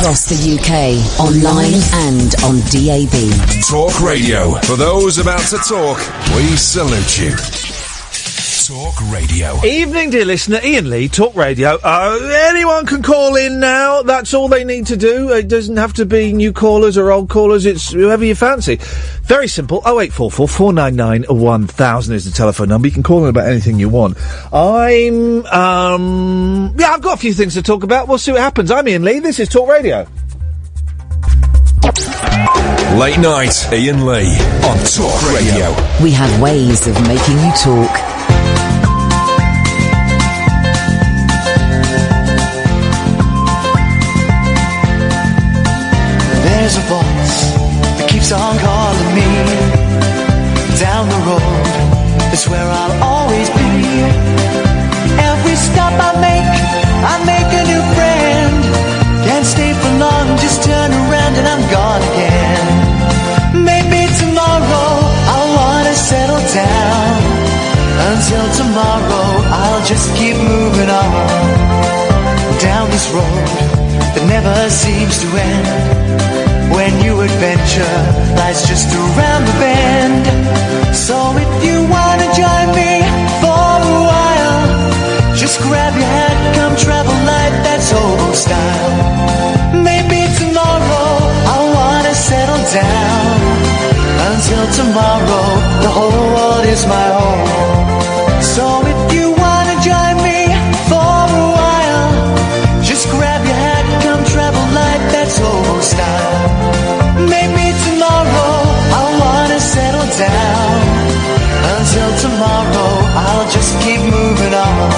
Across the UK, online and on DAB. Talk Radio. For those about to talk, we salute you. Talk Radio. Evening, dear listener. Iain Lee, Talk Radio. Anyone can call in now. That's all they need to do. It doesn't have to be new callers or old callers. It's whoever you fancy. Very simple. 0844 499 1000 is the telephone number. You can call in about anything you want. I've got a few things to talk about. We'll see what happens. I'm Iain Lee. This is Talk Radio. Late night, Iain Lee on Talk Radio. We have ways of making you talk. There's a voice that keeps on calling me. Down the road is where I'll always be. Every stop I make a new friend. Can't stay for long, just turn around and I'm gone again. Maybe tomorrow I'll wanna settle down. Until tomorrow I'll just keep moving on. Down this road that never seems to end. When new adventure lies just around the bend. So if you wanna join me for a while, just grab your hat, come travel light, that's old style. Maybe tomorrow I'll wanna settle down. Until tomorrow, the whole world is my home. So if you wanna join me for a while, just grab your hat, come travel light, that's old style. Maybe tomorrow I'll wanna settle down. Until tomorrow I'll just keep moving on.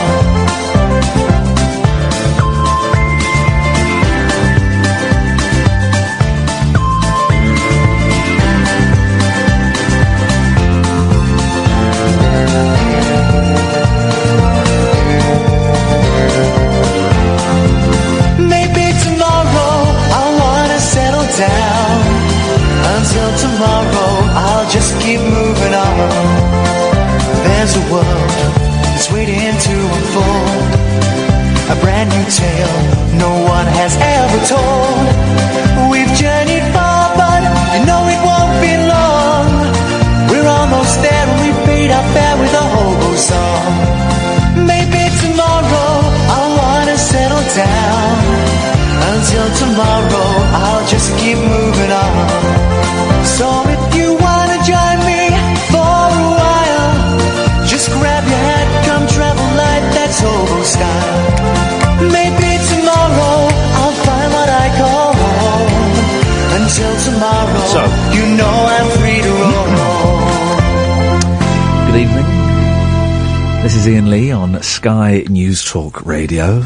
Maybe tomorrow I'll wanna settle down. Until tomorrow I'll just keep moving on. There's a world that's waiting to unfold, a brand new tale no one has ever told. We've journeyed far but you know it won't be long. We're almost there and we paid our fare with a hobo song. Maybe tomorrow I'll wanna settle down. Until tomorrow I'll just keep moving on. So if you wanna join me for a while, just grab your hat, come travel light, that's hobo style. Maybe tomorrow I'll find what I call home. Until tomorrow, you know I'm free to roam. Good evening. This is Iain Lee on Sky News Talk Radio.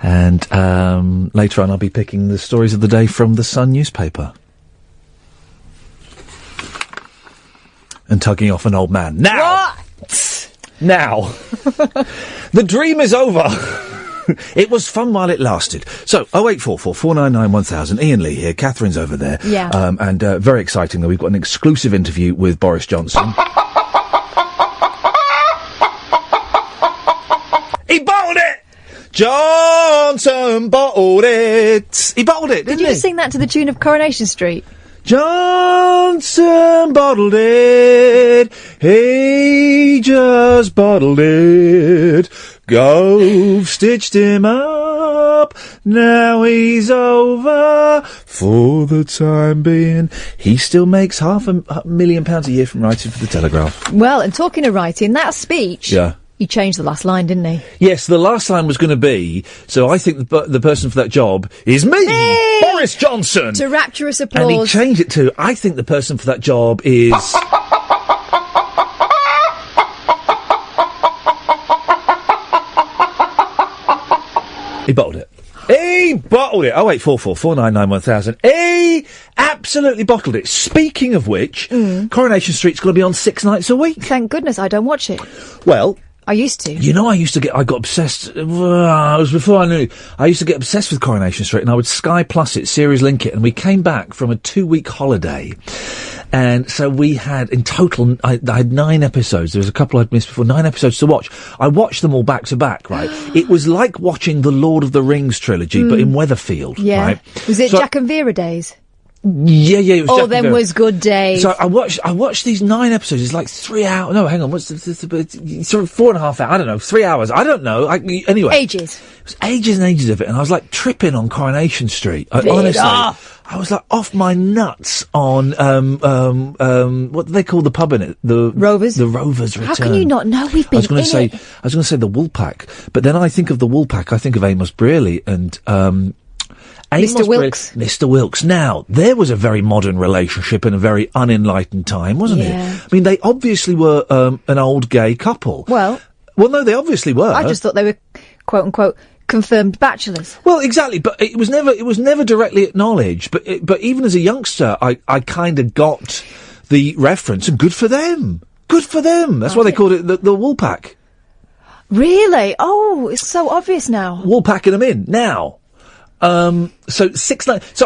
And later on I'll be picking the stories of the day from the Sun newspaper. And tugging off an old man. Now! What? Now! The dream is over! It was fun while it lasted. So, 0844 499 1000. Iain Lee here. Catherine's over there. Yeah. And very exciting that we've got an exclusive interview with Boris Johnson. He bottled it! Johnson bottled it! He bottled it, didn't he? Did you sing that to the tune of Coronation Street? Johnson bottled it. He just bottled it. Gove stitched him up. Now he's over for the time being. He still makes £500,000 a year from writing for the Telegraph. Well, and talking of writing, that speech... Yeah. He changed the last line, didn't he? Yes, the last line was going to be, so I think the person for that job is me! Boris Johnson! To rapturous applause. And he changed it to, I think the person for that job is... He bottled it. He bottled it. 0844 499 1000. He absolutely bottled it. Speaking of which, Coronation Street's going to be on 6 nights a week. Thank goodness I don't watch it. Well... I used to. You know, I got obsessed, it was before I knew, I used to get obsessed with Coronation Street, and I would Sky Plus it, series link it, and we came back from a 2-week holiday, and so we had, in total, I had 9 episodes, there was a couple I'd missed before, 9 episodes to watch. I watched them all back to back, right? It was like watching the Lord of the Rings trilogy, but in Weatherfield, Yeah. right? Was it So- Jack and Vera days? Yeah, it was Oh, Jack and them Vera. was good days. So I watched these 9 episodes. It's like 3 hours. No, hang on. What's it's sort of 4.5 hours? I don't know. 3 hours. I don't know. Anyway, Ages. it was ages and ages of it, and I was like tripping on Coronation Street. Honestly, I was like off my nuts on what do they call the pub in it? The Rovers. The Rovers Return. How can you not know we've been I was going in to say it? I was going to say the Woolpack, but then I think of the Woolpack. I think of Amos Brearley and. Mr. Wilkes. Mr. Wilkes. Now, there was a very modern relationship in a very unenlightened time, wasn't Yeah. it? I mean, they obviously were an old gay couple. Well, no, they obviously were. I just thought they were, quote unquote, confirmed bachelors. Well, exactly, but it was never directly acknowledged. But even as a youngster, I kind of got the reference, and good for them. Good for them. That's why they called it the Woolpack. Really? Oh, it's so obvious now. Woolpacking them in now. So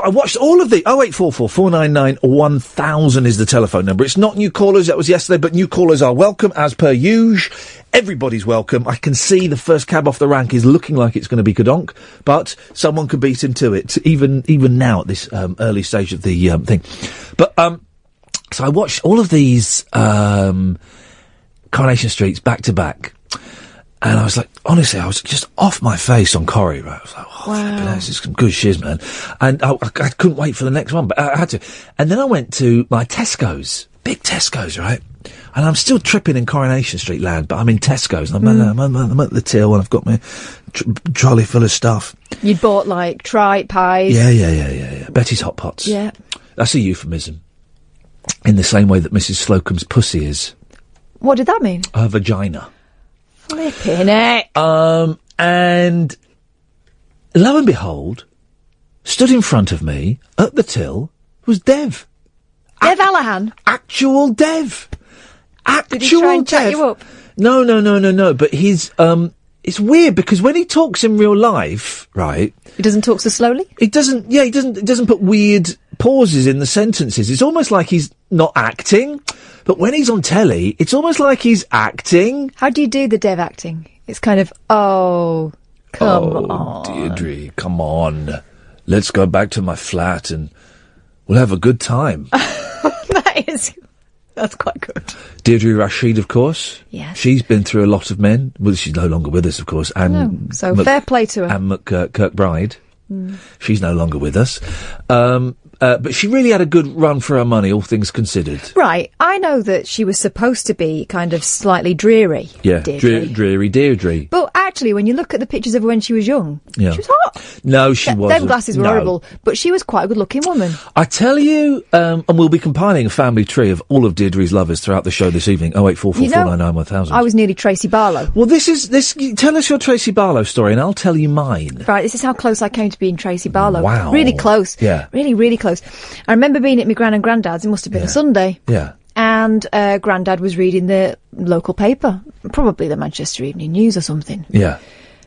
I watched all of the 0844 499 1000 is the telephone number. It's not new callers, that was yesterday, but new callers are welcome as per usual. Everybody's welcome. I can see the first cab off the rank is looking like it's going to be Kadonk, but someone could beat him to it, even now at this early stage of the thing. But so I watched all of these Coronation Streets back to back. And I was like, honestly, I was just off my face on Corrie, right? I was like, flipping hell, this is some good shiz, man. And I couldn't wait for the next one, but I had to. And then I went to my Tesco's, big Tesco's, right? And I'm still tripping in Coronation Street land, but I'm in Tesco's. And I'm at the till, and I've got my trolley full of stuff. You'd bought, like, tripe pies. Yeah. Betty's Hot Pots. Yeah. That's a euphemism. In the same way that Mrs. Slocum's pussy is. What did that mean? Her vagina. Flipping it. And lo and behold, stood in front of me at the till was Dev. Dev Allahan. Actual Dev. Actual Did he try and Dev. chat you up? No. But he's, it's weird because when he talks in real life, right? He doesn't talk so slowly? He doesn't put weird pauses in the sentences. It's almost like he's not acting. But when he's on telly, it's almost like he's acting. How do you do the Dev acting? It's kind of, come on. Deirdre, come on. Let's go back to my flat and we'll have a good time. That's quite good. Deirdre Rashid, of course. Yes. She's been through a lot of men. Well, she's no longer with us, of course. And So fair play to her. And Kirkbride. She's no longer with us. But she really had a good run for her money, all things considered. Right. I know that she was supposed to be kind of slightly dreary. Yeah, Deirdre. dreary Deirdre. But actually, when you look at the pictures of her when she was young, Yeah. she was hot. No, she wasn't. Them glasses were No. horrible, but she was quite a good-looking woman. I tell you, and we'll be compiling a family tree of all of Deirdre's lovers throughout the show this evening. 0844 499 1000. I was nearly Tracy Barlow. Well, tell us your Tracy Barlow story and I'll tell you mine. Right, this is how close I came to being Tracy Barlow. Wow. Really close. Yeah. Really, really close. I remember being at my gran and granddad's, it must have been a Sunday. Yeah. And granddad was reading the local paper, probably the Manchester Evening News or something. Yeah.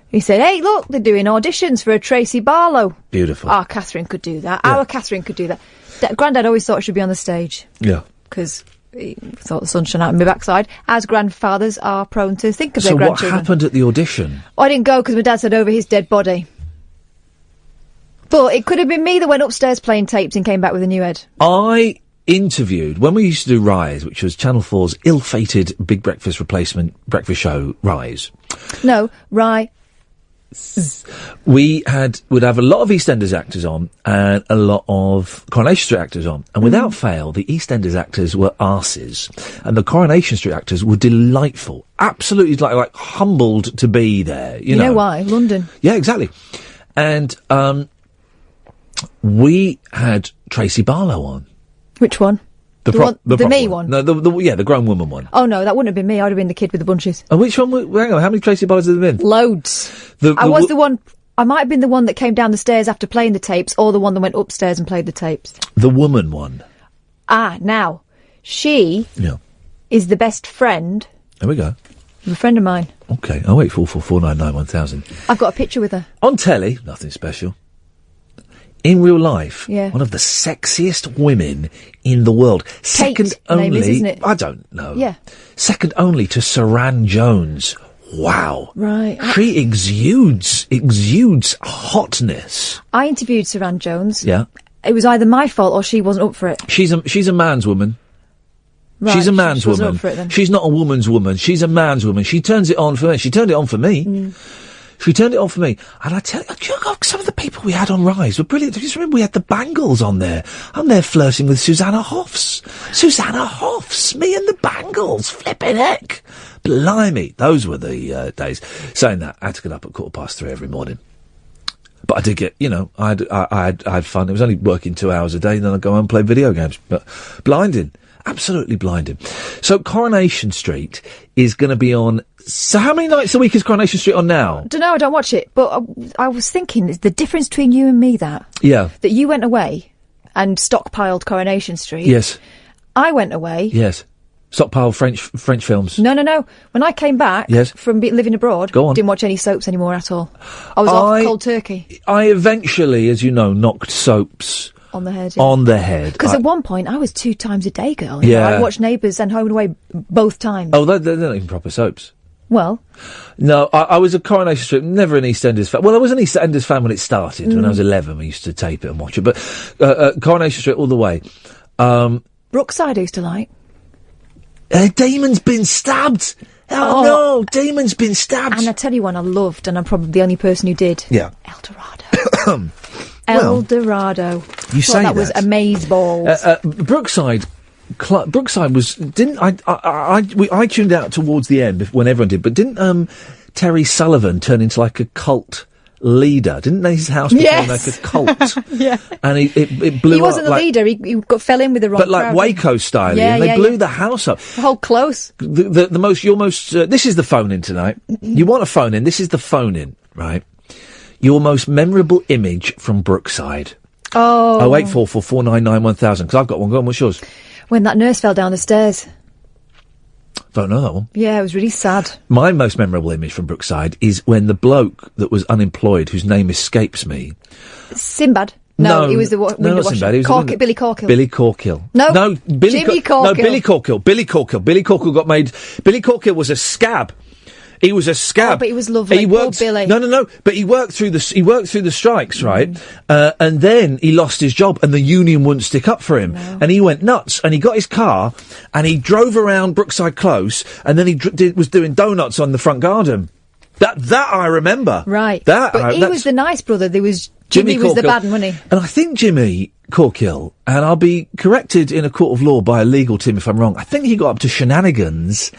He said, hey, look, they're doing auditions for a Tracy Barlow. Beautiful. Our Catherine could do that. Yeah. Our Catherine could do that. Granddad always thought she'd be on the stage. Yeah. Because he thought the sun shone out on my backside, as grandfathers are prone to think of their So what grandchildren. happened at the audition? I didn't go because my dad said over his dead body. But it could have been me that went upstairs playing tapes and came back with a new head. I interviewed, when we used to do Rise, which was Channel 4's ill-fated Big Breakfast replacement breakfast show, Rise. No, right. We would have a lot of EastEnders actors on and a lot of Coronation Street actors on. And without fail, the EastEnders actors were arses. And the Coronation Street actors were delightful. Absolutely, like humbled to be there. You know why? London. Yeah, exactly. And we had Tracy Barlow on. Which one? The me one? No, the grown woman one. Oh, no, that wouldn't have been me. I'd have been the kid with the bunches. And which one? Hang on, how many Tracy Barlows have there been? Loads. I was the one... I might have been the one that came down the stairs after playing the tapes, or the one that went upstairs and played the tapes. The woman one. Now, she Yeah. is the best friend There we go. of a friend of mine. Okay. 08444991000. I've got a picture with her. On telly, nothing special. In real life, Yeah. one of the sexiest women in the world. Second only, name is, isn't it? I don't know. Yeah. Second only to Saran Jones. Wow. Right. She exudes hotness. I interviewed Saran Jones. Yeah. It was either my fault or she wasn't up for it. She's a man's woman. Right, She's a man's she wasn't woman. up for it then. She's not a woman's woman. She's a man's woman. She turns it on for me. She turned it on for me. She turned it on for me. And I tell you, some of the people we had on Rise were brilliant. Just remember we had the Bangles on there. I'm there flirting with Susanna Hoffs. Susanna Hoffs. Me and the Bangles. Flipping heck. Blimey. Those were the days. Saying that, I had to get up at 3:15 every morning. But I did get, I had fun. It was only working 2 hours a day, and then I'd go home and play video games. But blinding. Absolutely blinding. So Coronation Street is going to be on... So how many nights a week is Coronation Street on now? Don't know, I don't watch it. But I was thinking, the difference between you and me, that you went away and stockpiled Coronation Street. Yes. I went away. Yes. Stockpile French films. No. When I came back from living abroad, Go on. didn't watch any soaps anymore at all. I was off cold turkey. I eventually, as you know, knocked soaps on the head. On the head. Because at one point I was 2 times a day, girl. Yeah. I watched Neighbours and Home and Away both times. Oh, they're not even proper soaps. Well. No, I was a Coronation Street, never an EastEnders fan. Well, I was an EastEnders fan when it started. When I was 11, we used to tape it and watch it. But Coronation Street all the way. Brookside I used to like. Damon's been stabbed. Oh, no, Damon's been stabbed. And I tell you one I loved, and I'm probably the only person who did. Yeah. El Dorado. El Dorado. You say that was amazeballs. Brookside was I tuned out towards the end when everyone did, but didn't Terry Sullivan turn into like a cult leader? Didn't his house become like a cult? Yeah. And it blew up. He wasn't the leader. He fell in with the wrong but like crowd. Waco style, and they blew the house up. The whole close. This is the phone in tonight. You want a phone in? This is the phone in, right? Your most memorable image from Brookside. Oh. 08444991000. Because I've got one. Go on, what's yours? When that nurse fell down the stairs. Don't know that one. Yeah, it was really sad. My most memorable image from Brookside is when the bloke that was unemployed, whose name escapes me... Sinbad? No, he was the window not washer. Sinbad, he was Billy Corkill. Billy Corkill. No, Jimmy Corkill. No, Billy Corkill. Billy Corkill got made... Billy Corkill was a scab. He was a scab. Oh, but he was lovely. He worked, poor Billy. No. But he worked through the strikes, right? And then he lost his job, and the union wouldn't stick up for him, and he went nuts. And he got his car, and he drove around Brookside Close, and then he was doing donuts on the front garden. That I remember. Right. But he was the nice brother. There was Jimmy was the bad one, wasn't he? And I think Jimmy Corkill, and I'll be corrected in a court of law by a legal team if I'm wrong, I think he got up to shenanigans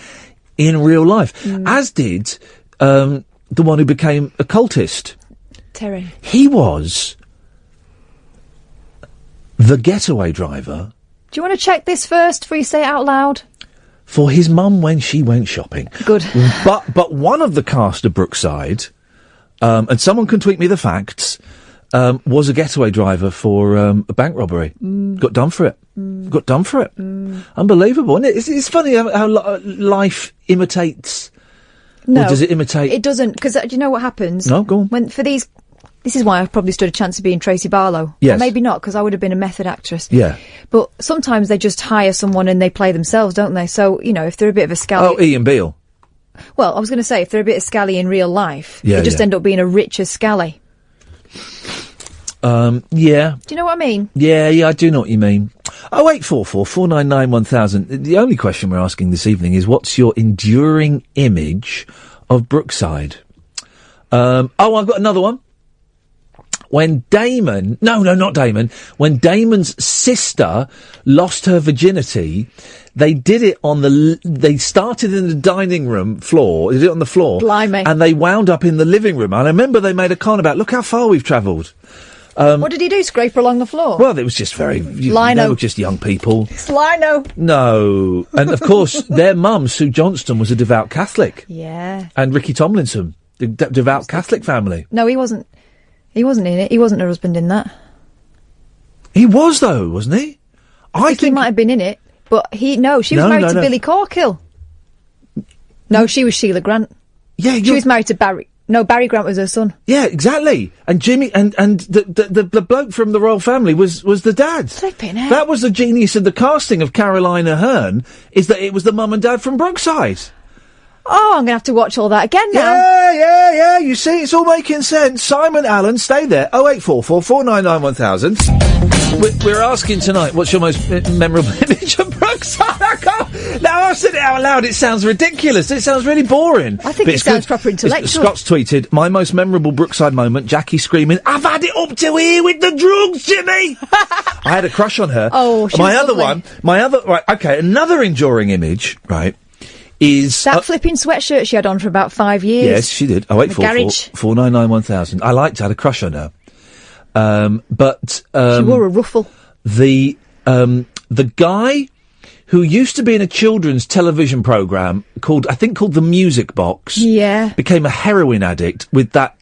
in real life, as did the one who became a cultist. Terry. He was the getaway driver. Do you want to check this first before you say it out loud? For his mum when she went shopping. Good. But one of the cast of Brookside, and someone can tweet me the facts, was a getaway driver for a bank robbery. Got done for it. Got done for it. Unbelievable, isn't it? It's funny how life imitates... No. Or does it imitate... It doesn't, because do you know what happens? No, go on. This is why I probably stood a chance of being Tracy Barlow. Yes. Or maybe not, because I would have been a method actress. Yeah. But sometimes they just hire someone and they play themselves, don't they? So, if they're a bit of a scally... Oh, Ian Beale. Well, I was going to say, if they're a bit of scally in real life, Yeah, they just end up being a richer scally. Yeah. Do you know what I mean? Yeah, I do know what you mean. 08444991000. The only question we're asking this evening is, what's your enduring image of Brookside? I've got another one. When Damon... No, not Damon. When Damon's sister lost her virginity, they did it they started in the dining room floor, they did it on the floor. Blimey. And they wound up in the living room. And I remember they made a con about, look how far we've travelled. What did he do? Scrape her along the floor? Well, it was just very... They were just young people. Lino. No. And, of course, their mum, Sue Johnston, was a devout Catholic. Yeah. And Ricky Tomlinson, the devout Catholic family. No, he wasn't. He wasn't in it. He wasn't her husband in that. He was, though, wasn't he? I think he might have been in it, but she was married to Billy Corkill. No, she was Sheila Grant. Yeah, she was married to Barry. No, Barry Grant was her son. Yeah, exactly. And Jimmy and the bloke from the royal family was the dad. Flipping hell. That was the genius of the casting of Caroline Aherne, is that it was the mum and dad from Brookside. Oh, I'm going to have to watch all that again now. Yeah. You see, it's all making sense. Simon Allen, stay there. 0844 499 1000. We're asking tonight, what's your most memorable image of Brookside? I can't. Now I've said it out loud, it sounds ridiculous. It sounds really boring. I think it sounds proper intellectual. Scott's tweeted, my most memorable Brookside moment, Jackie screaming, I've had it up to here with the drugs, Jimmy! I had a crush on her. Oh, she was lovely. Right, okay, another enduring image, right, is... That flipping sweatshirt she had on for about 5 years. Yes, she did. 0844 499 1000. I liked her, I had a crush on her. But she wore a ruffle. The guy who used to be in a children's television programme called The Music Box, became a heroin addict with that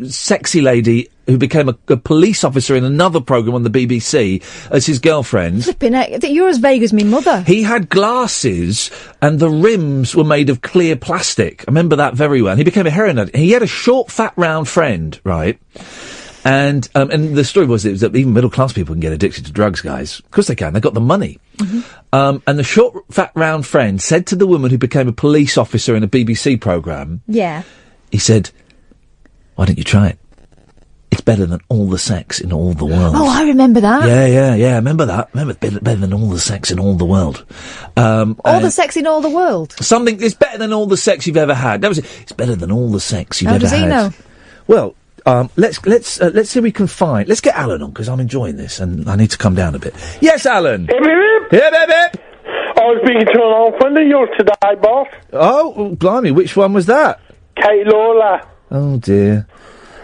sexy lady who became a police officer in another programme on the BBC as his girlfriend. Flipping heck, you're as vague as me mother. He had glasses and the rims were made of clear plastic. I remember that very well. And he became a heroin addict. He had a short, fat, round friend, right? And the story was that even middle-class people can get addicted to drugs, guys. Of course they can. They've got the money. Mm-hmm. And the short, fat, round friend said to the woman who became a police officer in a BBC programme... Yeah. He said, why don't you try it? It's better than all the sex in all the world. Oh, I remember that. Yeah. Remember that? Remember, it's better than all the sex in all the world. All the sex in all the world? Something, it's better than all the sex you've ever had. That was it. It's better than all the sex you've ever had. How does he know? Well... let's see if we can find... Let's get Alan on, because I'm enjoying this, and I need to come down a bit. Yes, Alan! Hip, hip, hip. Hip, hip, hip. I was speaking to an old friend of yours today, boss. Oh, blimey, which one was that? Kate Lawler. Oh, dear.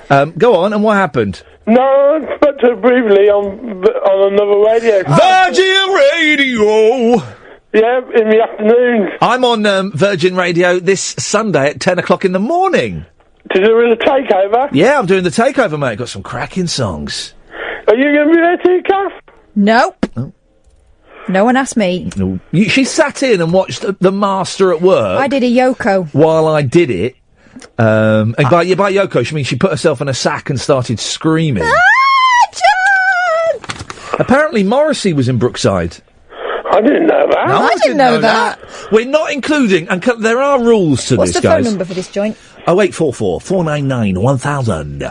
Go on, and what happened? No, I spoke to her briefly on another radio. Virgin Radio! Yeah, in the afternoon. I'm on Virgin Radio this Sunday at 10 o'clock in the morning. To do with the takeover? Yeah, I'm doing the takeover, mate. Got some cracking songs. Are you going to be there too, Kath? Nope. Oh. No one asked me. No. She sat in and watched the Master at work. I did a Yoko. While I did it. And by Yoko, she means she put herself in a sack and started screaming. John! Apparently Morrissey was in Brookside. I didn't know that. No, I didn't know that. We're not including, and there are rules to What's this, the guys. phone number for this joint? 0844 499 1000.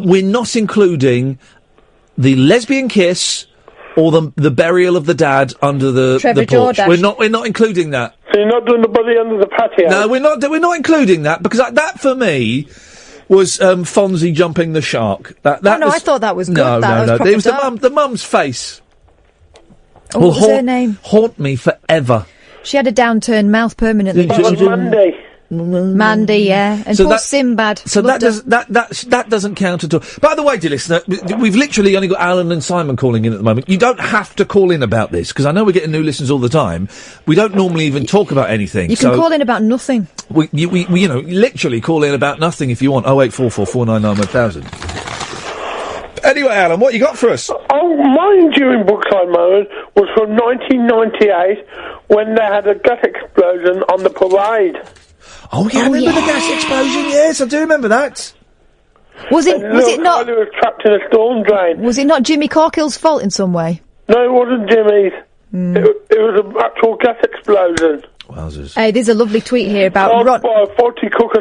We're not including the lesbian kiss or the burial of the dad under the porch. Jordache. We're not including that. So you're not doing the body under the patio? No, we're not including that, because that for me was Fonzie jumping the shark. That was, I thought that was good. No. Was it was the mum's face. Oh, what was her name? Haunt me forever. She had a downturned mouth permanently. Mandy, yeah, and poor Sinbad. So that doesn't count at all. By the way, dear listener, we've literally only got Alan and Simon calling in at the moment. You don't have to call in about this, because I know we're getting new listeners all the time. We don't normally even talk about anything. You can call in about nothing. We literally call in about nothing if you want. 0844 499 1000. Anyway, Alan, what you got for us? Oh, my enduring Brookside moment was from 1998 when they had a gas explosion on the parade. Oh, yeah, I remember the gas explosion, yes, I do remember that. Was it not... Kylie was trapped in a storm drain. Was it not Jimmy Corkill's fault in some way? No, it wasn't Jimmy's. It was an actual gas explosion. Wowzers. Hey, there's a lovely tweet here about Ron... by a faulty cooker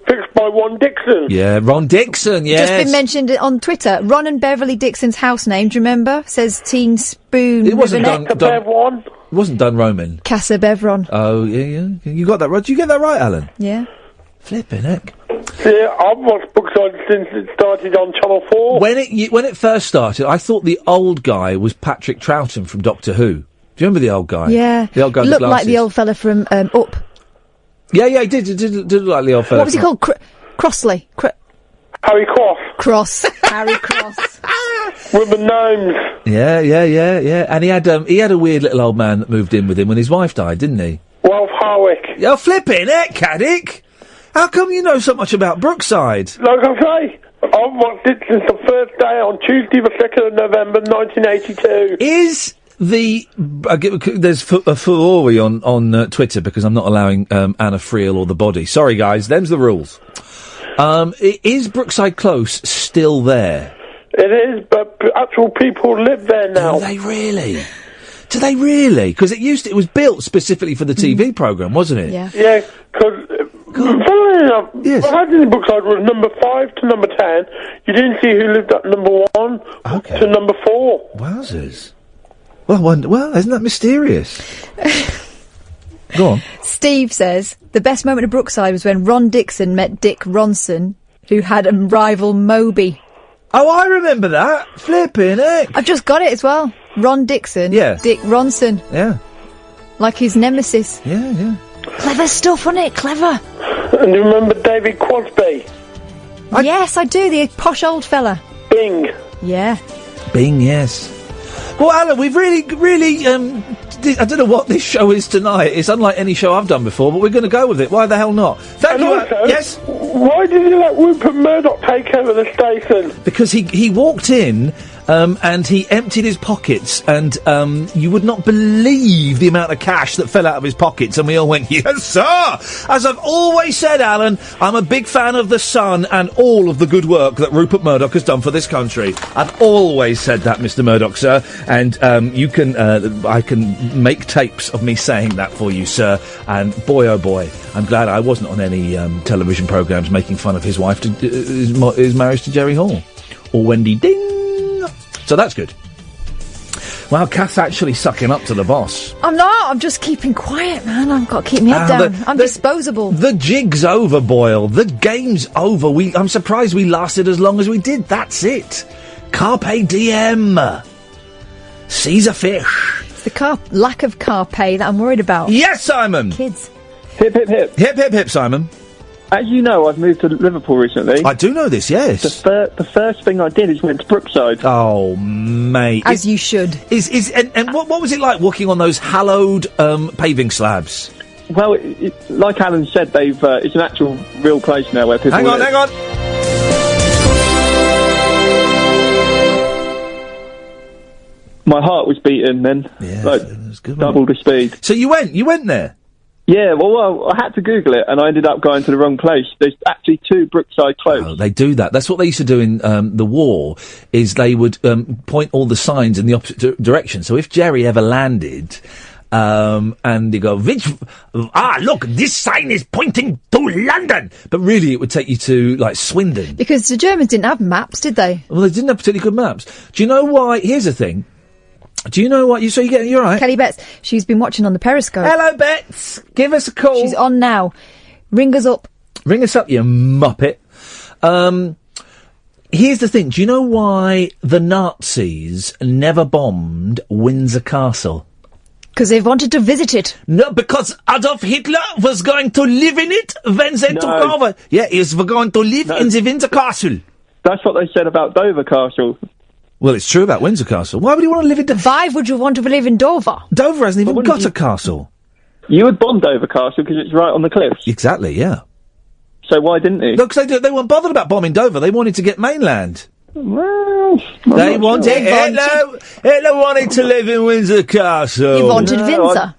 fixed by Ron Dixon. Yeah, Ron Dixon, yes. Just been mentioned on Twitter. Ron and Beverly Dixon's house name, do you remember? Says Teen Spoon. It wasn't Bevron. It wasn't Dun Roman. Casa Bevron. Oh, yeah. You got that right. Did you get that right, Alan? Yeah. Flipping heck. Yeah, I've watched Brookside since it started on Channel 4. When it first started, I thought the old guy was Patrick Troughton from Doctor Who. Do you remember the old guy? Yeah. The old guy he with looked the like the old fella from Up. Yeah, he did look like the old fella. What was he called? Crossley. Harry Cross. Harry Cross. With the gnomes. Yeah. And he had a weird little old man that moved in with him when his wife died, didn't he? Ralph Harwick. Oh, flipping heck, Caddick! How come you know so much about Brookside? Like I say, I've watched it since the first day on Tuesday the 2nd of November 1982. There's a furore on Twitter because I'm not allowing Anna Friel or the body. Sorry, guys, them's the rules. Is Brookside Close still there? It is, but actual people live there now. Do they really? Because it was built specifically for the TV programme, wasn't it? Yeah. Yeah, because, funnily enough, what happened in Brookside was number 5 to number 10. You didn't see who lived at number 1 to number 4. Wowzers. Well, isn't that mysterious? Go on. Steve says, the best moment of Brookside was when Ron Dixon met Dick Ronson, who had a rival Moby. Oh, I remember that. Flipping heck. I've just got it as well. Ron Dixon. Yeah. Dick Ronson. Yeah. Like his nemesis. Yeah. Clever stuff, wasn't it? Clever. And you remember David Crosby? Yes, I do. The posh old fella. Bing. Yeah. Bing, yes. Well, Alan, we've really, I don't know what this show is tonight. It's unlike any show I've done before, but we're going to go with it. Why the hell not? Thank you. Also, yes? Why did you let Rupert Murdoch take over the station? Because he walked in, and he emptied his pockets, and you would not believe the amount of cash that fell out of his pockets, and we all went, yes, sir! As I've always said, Alan, I'm a big fan of The Sun and all of the good work that Rupert Murdoch has done for this country. I've always said that, Mr. Murdoch, sir, and I can make tapes of me saying that for you, sir, and boy, oh boy, I'm glad I wasn't on any television programmes making fun of his wife, his marriage to Jerry Hall, or Wendy Ding. So that's good. Wow, Kath's actually sucking up to the boss. I'm not. I'm just keeping quiet, man. I've got to keep my head down. I'm disposable. The jig's over, Boyle. The game's over. I'm surprised we lasted as long as we did. That's it. Carpe diem. Seize a fish. It's the lack of carpe that I'm worried about. Yes, Simon. Kids. Hip, hip, hip. Hip, hip, hip, Simon. As you know, I've moved to Liverpool recently. I do know this, yes. The first thing I did is went to Brookside. Oh, mate. As you should. And what was it like walking on those hallowed paving slabs? Well, like Alan said, it's an actual real place now where people Hang on. My heart was beating then. Yeah, like, that's good. Double the speed. So you went there? Yeah, well, I had to Google it, and I ended up going to the wrong place. There's actually 2 Brookside Close. Oh, they do that. That's what they used to do in the war, is they would point all the signs in the opposite direction. So if Jerry ever landed, and they go, look, this sign is pointing to London! But really, it would take you to, like, Swindon. Because the Germans didn't have maps, did they? Well, they didn't have particularly good maps. Do you know why? Here's the thing. Do you know what? You're right. Kelly Betts, she's been watching on the Periscope. Hello, Betts. Give us a call. She's on now. Ring us up. Ring us up, you muppet. Here's the thing. Do you know why the Nazis never bombed Windsor Castle? Because they wanted to visit it. No, because Adolf Hitler was going to live in it when they took over. Yeah, he was going to live in the Windsor Castle. That's what they said about Dover Castle. Well, it's true about Windsor Castle. Why would you want to live in... Why would you want to live in Dover? Dover hasn't even got a castle. You would bomb Dover Castle because it's right on the cliffs. Exactly, yeah. So why didn't he? Look, they weren't bothered about bombing Dover. They wanted to get mainland. Well... Hitler wanted to live in Windsor Castle. He wanted Windsor.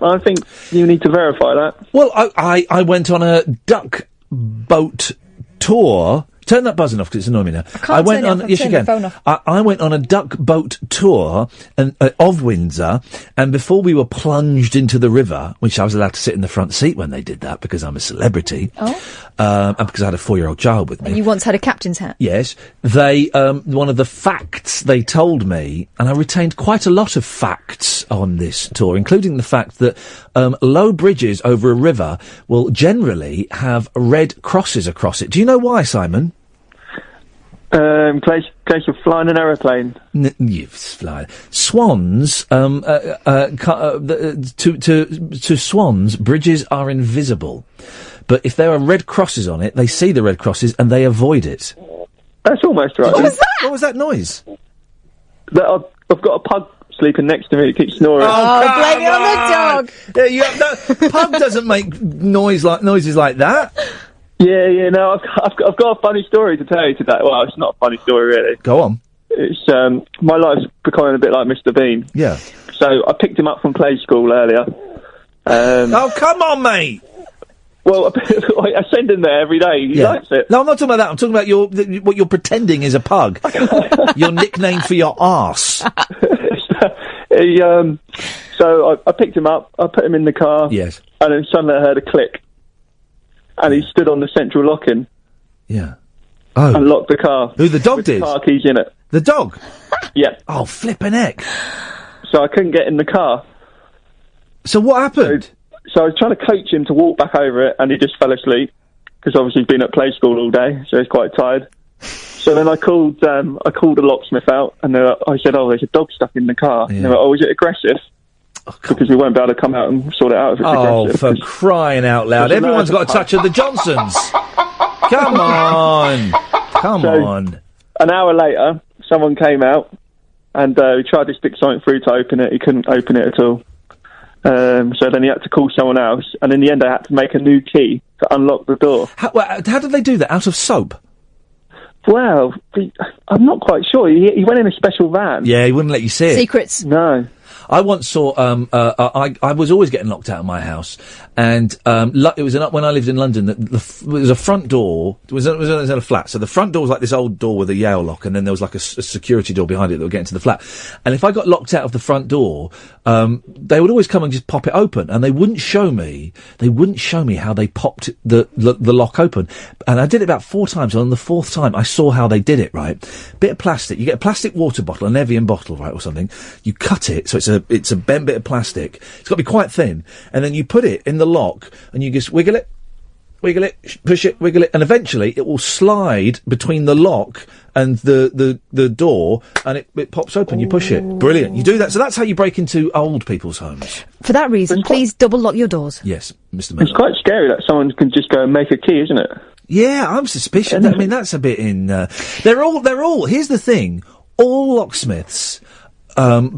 I think you need to verify that. Well, I went on a duck boat tour... Turn that buzzing off because it's annoying me now. I went on. Yes, you can. I went on a duck boat tour of Windsor, and before we were plunged into the river, which I was allowed to sit in the front seat when they did that because I'm a celebrity, and because I had a 4-year-old child with me. And you once had a captain's hat. Yes, they. One of the facts they told me, and I retained quite a lot of facts on this tour, including the fact that low bridges over a river will generally have red crosses across it. Do you know why, Simon? In case you're flying an aeroplane. You fly. Swans, to swans, bridges are invisible. But if there are red crosses on it, they see the red crosses and they avoid it. That's almost right. What was that? What was that noise? I've got a pug sleeping next to me that keeps snoring. Blame it on the dog. Pug doesn't make noises like that. Yeah, no, I've got a funny story to tell you today. Well, it's not a funny story, really. Go on. it's my life's becoming a bit like Mr. Bean. Yeah. So I picked him up from play school earlier. Oh, come on, mate! Well, I send him there every day. He likes it. No, I'm not talking about that. I'm talking about what you're pretending is a pug. Your nickname for your arse. So I picked him up. I put him in the car. Yes. And then suddenly I heard a click. And he stood on the central lock-in. Yeah. Oh. And locked the car. Who, the dog with did? The car keys in it. The dog? Yeah. Oh, flippin' heck. So I couldn't get in the car. So what happened? So I was trying to coach him to walk back over it, and he just fell asleep. Because obviously he's been at play school all day, so he's quite tired. So then I called the locksmith out, and I said, "Oh, there's a dog stuck in the car." Yeah. And they went, "Oh, is it aggressive?" Because we won't be able to come out and sort it out if it's aggressive. Oh, for crying out loud. Everyone's got a touch of the Johnsons. Come on. Come on. An hour later, someone came out, and he tried to stick something through to open it. He couldn't open it at all. So then he had to call someone else, and in the end I had to make a new key to unlock the door. How did they do that? Out of soap? Well, I'm not quite sure. He went in a special van. Yeah, he wouldn't let you see it. Secrets. No. I once saw. I was always getting locked out of my house, and it was when I lived in London. There was a front door. It was in a flat, so the front door was like this old door with a Yale lock, and then there was like a security door behind it that would get into the flat. And if I got locked out of the front door, they would always come and just pop it open, and they wouldn't show me. They wouldn't show me how they popped the lock open. And I did it about 4 times. And on the 4th time, I saw how they did it. Right, bit of plastic. You get a plastic water bottle, an Evian bottle, right, or something. You cut it, so it's a bent bit of plastic. It's got to be quite thin, and then you put it in the lock, and you just wiggle it, push it, wiggle it, and eventually it will slide between the lock and the door, and it pops open. You push it. Brilliant. You do that. So that's how you break into old people's homes. For that reason, please double lock your doors. Yes, Mr. Miller. It's quite scary that someone can just go and make a key, isn't it? Yeah, I'm suspicious. I mean, that's a bit in. They're all. Here's the thing. All locksmiths.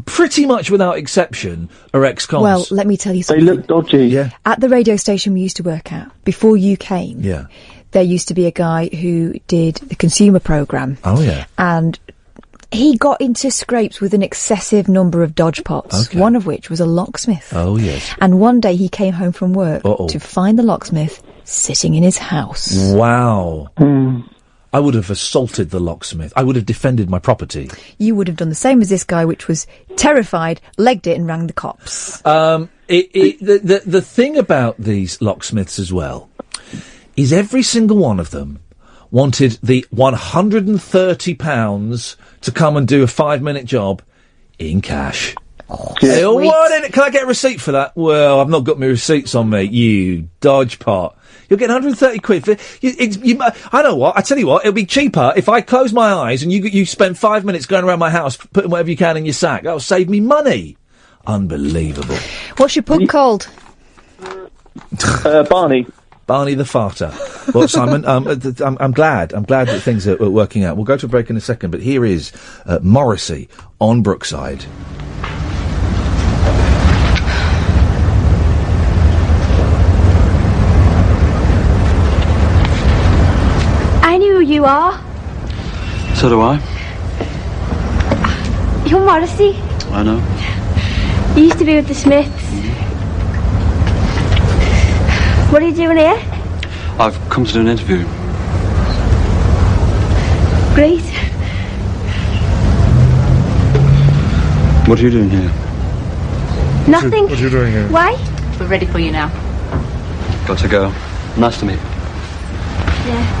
Pretty much without exception, are ex-cons. Well, let me tell you something. They look dodgy. Yeah. At the radio station we used to work at, before you came, there used to be a guy who did the consumer programme. Oh, yeah. And he got into scrapes with an excessive number of dodge pots, one of which was a locksmith. Oh, yes. And one day he came home from work to find the locksmith sitting in his house. Wow. I would have assaulted the locksmith. I would have defended my property. You would have done the same as this guy, which was terrified, legged it and rang the cops. The thing about these locksmiths as well is every single one of them wanted the £130 to come and do a 5-minute job in cash. Hey, can I get a receipt for that? Well, I've not got my receipts on me, you dodge pot. You'll get 130 quid for I know what, I tell you what, it'll be cheaper if I close my eyes and you spend 5 minutes going around my house putting whatever you can in your sack. That'll save me money. Unbelievable. What's your pug called? Barney. Barney the farter. Well, Simon, I'm glad that things are working out. We'll go to a break in a second, but here is Morrissey on Brookside. I know who you are. So do I. You're Morrissey. I know. You used to be with the Smiths. What are you doing here? I've come to do an interview. Great. What are you doing here? Nothing. What are you doing here? Why? We're ready for you now. Got to go. Nice to meet you. Yeah.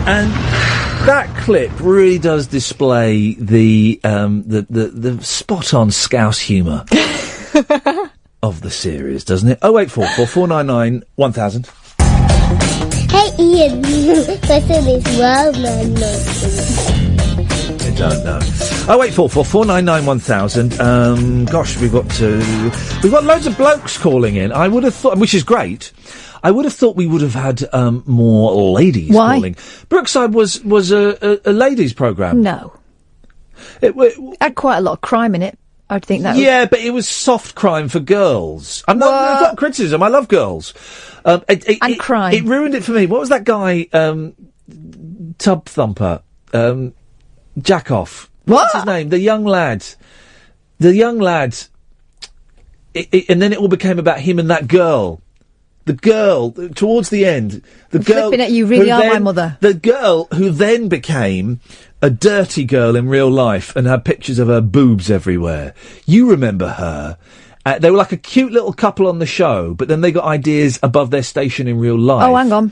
And that clip really does display the spot-on Scouse humour of the series, doesn't it? 0844 499 1000. Hey Ian, listen this world man. I don't know. 0844 499 1000. Gosh, we've got loads of blokes calling in. I would have thought, which is great. I would have thought we would have had more ladies calling. Brookside was a ladies' programme. No. It had quite a lot of crime in it. I'd think that. Yeah, but it was soft crime for girls. It's not criticism. I love girls. And crime. It ruined it for me. What was that guy? tub thumper, Jack Off. What? What's his name? The young lad. And then it all became about him and that girl. The girl, towards the end. The girl. Flipping at you really are my mother. The girl who then became a dirty girl in real life and had pictures of her boobs everywhere. You remember her. They were like a cute little couple on the show, but then they got ideas above their station in real life. Oh, hang on.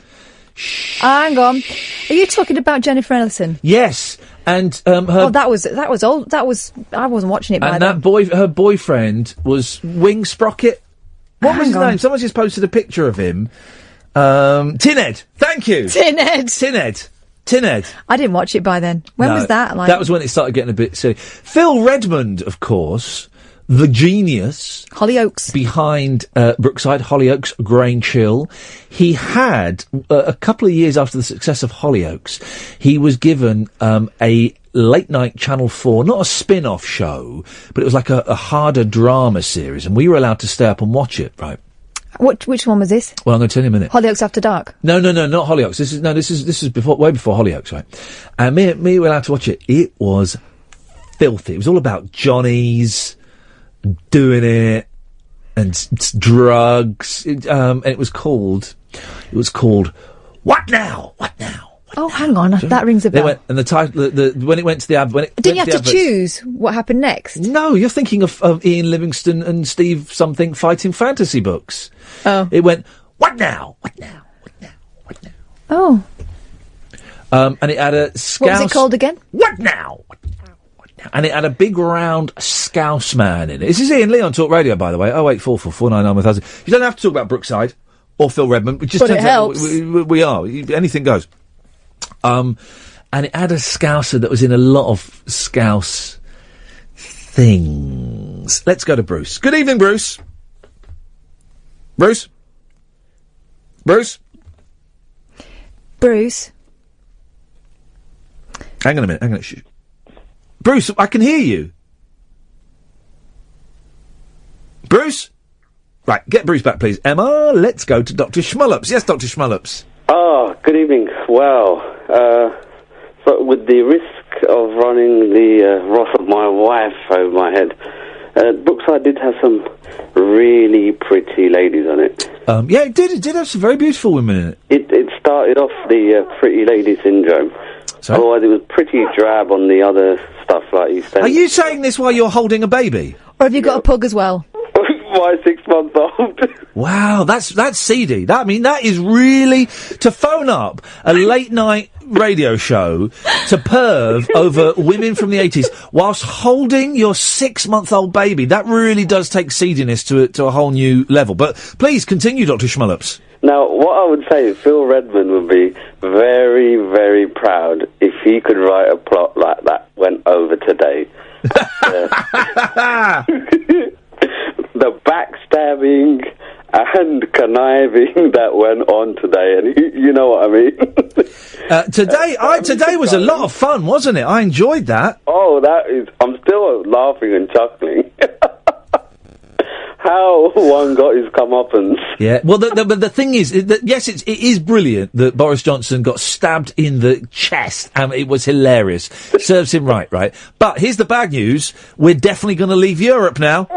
Hang on. Are you talking about Jennifer Aniston? Yes. And her. Oh, that was old. I wasn't watching it by then. And her boyfriend was Wing Sprocket. What was his name? Someone just posted a picture of him. Tinhead. Thank you. Tinhead. I didn't watch it by then. When was that? That was when it started getting a bit silly. Phil Redmond, of course, the genius. Hollyoaks. Behind Brookside, Hollyoaks, Grange Hill. He had, a couple of years after the success of Hollyoaks, he was given a late-night Channel 4, not a spin-off show, but it was like a harder drama series, and we were allowed to stay up and watch it, right? Which one was this? Well, I'm going to tell you in a minute. Hollyoaks After Dark? No, not Hollyoaks. This is way before Hollyoaks, right? And me were allowed to watch it. It was filthy. It was all about Johnnies, doing it, and drugs. And it was called, What Now? Oh, hang on, that rings a bell. They went, and the title, when it went to the ad, didn't you have to choose what happened next? No, you're thinking of Ian Livingstone and Steve something fighting fantasy books. Oh, it went What Now? Oh, and it had a scouse. What was it called again? What Now? And it had a big round scouse man in it. This is Ian Lee on Talk Radio, by the way. 0844 499 1000. You don't have to talk about Brookside or Phil Redmond. But it helps. We are. Anything goes. And it had a Scouser that was in a lot of Scouse things. Let's go to Bruce. Good evening, Bruce. Bruce? Hang on a minute. Bruce, I can hear you. Bruce? Right, get Bruce back, please. Emma, let's go to Dr. Schmullups. Yes, Dr. Schmullups. Oh, good evening. Well, so with the risk of running the wrath of my wife over my head, Brookside did have some really pretty ladies on it. Yeah, it did. It did have some very beautiful women in it. It started off the pretty lady syndrome. Sorry? Otherwise, it was pretty drab on the other stuff like EastEnders. Are you saying this while you're holding a baby? Or have you got a pug as well? My 6 months old. Wow, that's seedy. That is really to phone up a late night radio show to perv over women from the 80s whilst holding your 6-month-old baby. That really does take seediness to a whole new level. But please continue, Dr. Schmullups. Now, what I would say is Phil Redmond would be very, very proud if he could write a plot like that went over today. The backstabbing and conniving that went on today, and you know what I mean. Today was a lot of fun, wasn't it? I enjoyed that. Oh, I'm still laughing and chuckling. How one got his comeuppance. Yeah, well, the thing is, yes, it is brilliant that Boris Johnson got stabbed in the chest, and it was hilarious. Serves him right. But here's the bad news: we're definitely going to leave Europe now.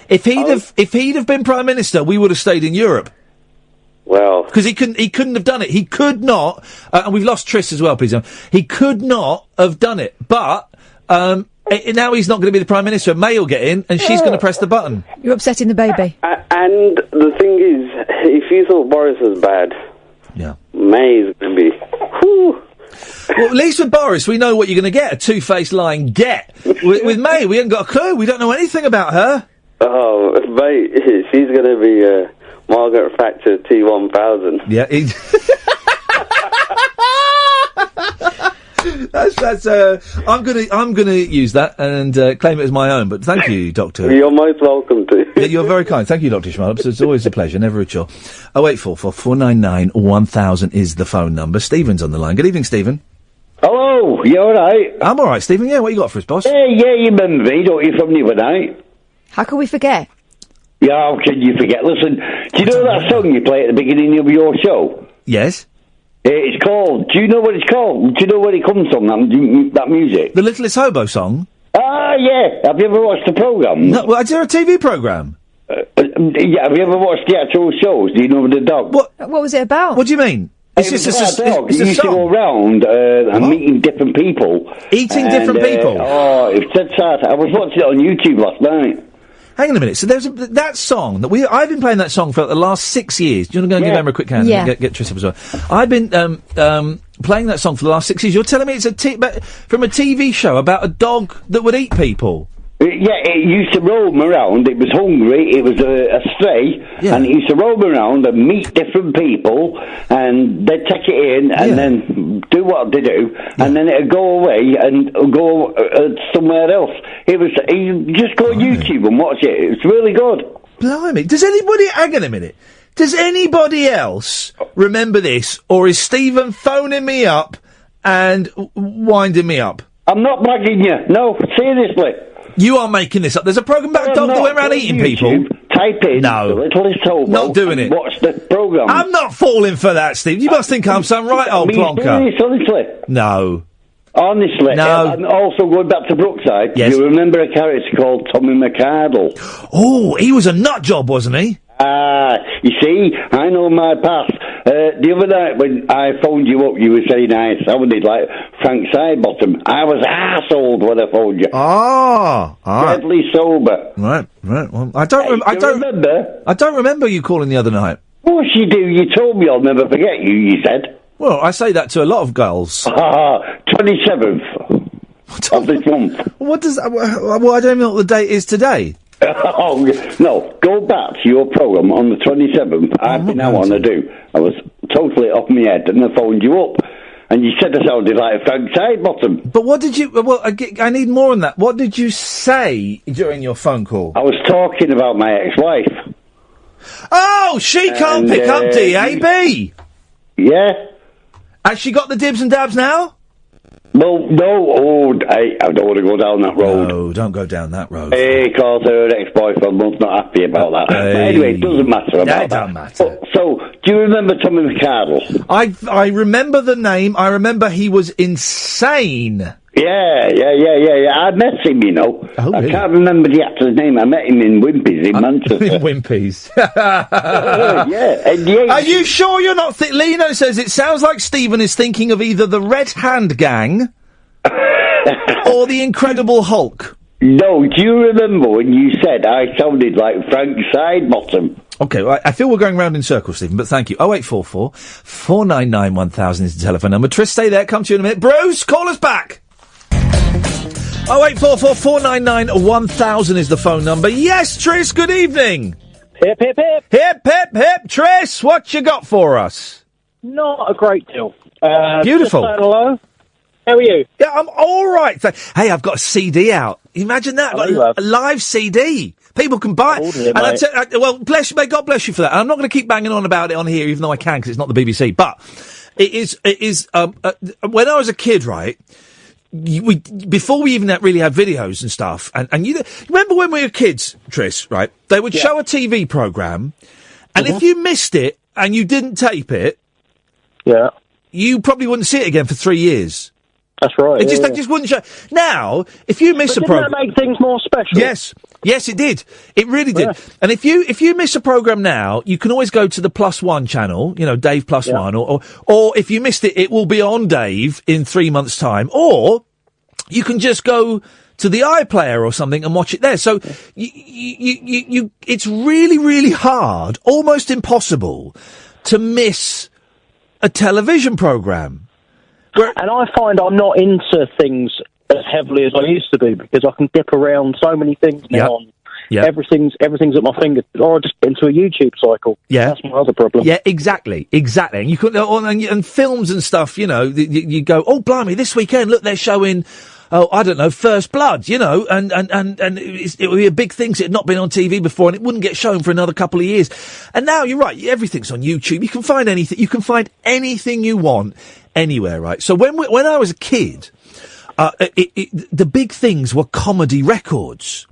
If he'd have been Prime Minister, we would have stayed in Europe. Well, because he couldn't have done it. He could not, and we've lost Tris as well, please. He could not have done it, but. Now he's not going to be the Prime Minister. May will get in, and she's going to press the button. You're upsetting the baby. And the thing is, if you thought Boris was bad, yeah, May's going to be... Whew. Well, at least with Boris, we know what you're going to get. A two-faced lying get. With May, we haven't got a clue. We don't know anything about her. Oh, mate, she's going to be Margaret Thatcher T1000. Yeah, I'm gonna use that and claim it as my own. But thank you, Doctor. You're most welcome to. Yeah, you're very kind. Thank you, Dr. Schmullups. It's always a pleasure, never a chore. 0844 499 1000 is the phone number. Stephen's on the line. Good evening, Stephen. Hello, you all right? I'm all right, Stephen. Yeah, what you got for us, boss? Yeah, you remember me, don't you, from the other night? How can we forget? Yeah, how can you forget? Listen, do you know that song you play at the beginning of your show? Yes. It's called. Do you know what it's called? Do you know where it comes from? That music. The Littlest Hobo song. Ah, yeah. Have you ever watched the program? No. Well, is there a TV program? Yeah. Have you ever watched the actual shows? Do you know the dog? What was it about? What do you mean? It's just a dog. He used to go around and meeting different people. Eating different people? Oh, it's dead sad. I was watching it on YouTube last night. Hang on a minute. So there's that song that I've been playing that song for the last 6 years. Do you want to go and give Emma a quick hand? Yeah. And get Trish up as well. I've been playing that song for the last 6 years. You're telling me it's from a TV show about a dog that would eat people? Yeah, it used to roam around. It was hungry. It was a stray, and it used to roam around and meet different people, and they'd take it in and then do what they do, and then it'd go away and go somewhere else. You just go on YouTube and watch it. It's really good. Blimey! Hang on a minute. Does anybody else remember this, or is Stephen phoning me up and winding me up? I'm not blagging you. No, seriously. You are making this up. There's a program about a dog that went around eating people. Type in the Littlest Hobo. Not doing it. Watch the program. I'm not falling for that, Steve. You must think I'm some right old plonker. Honestly. No. Honestly. No. And also going back to Brookside, you remember a character called Tommy McArdle? Oh, he was a nut job, wasn't he? You see, I know my past. The other night when I phoned you up, you were saying I sounded like Frank Sidebottom. I was arsehole when I phoned you. Deadly sober. Right. Well, I don't remember. I don't remember you calling the other night. Of course you do. You told me I'll never forget you. You said. Well, I say that to a lot of girls. 27th of this month. What does? Well, I don't know what the date is today. Oh, no, go back to your programme on the 27th. I've been out on a do. I was totally off my head and I phoned you up and you said I sounded like Frank Sidebottom. But what did you... Well, I need more on that. What did you say during your phone call? I was talking about my ex-wife. Oh, she can't pick up DAB! Yeah. Has she got the dibs and dabs now? Well, no, I don't want to go down that road. No, don't go down that road. Because her ex-boyfriend was not happy about that. But anyway, it doesn't matter about that. It doesn't matter. So, do you remember Tommy McArdle? I remember the name. I remember he was insane. Yeah. I met him, you know. Oh, really? I can't remember the actor's name. I met him in Wimpy's in Manchester. In Wimpy's. Yeah. Are you sure you're not... Lino says it sounds like Stephen is thinking of either the Red Hand Gang or the Incredible Hulk. No, do you remember when you said I sounded like Frank Sidebottom? Okay, well, I feel we're going round in circles, Stephen, but thank you. 0844 499 1000 is the telephone number. Tris, stay there. Come to you in a minute. Bruce, call us back. 0844 499 1000 is the phone number. Yes, Tris, good evening. Hip, hip, hip. Hip, hip, hip. Tris, what you got for us? Not a great deal. Beautiful. Just saying hello. How are you? Yeah, I'm all right. Hey, I've got a CD out. Imagine that. I've got a live CD. People can buy it. And well, may God bless you for that. And I'm not going to keep banging on about it on here, even though I can, because it's not the BBC. But it is, when I was a kid, right, before we even really had videos and stuff, and you remember when we were kids, Tris, right? They would show a TV programme, and if you missed it and you didn't tape it, you probably wouldn't see it again for 3 years. That's right. They just wouldn't show. Now, if you miss a program, didn't that make things more special? Yes, it did. It really did. Yeah. And if you miss a program now, you can always go to the +1 channel, you know, Dave +1, or if you missed it, it will be on Dave in 3 months' time, or you can just go to the iPlayer or something and watch it there. So it's really, really hard, almost impossible, to miss a television program. And I find I'm not into things as heavily as I used to be because I can dip around so many things now. Everything's at my fingertips. Or I just get into a YouTube cycle. Yeah, that's my other problem. Yeah, exactly. And you could and films and stuff. You know, you go, oh blimey, this weekend, look, they're showing. Oh, I don't know, First Blood, you know, and it would be a big thing. So it had not been on TV before, and it wouldn't get shown for another couple of years. And now you're right, everything's on YouTube. You can find anything. You can find anything you want anywhere, right? So when I was a kid, the big things were comedy records.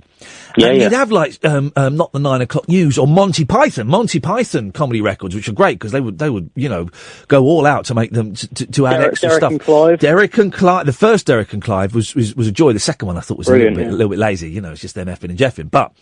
And you'd have like not the 9 o'clock news or Monty Python comedy records, which are great because they would go all out to make them to add extra Derek stuff. And Clive. Derek and Clive. The first Derek and Clive was a joy. The second one I thought was a little bit lazy. It's just them effing and jeffing. But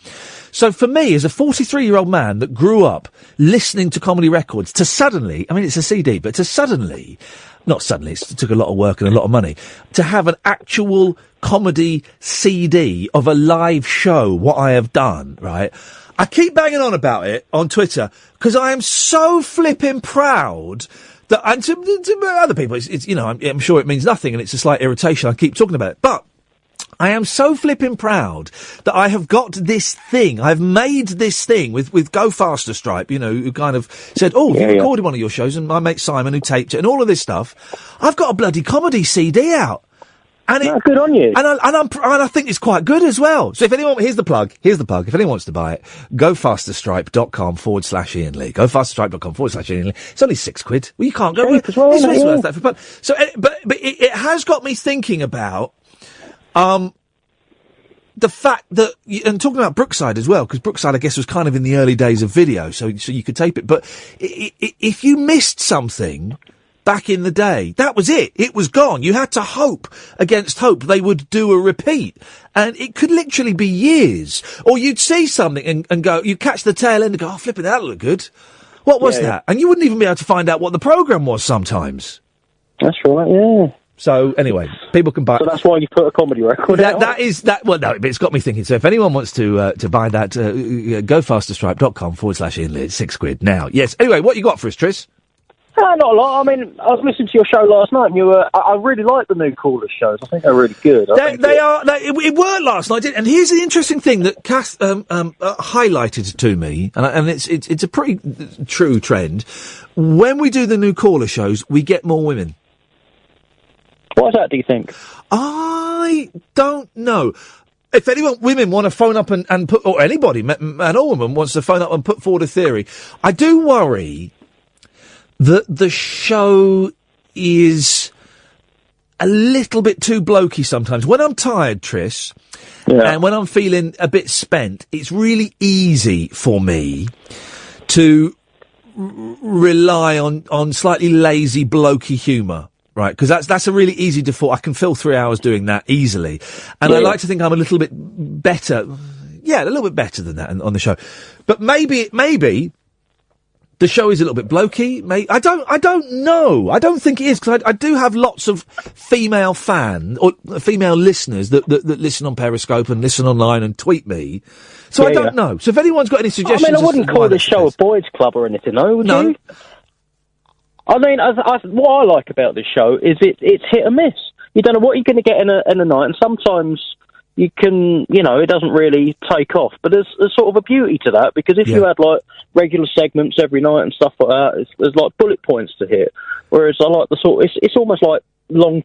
so for me, as a 43-year-old man that grew up listening to comedy records, to suddenly, I mean, it's a CD, but to suddenly. Not suddenly, it took a lot of work and a lot of money to have an actual comedy CD of a live show, what I have done, right? I keep banging on about it on Twitter because I am so flipping proud that, and to other people, it's I'm sure it means nothing and it's a slight irritation. I keep talking about it, but I am so flipping proud that I have got this thing. I've made this thing with Go Faster Stripe, who kind of said, you recorded one of your shows, and my mate Simon who taped it, and all of this stuff. I've got a bloody comedy CD out. And good on you. And I think it's quite good as well. So if anyone, here's the plug. If anyone wants to buy it, gofasterstripe.com/Iain Lee. Gofasterstripe.com/Iain Lee. It's only £6. Well, you can't go. It's worth that for fun. So, but it has got me thinking about, the fact that, and talking about Brookside as well, because Brookside, I guess, was kind of in the early days of video, so you could tape it. But if you missed something back in the day, that was it. It was gone. You had to hope against hope they would do a repeat. And it could literally be years. Or you'd see something and go, you'd catch the tail end and go, flipping, that looked good. What was that? And you wouldn't even be able to find out what the programme was sometimes. That's right, yeah. So, anyway, people can buy... So that's why you put a comedy record out? Well, no, but it's got me thinking. So if anyone wants to buy that, gofasterstripe.com/Iain Lee. It's £6 now. Yes. Anyway, what you got for us, Tris? Not a lot. I mean, I was listening to your show last night, and I really like the new Callers shows. I think they're really good. It worked last night, and here's the interesting thing that Kath highlighted to me, and it's a pretty true trend. When we do the new Caller shows, we get more women. Why is that, do you think? I don't know. If women want to phone up and put, or anybody, man or woman, wants to phone up and put forward a theory, I do worry that the show is a little bit too blokey sometimes. When I'm tired, Tris, and when I'm feeling a bit spent, it's really easy for me to rely on slightly lazy blokey humour. Right, because that's a really easy default. I can fill 3 hours doing that easily. And I like to think I'm a little bit better. Yeah, a little bit better than that on the show. But maybe the show is a little bit blokey. I don't know. I don't think it is, because I do have lots of female or female listeners that listen on Periscope and listen online and tweet me. So I don't know. So if anyone's got any suggestions... I wouldn't call this show a boys' club or anything, though, would you? I mean, what I like about this show is it's hit and miss. You don't know what you're going to get in a night, and sometimes you can, it doesn't really take off. But there's sort of a beauty to that, because if you had like regular segments every night and stuff like that, there's like bullet points to hit. Whereas I like it's almost like long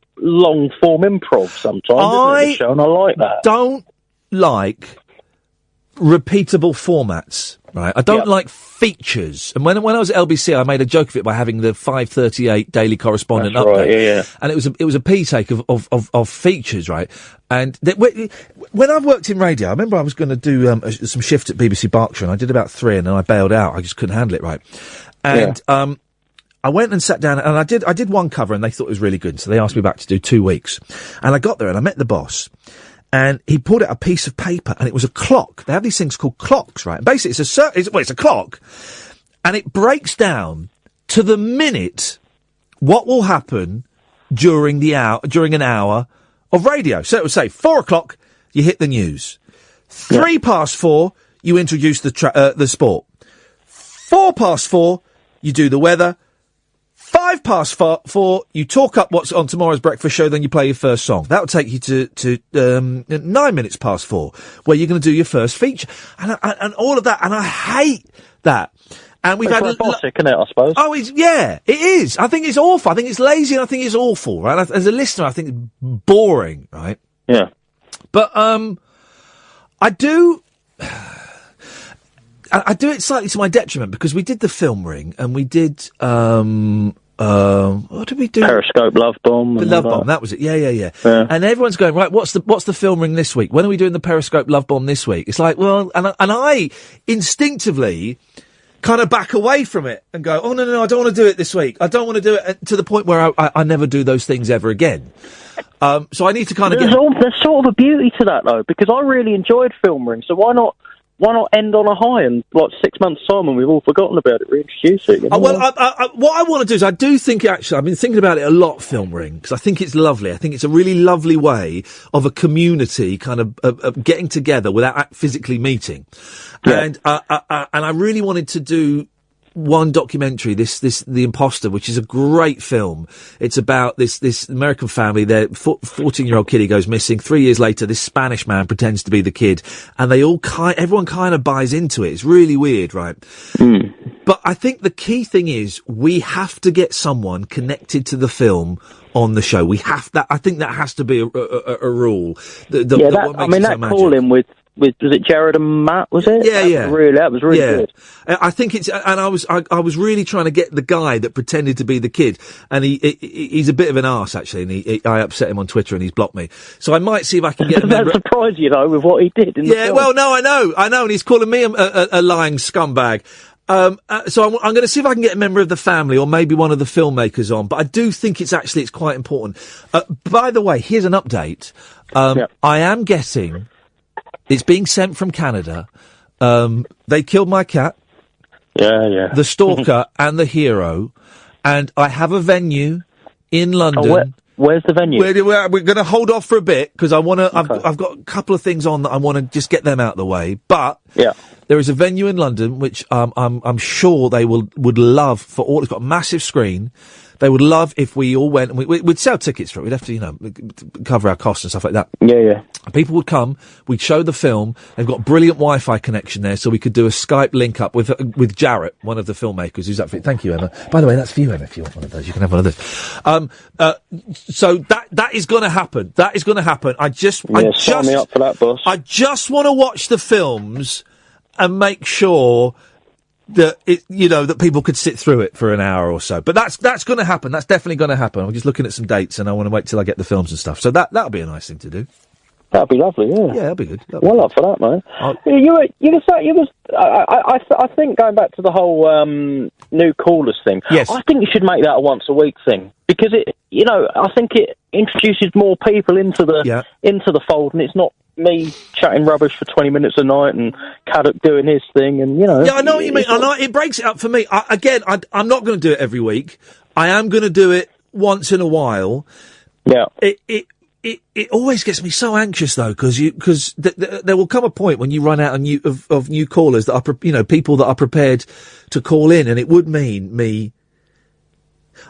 form improv sometimes, isn't it, the show? And I like that. Don't like repeatable formats. Right, I don't like features. And when I was at LBC, I made a joke of it by having the 5:38 Daily Correspondent update. Right, and it was a P take of features, right? And when I've worked in radio, I remember I was going to do some shift at BBC Berkshire, and I did about 3, and then I bailed out. I just couldn't handle it, right? And I went and sat down, and I did one cover, and they thought it was really good, so they asked me back to do 2 weeks. And I got there, and I met the boss. And he pulled out a piece of paper, and it was a clock. They have these things called clocks, right? And basically, it's a clock, and it breaks down to the minute what will happen during an hour of radio. So it would say 4 o'clock, you hit the news. 3 past 4, you introduce the sport. 4 past 4, you do the weather. 5 past 4, you talk up what's on tomorrow's breakfast show, then you play your first song. That will take you to 9 minutes past 4, where you're going to do your first feature. And all of that, and I hate that. And we've had bossic, isn't it, I suppose? Oh, it is. I think it's awful. I think it's lazy, and I think it's awful, right? As a listener, I think it's boring, right? Yeah. But, I do it slightly to my detriment, because we did the film ring, and we did, What did we do? Periscope Love Bomb. The Love Bomb, that was it. Yeah. And everyone's going, right, what's the film ring this week? When are we doing the Periscope Love Bomb this week? It's like, well, and I instinctively kind of back away from it and go, oh, no, I don't want to do it this week. I don't want to do it, to the point where I never do those things ever again. So I need to kind of There's sort of a beauty to that, though, because I really enjoyed Film Ring, so why not end on a high and, 6 months' time when we've all forgotten about it, reintroduce it? You know? Well, what I want to do is I do think, actually, I've been thinking about it a lot, Film Ring, because I think it's lovely. I think it's a really lovely way of a community kind of getting together without physically meeting. Yeah. And I really wanted to do one documentary, The Imposter, which is a great film. It's about this American family. Their 14-year-old kid goes missing. 3 years later, this Spanish man pretends to be the kid, and everyone kind of buys into it. It's really weird, right? Mm. But I think the key thing is we have to get someone connected to the film on the show. We have that. I think that has to be a rule. That call-in with was it Jared and Matt, was it? Yeah. That was really good. I think it's, and I was really trying to get the guy that pretended to be the kid, and he's a bit of an arse, actually, and I upset him on Twitter and he's blocked me. So I might see if I can get that surprised you, though, with what he did in the film. Well, no, I know, and he's calling me a lying scumbag. So I'm going to see if I can get a member of the family or maybe one of the filmmakers on, but I do think it's quite important. By the way, here's an update. I am getting, it's being sent from Canada. They killed my cat. Yeah. The stalker and the hero. And I have a venue in London. Where's the venue? We're going to hold off for a bit because I want to. Okay. I've got a couple of things on that I want to just get them out of the way. But there is a venue in London which I'm sure they would love for all. It's got a massive screen. They would love if we all went and we'd sell tickets for it. We'd have to, cover our costs and stuff like that. Yeah. People would come. We'd show the film. They've got brilliant Wi-Fi connection there, so we could do a Skype link up with Jarrett, one of the filmmakers who's up for it. Thank you, Emma. By the way, that's for you, Emma. If you want one of those, you can have one of those. So that is going to happen. That is going to happen. Sign me up for that, boss. I just want to watch the films and make sure that that people could sit through it for an hour or so. But that's going to happen. That's definitely going to happen. I'm just looking at some dates, and I want to wait till I get the films and stuff. So that'll be a nice thing to do. That'd be lovely, yeah. Yeah, that'd be good. Up for that, man. I think going back to the whole new callers thing. Yes. I think you should make that a once a week thing because I think it introduces more people into the fold, and it's not me chatting rubbish for 20 minutes a night and Caddock doing his thing, and Yeah, I know what you mean. I know it breaks it up for me. I'm not going to do it every week. I am going to do it once in a while. Yeah. It always gets me so anxious though, because there will come a point when you run out of new callers that are people that are prepared to call in, and it would mean me.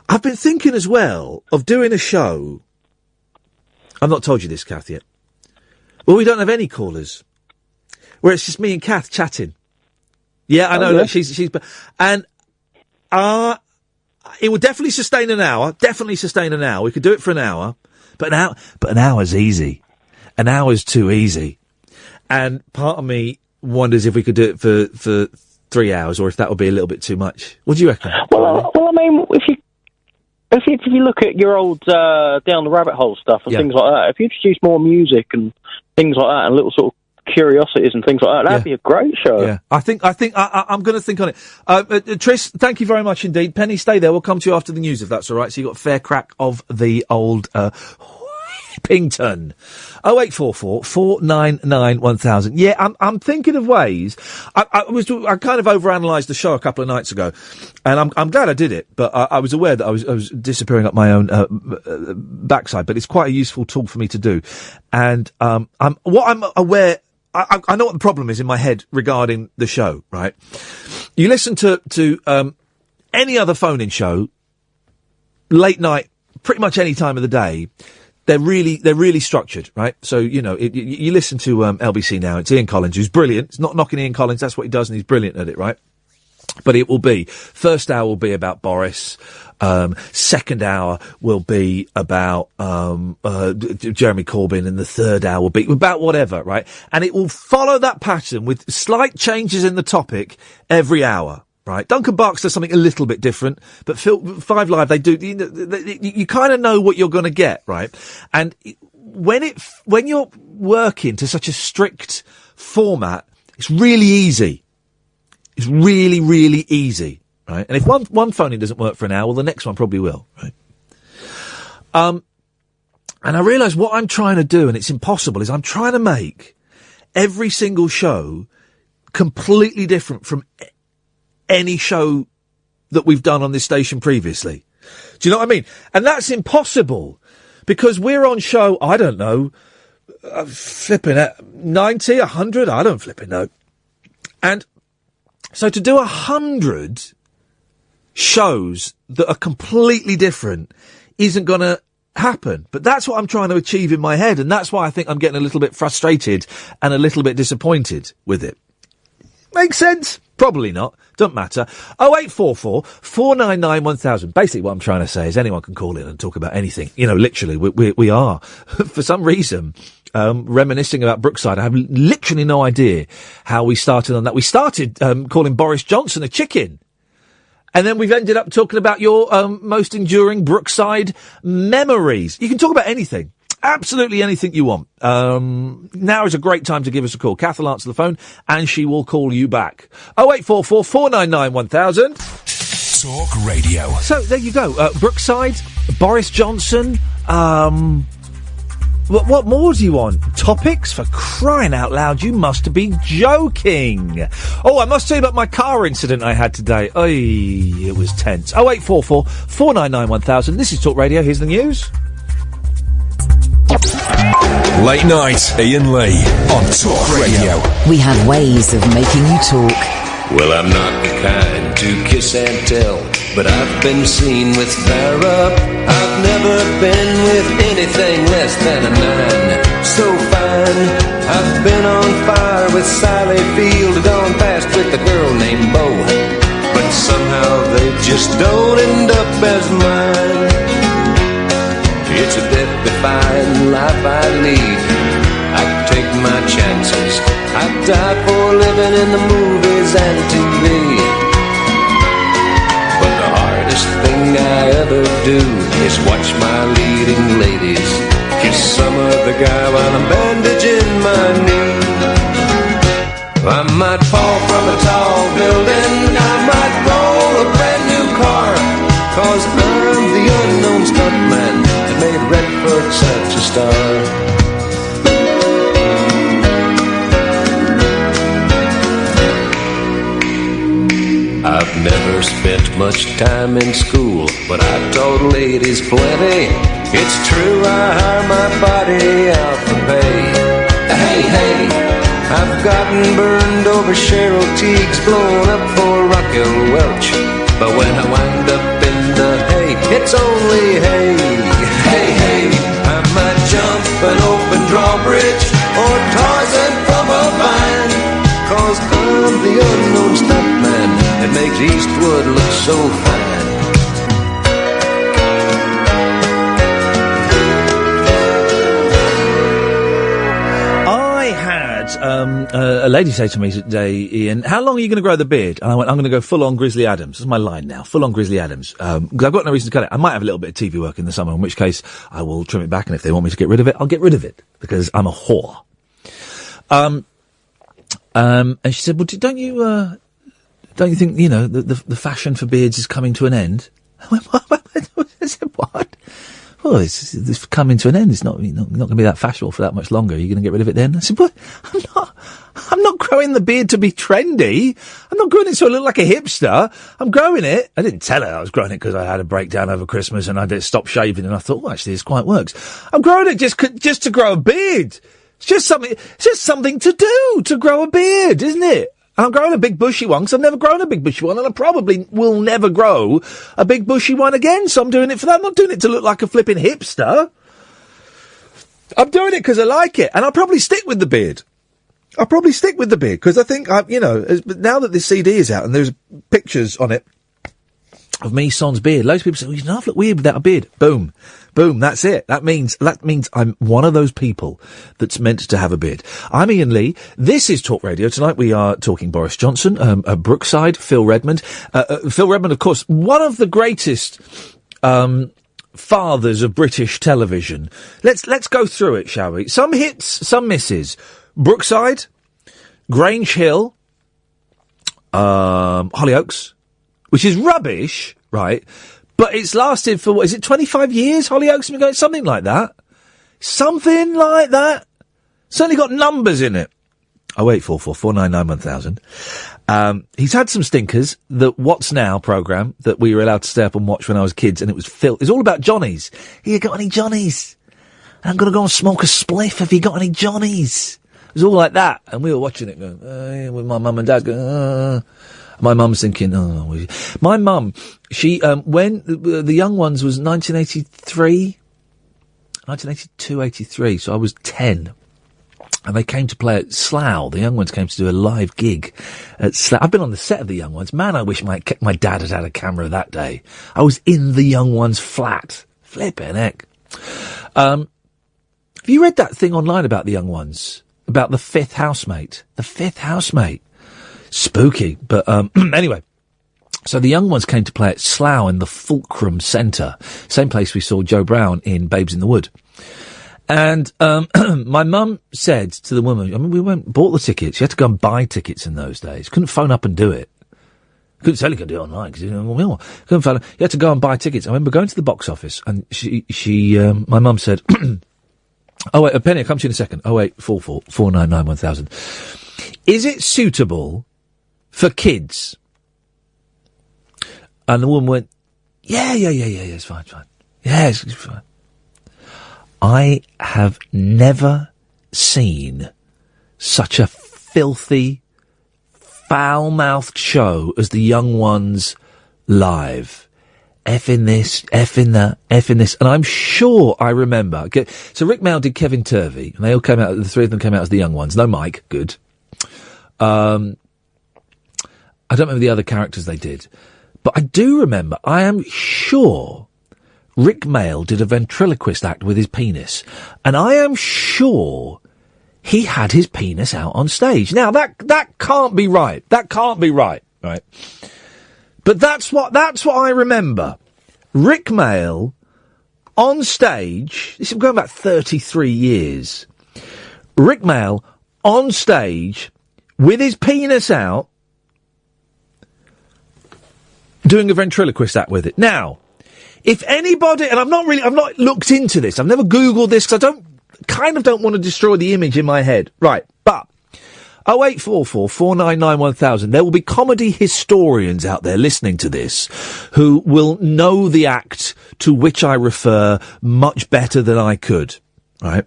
I've been thinking as well of doing a show. I've not told you this, Kath, yet. Well, we don't have any callers, where it's just me and Kath chatting. Yeah, I know. Look, she's and it would definitely sustain an hour. We could do it for an hour. But an hour's easy. An hour's too easy. And part of me wonders if we could do it for 3 hours, or if that would be a little bit too much. What do you reckon? Well, I mean, if you look at your old down the rabbit hole stuff and things like that, if you introduce more music and things like that, and little sort of curiosities and things like that, that'd be a great show. Yeah, I think I'm going to think on it. Tris, thank you very much indeed. Penny, stay there. We'll come to you after the news if that's all right. So you got a fair crack of the old Pington. 0844 499 1000. Yeah, I'm thinking of ways. I kind of overanalyzed the show a couple of nights ago, and I'm glad I did it. But I was aware that I was disappearing up my own backside. But it's quite a useful tool for me to do. And I'm aware. I know what the problem is in my head regarding the show. Right? You listen to any other phone-in show, late night, pretty much any time of the day. They're really structured, right? So, you listen to LBC now, it's Ian Collins, who's brilliant. It's not knocking Ian Collins, that's what he does, and he's brilliant at it, right? But it will be, first hour will be about Boris, second hour will be about Jeremy Corbyn, and the third hour will be about whatever, right? And it will follow that pattern with slight changes in the topic every hour. right? Duncan Barks does something a little bit different, but Five Live, they do, you kind of know what you're going to get, right? And when you're working to such a strict format, it's really easy. It's really, really easy, right? And if one phone-in doesn't work for an hour, well, the next one probably will, right? And I realise what I'm trying to do, and it's impossible, is I'm trying to make every single show completely different from any show that we've done on this station previously. Do you know what I mean? And that's impossible, because we're on show, I don't know, flipping at 90, 100, I don't flipping know. And so to do 100 shows that are completely different isn't going to happen. But that's what I'm trying to achieve in my head, and that's why I think I'm getting a little bit frustrated and a little bit disappointed with it. Makes sense? Probably not. Don't matter. 0844 499 1000. Basically what I'm trying to say is anyone can call in and talk about anything. You know, literally, we are. For some reason, reminiscing about Brookside. I have literally no idea how we started on that. We started calling Boris Johnson a chicken. And then we've ended up talking about your most enduring Brookside memories. You can talk about anything. Absolutely anything you want. Now is a great time to give us a call. Kath will answer the phone and she will call you back. 0844 499 1000. Talk Radio. So there you go. Brookside, Boris Johnson. What more do you want? Topics? For crying out loud, you must be joking. Oh, I must tell you about my car incident I had today. It was tense. 0844 499 1000. This is Talk Radio. Here's the news. Late night, Iain Lee on Talk Radio. We have ways of making you talk. Well, I'm not the kind to kiss and tell, but I've been seen with fire up. I've never been with anything less than a 9. So fine, I've been on fire with Sally Field, gone past with a girl named Bo, but somehow they just don't end up as mine. It's a death-defying life I lead. I take my chances. I die for living in the movies and TV. But the hardest thing I ever do is watch my leading ladies kiss some other guy while I'm bandaging my knee. I might fall from a tall building, I might roll a brand new car, 'cause I'm the unknown stuntman that made Redford such a star. I've never spent much time in school, but I taught ladies plenty. It's true, I hire my body out for pay. Hey, hey, I've gotten burned over Cheryl Teague's, blown up for Raquel Welch. But when I wind up in the hay, it's only hay. Hey, hey, I might jump an open drawbridge or Tarzan from a vine, 'cause I'm the unknown stuntman that makes Eastwood look so fine. I had a lady say to me today, Iain, how long are you going to grow the beard? And I went, I'm going to go full-on Grizzly Adams. That's my line now, full-on Grizzly Adams. Because I've got no reason to cut it. I might have a little bit of TV work in the summer, in which case I will trim it back, and if they want me to get rid of it, I'll get rid of it, because I'm a whore. And she said, well, don't you think, you know, the fashion for beards is coming to an end? I went, what? I said, what? Well, it's coming to an end. It's not going to be that fashionable for that much longer. Are you going to get rid of it then? I said, what? I'm not growing the beard to be trendy. I'm not growing it so I look like a hipster. I'm growing it. I didn't tell her I was growing it because I had a breakdown over Christmas and I did stop shaving, and I thought, well, actually, this quite works. I'm growing it just to grow a beard. It's just something to do, to grow a beard, isn't it? And I'm growing a big bushy one because I've never grown a big bushy one, and I probably will never grow a big bushy one again, so I'm doing it for that. I'm not doing it to look like a flipping hipster. I'm doing it because I like it, and I'll probably stick with the beard. I'll probably stick with the beard because I think, now that this CD is out and there's pictures on it of me sans beard. Loads of people say, well, you don't look weird without a beard. Boom. Boom, that's it. That means I'm one of those people that's meant to have a beard. I'm Iain Lee. This is Talk Radio. Tonight we are talking Boris Johnson, Brookside, Phil Redmond. Phil Redmond, of course, one of the greatest fathers of British television. Let's go through it, shall we? Some hits, some misses. Brookside, Grange Hill, Hollyoaks, which is rubbish, right? But it's lasted for, what, is it 25 years, Hollyoaks? Been going, something like that. Something like that. Certainly got numbers in it. 0844 499 1000. He's had some stinkers. The What's Now programme that we were allowed to stay up and watch when I was kids, and it was it's all about Johnnies. You got any Johnnies? I'm going to go and smoke a spliff. Have you got any Johnnies? It was all like that. And we were watching it going, with my mum and dad going, My mum's thinking, my mum, she, when the Young Ones was 1982, 83, so I was 10. And they came to play at Slough. The Young Ones came to do a live gig at Slough. I've been on the set of the Young Ones. Man, I wish my dad had had a camera that day. I was in the Young Ones flat. Flippin' heck. Have you read that thing online about the Young Ones? About the fifth housemate? The fifth housemate. Spooky. But, anyway. So the Young Ones came to play at Slough in the Fulcrum Centre. Same place we saw Joe Brown in Babes in the Wood. And my mum said to the woman, I mean, we bought the tickets. You had to go and buy tickets in those days. Couldn't phone up and do it. Certainly couldn't do it online because couldn't phone. You had to go and buy tickets. I remember going to the box office, and my mum said, "Oh wait, Penny, I'll come to you in a second. 0844 499 1000. Is it suitable for kids?" And the woman went, "Yeah, it's fine. Yeah, it's fine." I have never seen such a filthy, foul-mouthed show as the Young Ones live. Effing this, effing that, effing this. And I'm sure I remember. So Rick Mail did Kevin Turvey, and they all came out, the three of them came out as the Young Ones. No Mike, good. I don't remember the other characters they did. But I do remember, I am sure Rick Mail did a ventriloquist act with his penis, and I am sure he had his penis out on stage. Now that can't be right. That can't be right, right? But that's what I remember. Rick Mail on stage. This is going back 33 years. Rick Mail on stage with his penis out, doing a ventriloquist act with it. Now, if anybody, and I've not looked into this, I've never Googled this, because I don't want to destroy the image in my head. Right, but 0844 499 1000, there will be comedy historians out there listening to this who will know the act to which I refer much better than I could, right?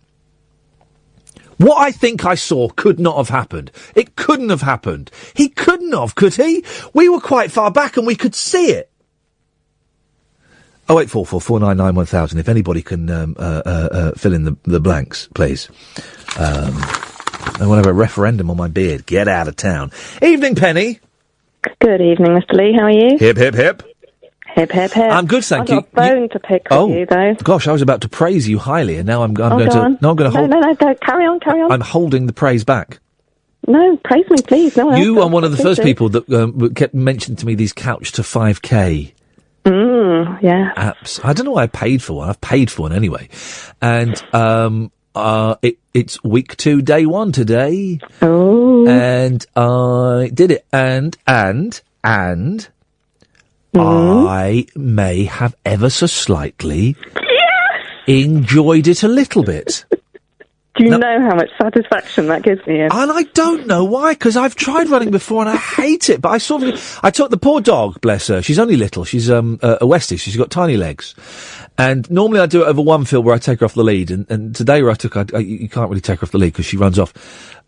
What I think I saw could not have happened. It couldn't have happened. He couldn't have, could he? We were quite far back and we could see it. 0844 499 1000, if anybody can fill in the blanks, please. I want to have a referendum on my beard. Get out of town. Evening, Penny. Good evening, Mr. Lee. How are you? Hip, hip, hip. Hip, hip, hip. I'm good, thank you. I've got a bone to pick with you, though. Gosh, I was about to praise you highly, and now I'm going to hold... No, go. Carry on. I'm holding the praise back. No, praise me, please. No, you are one of the first people that kept mentioning to me these couch to 5k. Yeah. Apps. I don't know why I paid for one. I've paid for one anyway. And it's week 2, day 1 today. Oh. And I did it. And I may have ever so slightly enjoyed it a little bit. Do you know how much satisfaction that gives me? And I don't know why, because I've tried running before and I hate it. But I took the poor dog, bless her. She's only little. She's a Westie. She's got tiny legs. And normally I do it over one field where I take her off the lead. And today where I took her, you can't really take her off the lead because she runs off.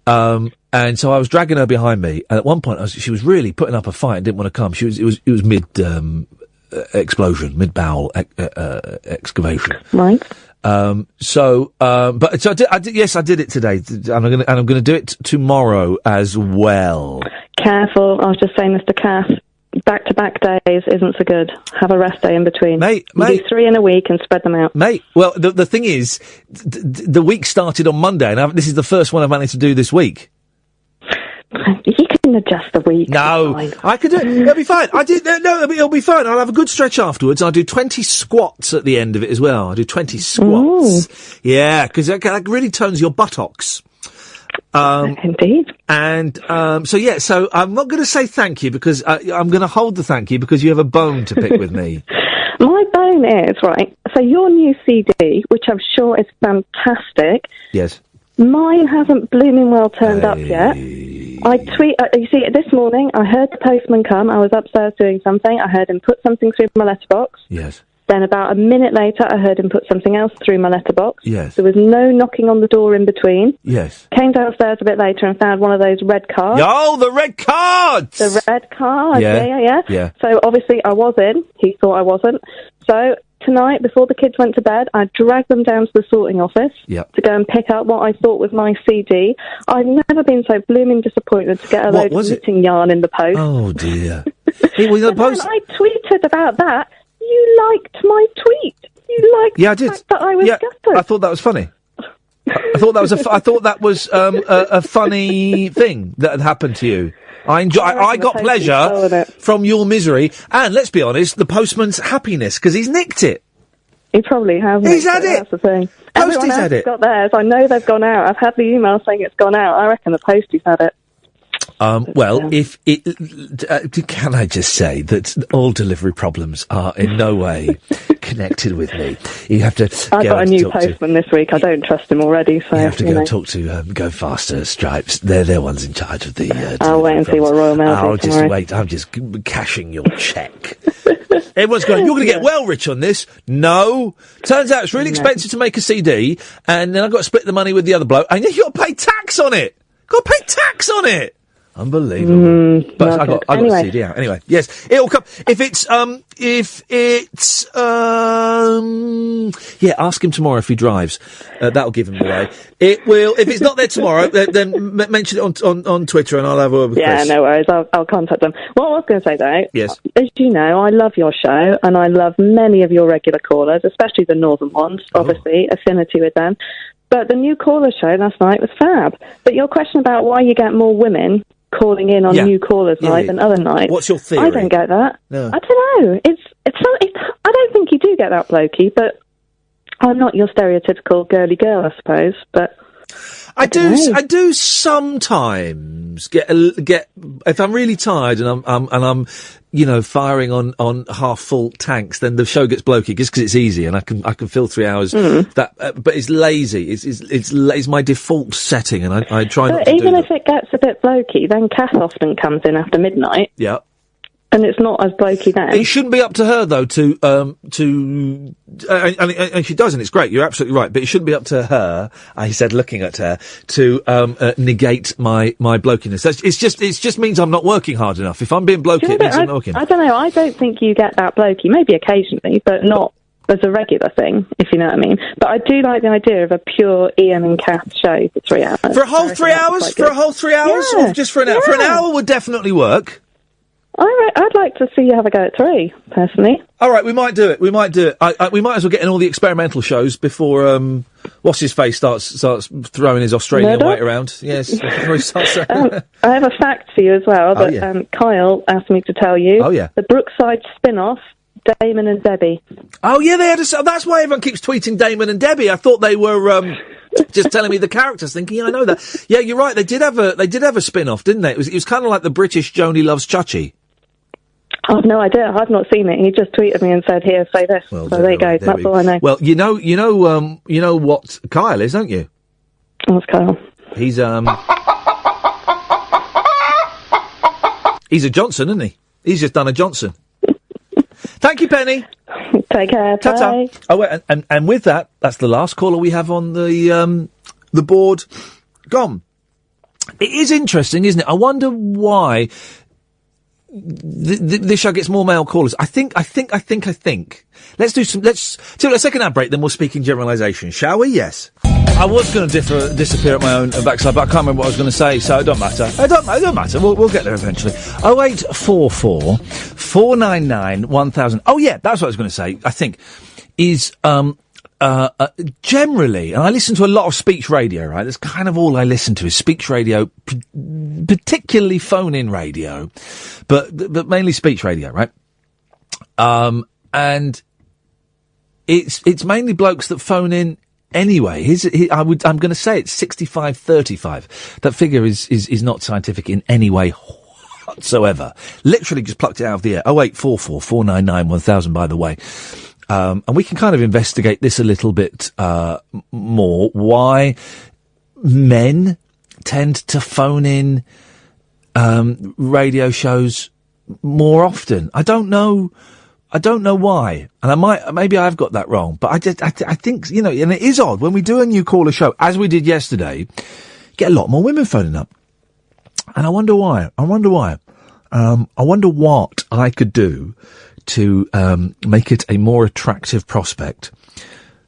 And so I was dragging her behind me. And at one point she was really putting up a fight and didn't want to come. It was mid explosion, mid bowel excavation. Right. I did it today, and I'm gonna do it tomorrow as well. Careful! I was just saying, Mr. Cass, back-to-back days isn't so good. Have a rest day in between. Mate. Do 3 in a week and spread them out. Mate, well, the thing is, the week started on Monday, and this is the first one I've managed to do this week. You can adjust the week. No, I could do it. It'll be fine. It'll be fine. I'll have a good stretch afterwards. I'll do 20 squats at the end of it as well. I'll do 20 squats. Ooh. Yeah, because that really tones your buttocks. Indeed. And, so I'm not going to say thank you because I'm going to hold the thank you because you have a bone to pick with me. My bone is, right, so your new CD, which I'm sure is fantastic. Yes. Mine hasn't blooming well turned up yet. You see, this morning, I heard the postman come. I was upstairs doing something. I heard him put something through my letterbox. Yes. Then about a minute later, I heard him put something else through my letterbox. Yes. There was no knocking on the door in between. Yes. Came downstairs a bit later and found one of those red cards. Oh, the red cards! The red cards, yeah. So obviously I was in. He thought I wasn't. So tonight, before the kids went to bed, I dragged them down to the sorting office to go and pick up what I thought was my CD. I've never been so blooming disappointed to get a load of knitting yarn in the post. Oh, dear. The post... I tweeted about that. You liked my tweet. You liked I did. The fact that I was gutted. I thought that was funny. I thought that was a funny thing that had happened to you. I got pleasure from your misery, and let's be honest, the postman's happiness because he's nicked it. He probably has. He's had it. That's the thing. Posty's had it. Got theirs. I know they've gone out. I've had the email saying it's gone out. I reckon the Posty's had it. If it, can I just say that all delivery problems are in no way connected with me. You have to. I've got a new postman this week. I don't trust him already. So you have to go and talk to Go Faster Stripes. They're ones in charge of the. I'll wait and see what Royal Mail. I'll just wait. I'm just cashing your cheque. Everyone's going, you're going to get well rich on this. No. Turns out it's really expensive to make a CD, and then I've got to split the money with the other bloke, and you've got to pay tax on it. Got to pay tax on it. Unbelievable. But I got a CD out. Anyway, yes, it'll come. Ask him tomorrow if he drives. That'll give him away. It will, if it's not there tomorrow, then mention it on Twitter and I'll have a word with Chris. Yeah, no worries. I'll contact them. What I was going to say though, yes, as you know, I love your show and I love many of your regular callers, especially the northern ones, obviously, affinity with them. But the new caller show last night was fab. But your question about why you get more women calling in on new callers night than other nights. What's your theory? I don't get that. No. I don't know. I don't think you do get that blokey, but I'm not your stereotypical girly girl, I suppose. But I do sometimes get if I'm really tired and I'm firing on half full tanks, then the show gets blokey just because it's easy and I can fill 3 hours. But it's lazy. It's my default setting, and I try not to do that. Even if it gets a bit blokey, then Kath often comes in after midnight. Yeah. And it's not as blokey then. It shouldn't be up to her though and she does, and it's great. You're absolutely right, but it shouldn't be up to her. I said, looking at her, to negate my blokiness. It just means I'm not working hard enough. If I'm being blokey, it means I'm not working. I don't know. I don't think you get that blokey. Maybe occasionally, but not as a regular thing, if you know what I mean. But I do like the idea of a pure Iain and Kath show for 3 hours. For a whole 3 hours? For a whole 3 hours, or just for an hour? Yeah. For an hour would definitely work. I'd like to see you have a go at 3, personally. All right, we might do it. We might as well get in all the experimental shows before what's his face starts throwing his Australian weight around. Yes, before he starts. I have a fact for you as well that Kyle asked me to tell you. Oh yeah, the Brookside spin-off. Damon and Debbie. Oh yeah, they had that's why everyone keeps tweeting Damon and Debbie. I thought they were just telling me the characters, thinking, yeah, I know that. Yeah, you're right. They did have a spin-off, didn't they? It was kind of like the British Joni Loves Chuchy. I've no idea. I've not seen it. He just tweeted me and said, "Here, say this." Well, so there you go. That's all I know. Well, you know what Kyle is, don't you? What's Kyle? He's he's a Johnson, isn't he? He's just done a Johnson. Thank you, Penny. Take care. Ta-ta. Bye. Oh, wait, and with that, that's the last caller we have on the board. Gone. It is interesting, isn't it? I wonder why this show gets more male callers. I think. Let's do a second ad break, then we'll speak in generalisation, shall we? Yes. I was going to disappear at my own backside, but I can't remember what I was going to say, so it don't matter. It don't matter. We'll get there eventually. 0844 499 1000. Oh, yeah, that's what I was going to say, I think, is generally, and I listen to a lot of speech radio, right? That's kind of all I listen to is speech radio, particularly phone-in radio, but mainly speech radio, right? And it's mainly blokes that phone in anyway. I'm going to say it's 65-35. That figure is not scientific in any way whatsoever. Literally just plucked it out of the air. 0844 499 1000, by the way. And we can kind of investigate this a little bit more. Why men tend to phone in radio shows more often. I don't know why, and maybe I've got that wrong, but I think, you know, and it is odd when we do a new caller show, as we did yesterday, get a lot more women phoning up, and I wonder why. I wonder what I could do to make it a more attractive prospect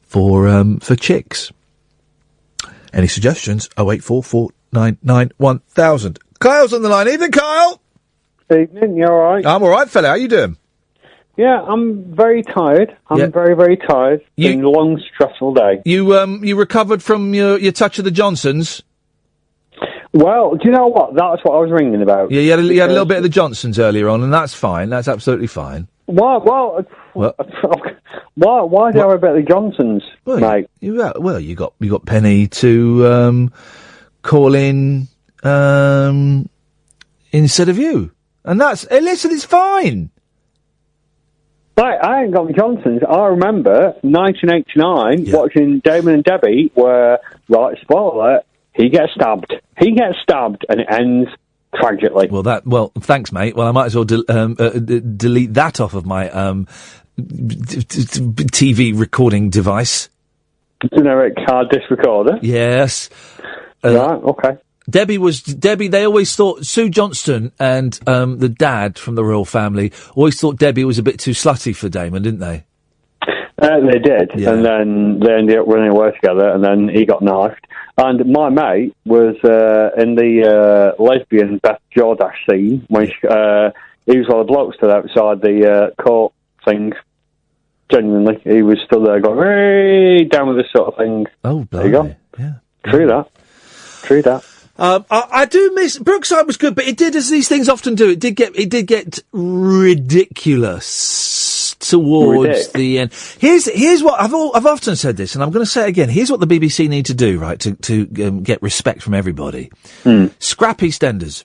for chicks. Any suggestions? 084499 1000. Kyle's on the line. Evening, Kyle. Evening. You all right? I'm all right, fella. How you doing? Yeah, I'm very tired. I'm very, very tired. It's been a long, stressful day. You recovered from your touch of the Johnsons? Well, do you know what? That's what I was ringing about. Yeah, you had a little bit of the Johnsons earlier on, and that's fine. That's absolutely fine. Why do I have a bit of the Johnsons, mate? You got Penny to call in instead of you, and listen, it's fine. I ain't got the Johnsons. I remember 1989 watching Damon and Debbie, where, right, spoiler, he gets stabbed, and it ends tragically. Well, thanks, mate. Well, I might as well delete that off of my TV recording device. Generic hard disk recorder? Yes. Right, okay. Debbie, they always thought, Sue Johnston and the dad from the royal family always thought Debbie was a bit too slutty for Damon, didn't they? They did, and then they ended up running away together, and then he got knifed. And my mate was in the lesbian Beth Jordache scene, when he was one of the blokes stood outside the court thing. Genuinely, he was still there going, hey, down with this sort of thing. Oh, there you go. Yeah. True that. I do miss Brookside was good, but it did, as these things often do. It did get ridiculous towards the end. Here's what I've often said this, and I'm going to say it again. Here's what the BBC need to do, right, to get respect from everybody. Scrap EastEnders.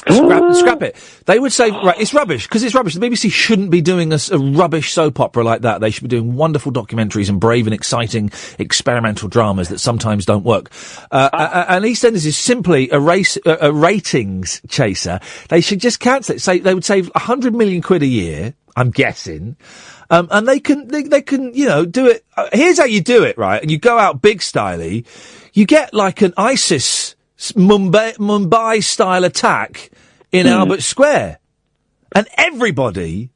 Scrap it. They would say, right, it's rubbish, because it's rubbish. The BBC shouldn't be doing a rubbish soap opera like that. They should be doing wonderful documentaries and brave and exciting experimental dramas that sometimes don't work. And EastEnders is simply a ratings chaser. They should just cancel it. They would save 100 million quid a year, I'm guessing. And they can, you know, do it. Here's how you do it, right? And you go out big styley. You get like an ISIS Mumbai style attack in Albert Square, and everybody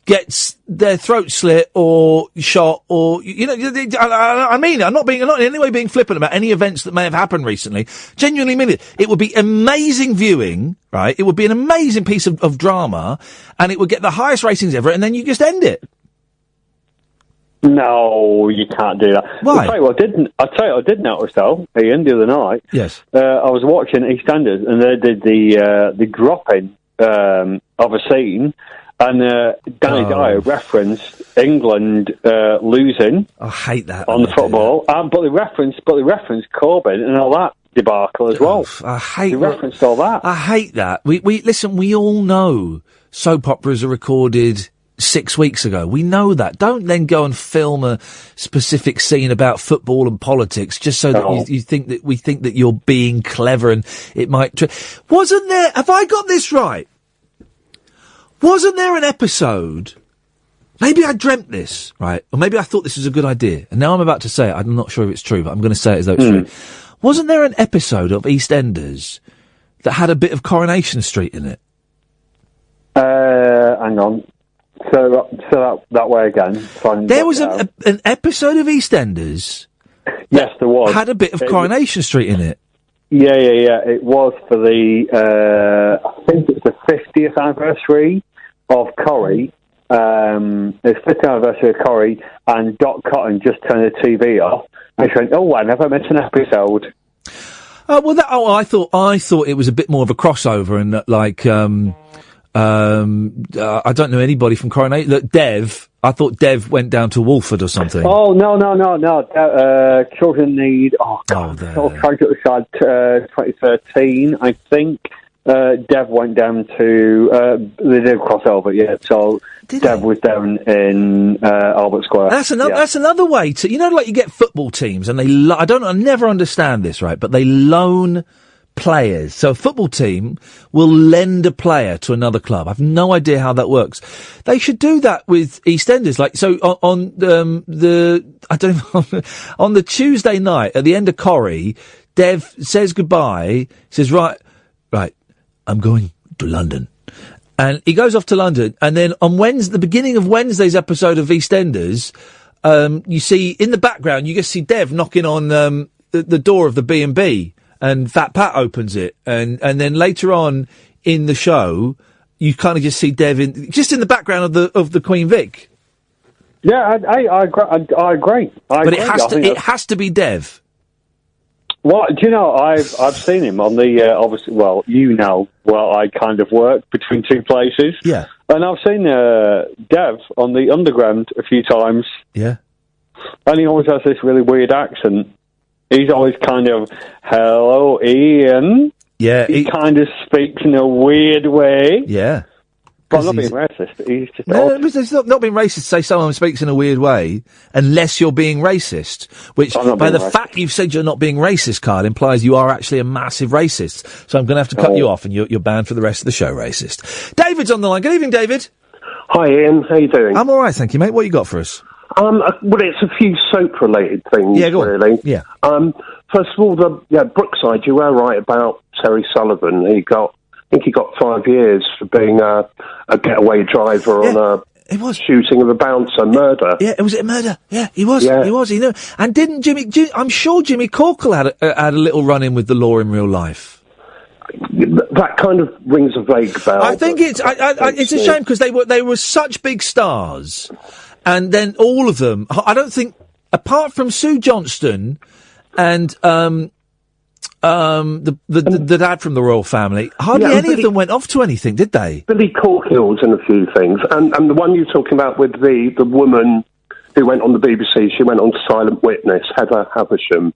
gets their throat slit or shot, or, you know, I mean, I'm not in any way being flippant about any events that may have happened recently. Genuinely mean it. It would be amazing viewing, right? It would be an amazing piece of drama, and it would get the highest ratings ever, and then you just end it. No, you can't do that. Why? I'll tell you what I did notice though, Iain, the other night. Yes. I was watching EastEnders, and they did the drop-in of a scene, and Danny Dyer referenced England losing. I hate that on the football, but they referenced Corbyn and all that debacle as well. I hate. They referenced all that. I hate that. We listen. We all know soap operas are recorded 6 weeks ago. We know that. Don't then go and film a specific scene about football and politics just so that you think that we think that you're being clever and it might. Wasn't there? Have I got this right? Wasn't there an episode? Maybe I dreamt this, right? Or maybe I thought this was a good idea, and now I'm about to say it. I'm not sure if it's true, but I'm going to say it as though it's true. Wasn't there an episode of EastEnders that had a bit of Coronation Street in it? Hang on. So that way again. There was an episode of EastEnders Yes, there was. Had a bit of Coronation Street in it. Yeah. It was for the, I think it was the 50th anniversary of Corrie. It's 50th anniversary of Corrie, and Dot Cotton just turned the TV off. And she went, I never missed an episode. I thought it was a bit more of a crossover, and that, like, I don't know anybody from Coronation. Look, Dev. I thought Dev went down to Walford or something. Oh, no. Children Need... I'm trying to get the side, 2013, I think. Dev went down to... they did cross over, yeah. So Dev was down in Albert Square. That's another way to... You know, like you get football teams and they... I never understand this, right? But they loan players. So a football team will lend a player to another club. I've no idea how that works. They should do that with EastEnders. Like, so on the Tuesday night at the end of Corrie, Dev says goodbye, says, right, I'm going to London. And he goes off to London, and then on Wednesday, the beginning of Wednesday's episode of EastEnders, you see, in the background, you just see Dev knocking on the door of the B&B. And Fat Pat opens it, and then later on in the show, you kind of just see Dev in the background of the Queen Vic. Yeah, I agree. But it has to be Dev. Well, do you know, I've seen him on the obviously. Well, I kind of work between two places. Yeah, and I've seen Dev on the Underground a few times. Yeah, and he always has this really weird accent. He's always kind of, hello, Iain. Yeah. He kind of speaks in a weird way. Yeah. But I'm not being racist. He's just it's not being racist to say someone speaks in a weird way, unless you're being racist. Which, by the fact you've said you're not being racist, Carl, implies you are actually a massive racist. So I'm going to have to cut you off, and you're banned for the rest of the show, racist. David's on the line. Good evening, David. Hi, Iain. How you doing? I'm all right, thank you, mate. What you got for us? Well, it's a few soap-related things, really. Yeah. First of all, Brookside, you were right about Terry Sullivan. I think he got 5 years for being a getaway driver on a shooting of a bouncer, murder. Yeah, was it murder? Yeah, he was. Yeah. He was. He knew. And didn't I'm sure Jimmy Corkle had a little run-in with the law in real life. That kind of rings a vague bell. I think it's a shame because they were such big stars. And then all of them, I don't think, apart from Sue Johnston and the dad from the royal family, hardly any of them went off to anything, did they? Billy Corkill's in a few things, and the one you're talking about with the woman who went on the BBC, she went on Silent Witness, Heather Havisham.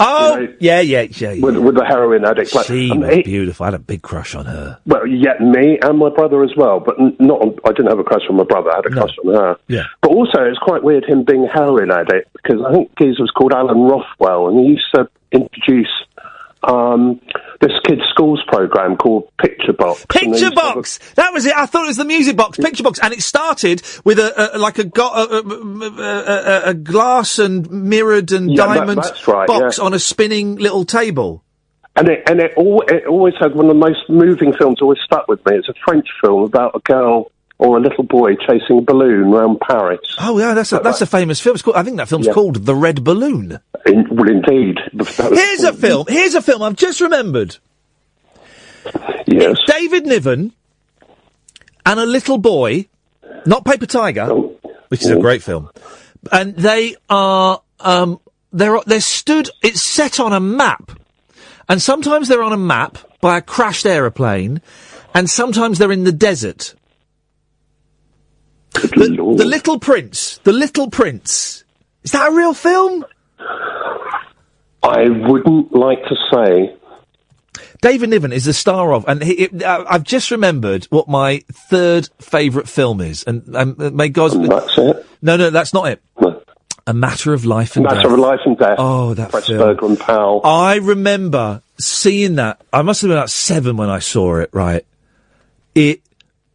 Oh, yeah. With the heroin addict. She was beautiful. I had a big crush on her. Well, yeah, me and my brother as well, but I didn't have a crush on my brother, I had a crush on her. Yeah. But also, it's quite weird him being a heroin addict, because I think he was called Alan Rothwell, and he used to introduce this kids' schools program called Picture Box. Picture Box! That was it. I thought it was the music box. Picture Box. And it started with a glass and mirrored and diamond box on a spinning little table. And it always had one of the most moving films always stuck with me. It's a French film about a girl or a little boy chasing a balloon around Paris. Oh, yeah, that's a famous film. I think that film's called The Red Balloon. Well, indeed. Here's a film I've just remembered. Yes. It's David Niven and a little boy, not Paper Tiger, which is a great film. And they are, they're stood, it's set on a map. And sometimes they're on a map by a crashed aeroplane, and sometimes they're in the desert. The Little Prince. The Little Prince. Is that a real film? I wouldn't like to say. David Niven is the star of, and I've just remembered what my third favourite film is, and may God... That's it? No, that's not it. No. A Matter of Life and Death. Matter of Life and Death. Oh, that Pressburger film. and Powell. I remember seeing that. I must have been about 7 when I saw it, right? It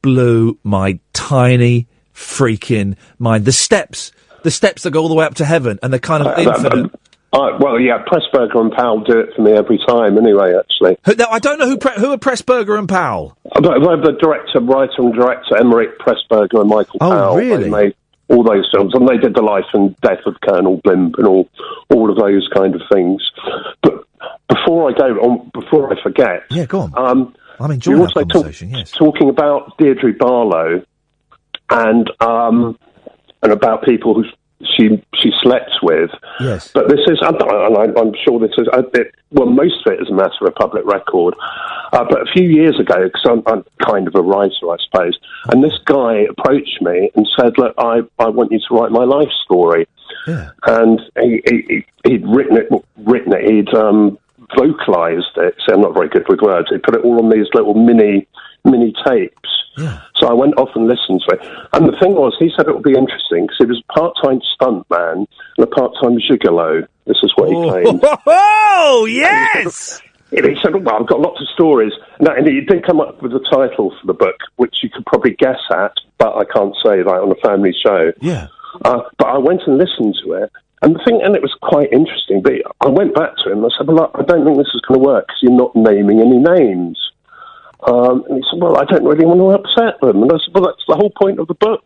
blew my tiny freaking mind. The steps that go all the way up to heaven, and they're kind of infinite. Pressburger and Powell do it for me every time anyway, actually. I don't know who are Pressburger and Powell. The writer and director, Emmerich Pressburger and Michael Powell. Oh, really? all those films, and they did the life and death of Colonel Blimp and all of those kind of things. But before I forget, yeah, go on. I'm enjoying that conversation. Yes, talking about Deirdre Barlow and about people who she slept with. Yes, but this is, and I'm sure this is, most of it is a matter of public record. But a few years ago, because I'm kind of a writer, I suppose, and this guy approached me and said, "Look, I want you to write my life story." Yeah. And he'd written it. He'd vocalised it. So I'm not very good with words. He put it all on these little mini tapes. Yeah. So I went off and listened to it. And the thing was, he said it would be interesting because he was a part-time stuntman and a part-time gigolo. This is what he claimed. Oh, yes! He said, well, I've got lots of stories. No, and he did come up with a title for the book, which you could probably guess at, but I can't say that on a family show. Yeah. But I went and listened to it. And it was quite interesting. But I went back to him and I said, well, I don't think this is going to work because you're not naming any names. And he said, well, I don't really want to upset them. And I said, well, that's the whole point of the book.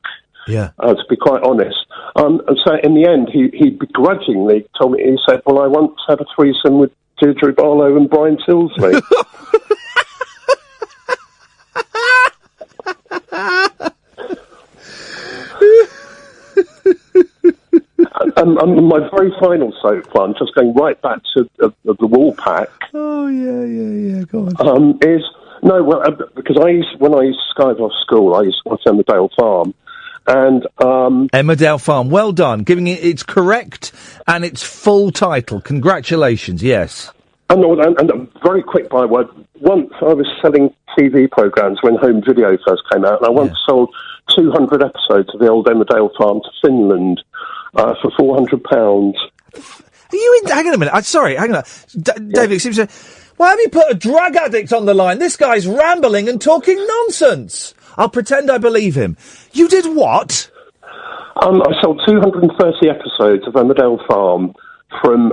Yeah. To be quite honest. And so in the end, he begrudgingly told me, he said, well, I once had a threesome with Deirdre Barlow and Brian Tilsley. And my very final soapbox, just going right back to the Wool Pack. Oh, yeah, go on. Because when I used to skive off school, I used to watch Emmerdale Farm. And Emmerdale Farm, well done, giving it its correct and its full title. Congratulations, yes. And very quick byword. Once I was selling TV programmes when home video first came out, and I once sold 200 episodes of the old Emmerdale Farm to Finland for £400. Are you in? Hang on a minute. Sorry, hang on. David, seems to. Why have you put a drug addict on the line? This guy's rambling and talking nonsense. I'll pretend I believe him. You did what? I sold 230 episodes of Emmerdale Farm from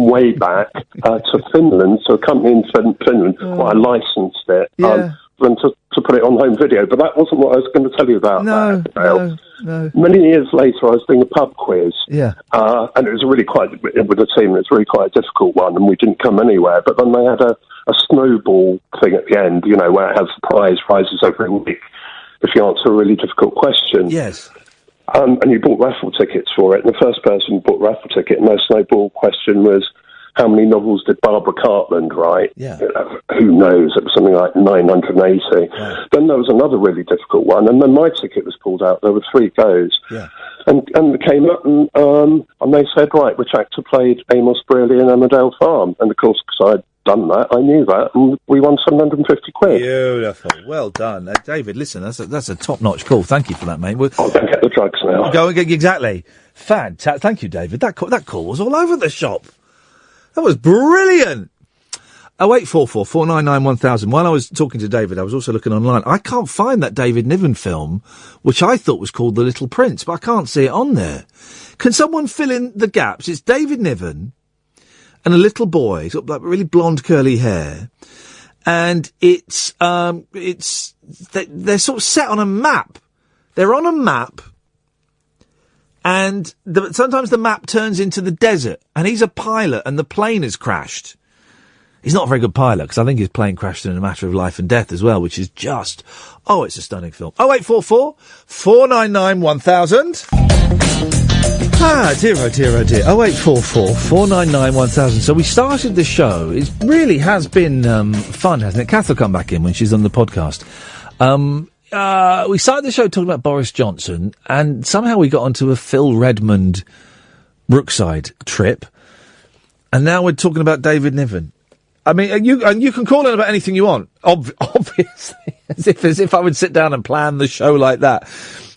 way back to Finland, so a company in Finland. Well, I licensed it to put it on home video, but that wasn't what I was going to tell you about. No. Many years later, I was doing a pub quiz. Yeah. And it was really quite, with the team, it was really quite a difficult one, and we didn't come anywhere. But then they had a snowball thing at the end, where it has prizes every week if you answer a really difficult question. Yes. And you bought raffle tickets for it, and the first person who bought raffle ticket in their snowball question was, how many novels did Barbara Cartland write? Yeah. Who knows? It was something like 980. Yeah. Then there was another really difficult one, and then my ticket was pulled out. There were 3 goes. Yeah. And they came up and they said, right, which actor played Amos Brearley in Emmerdale Farm? And of course, because I'd done that, I knew that, and we won 750 quid. Beautiful. Well done. David, listen, that's a top-notch call. Thank you for that, mate. I'll go get the drugs now. Go and get, exactly. Thank you, David. That call was all over the shop. That was brilliant. 0844 499 1000. While I was talking to David, I was also looking online. I can't find that David Niven film, which I thought was called The Little Prince, but I can't see it on there. Can someone fill in the gaps? It's David Niven and a little boy. He's got like really blonde curly hair. And they're sort of set on a map. They're on a map. And sometimes the map turns into the desert, and he's a pilot, and the plane has crashed. He's not a very good pilot, because I think his plane crashed in a matter of life and death as well, which is just... Oh, it's a stunning film. 0844 499 1000. Ah, dear, oh dear, oh dear. 0844 499 1000. So we started the show. It really has been fun, hasn't it? Kath will come back in when she's on the podcast. We started the show talking about Boris Johnson, and somehow we got onto a Phil Redmond Brookside trip, and now we're talking about David Niven. I mean, you can call in about anything you want, obviously, as if I would sit down and plan the show like that.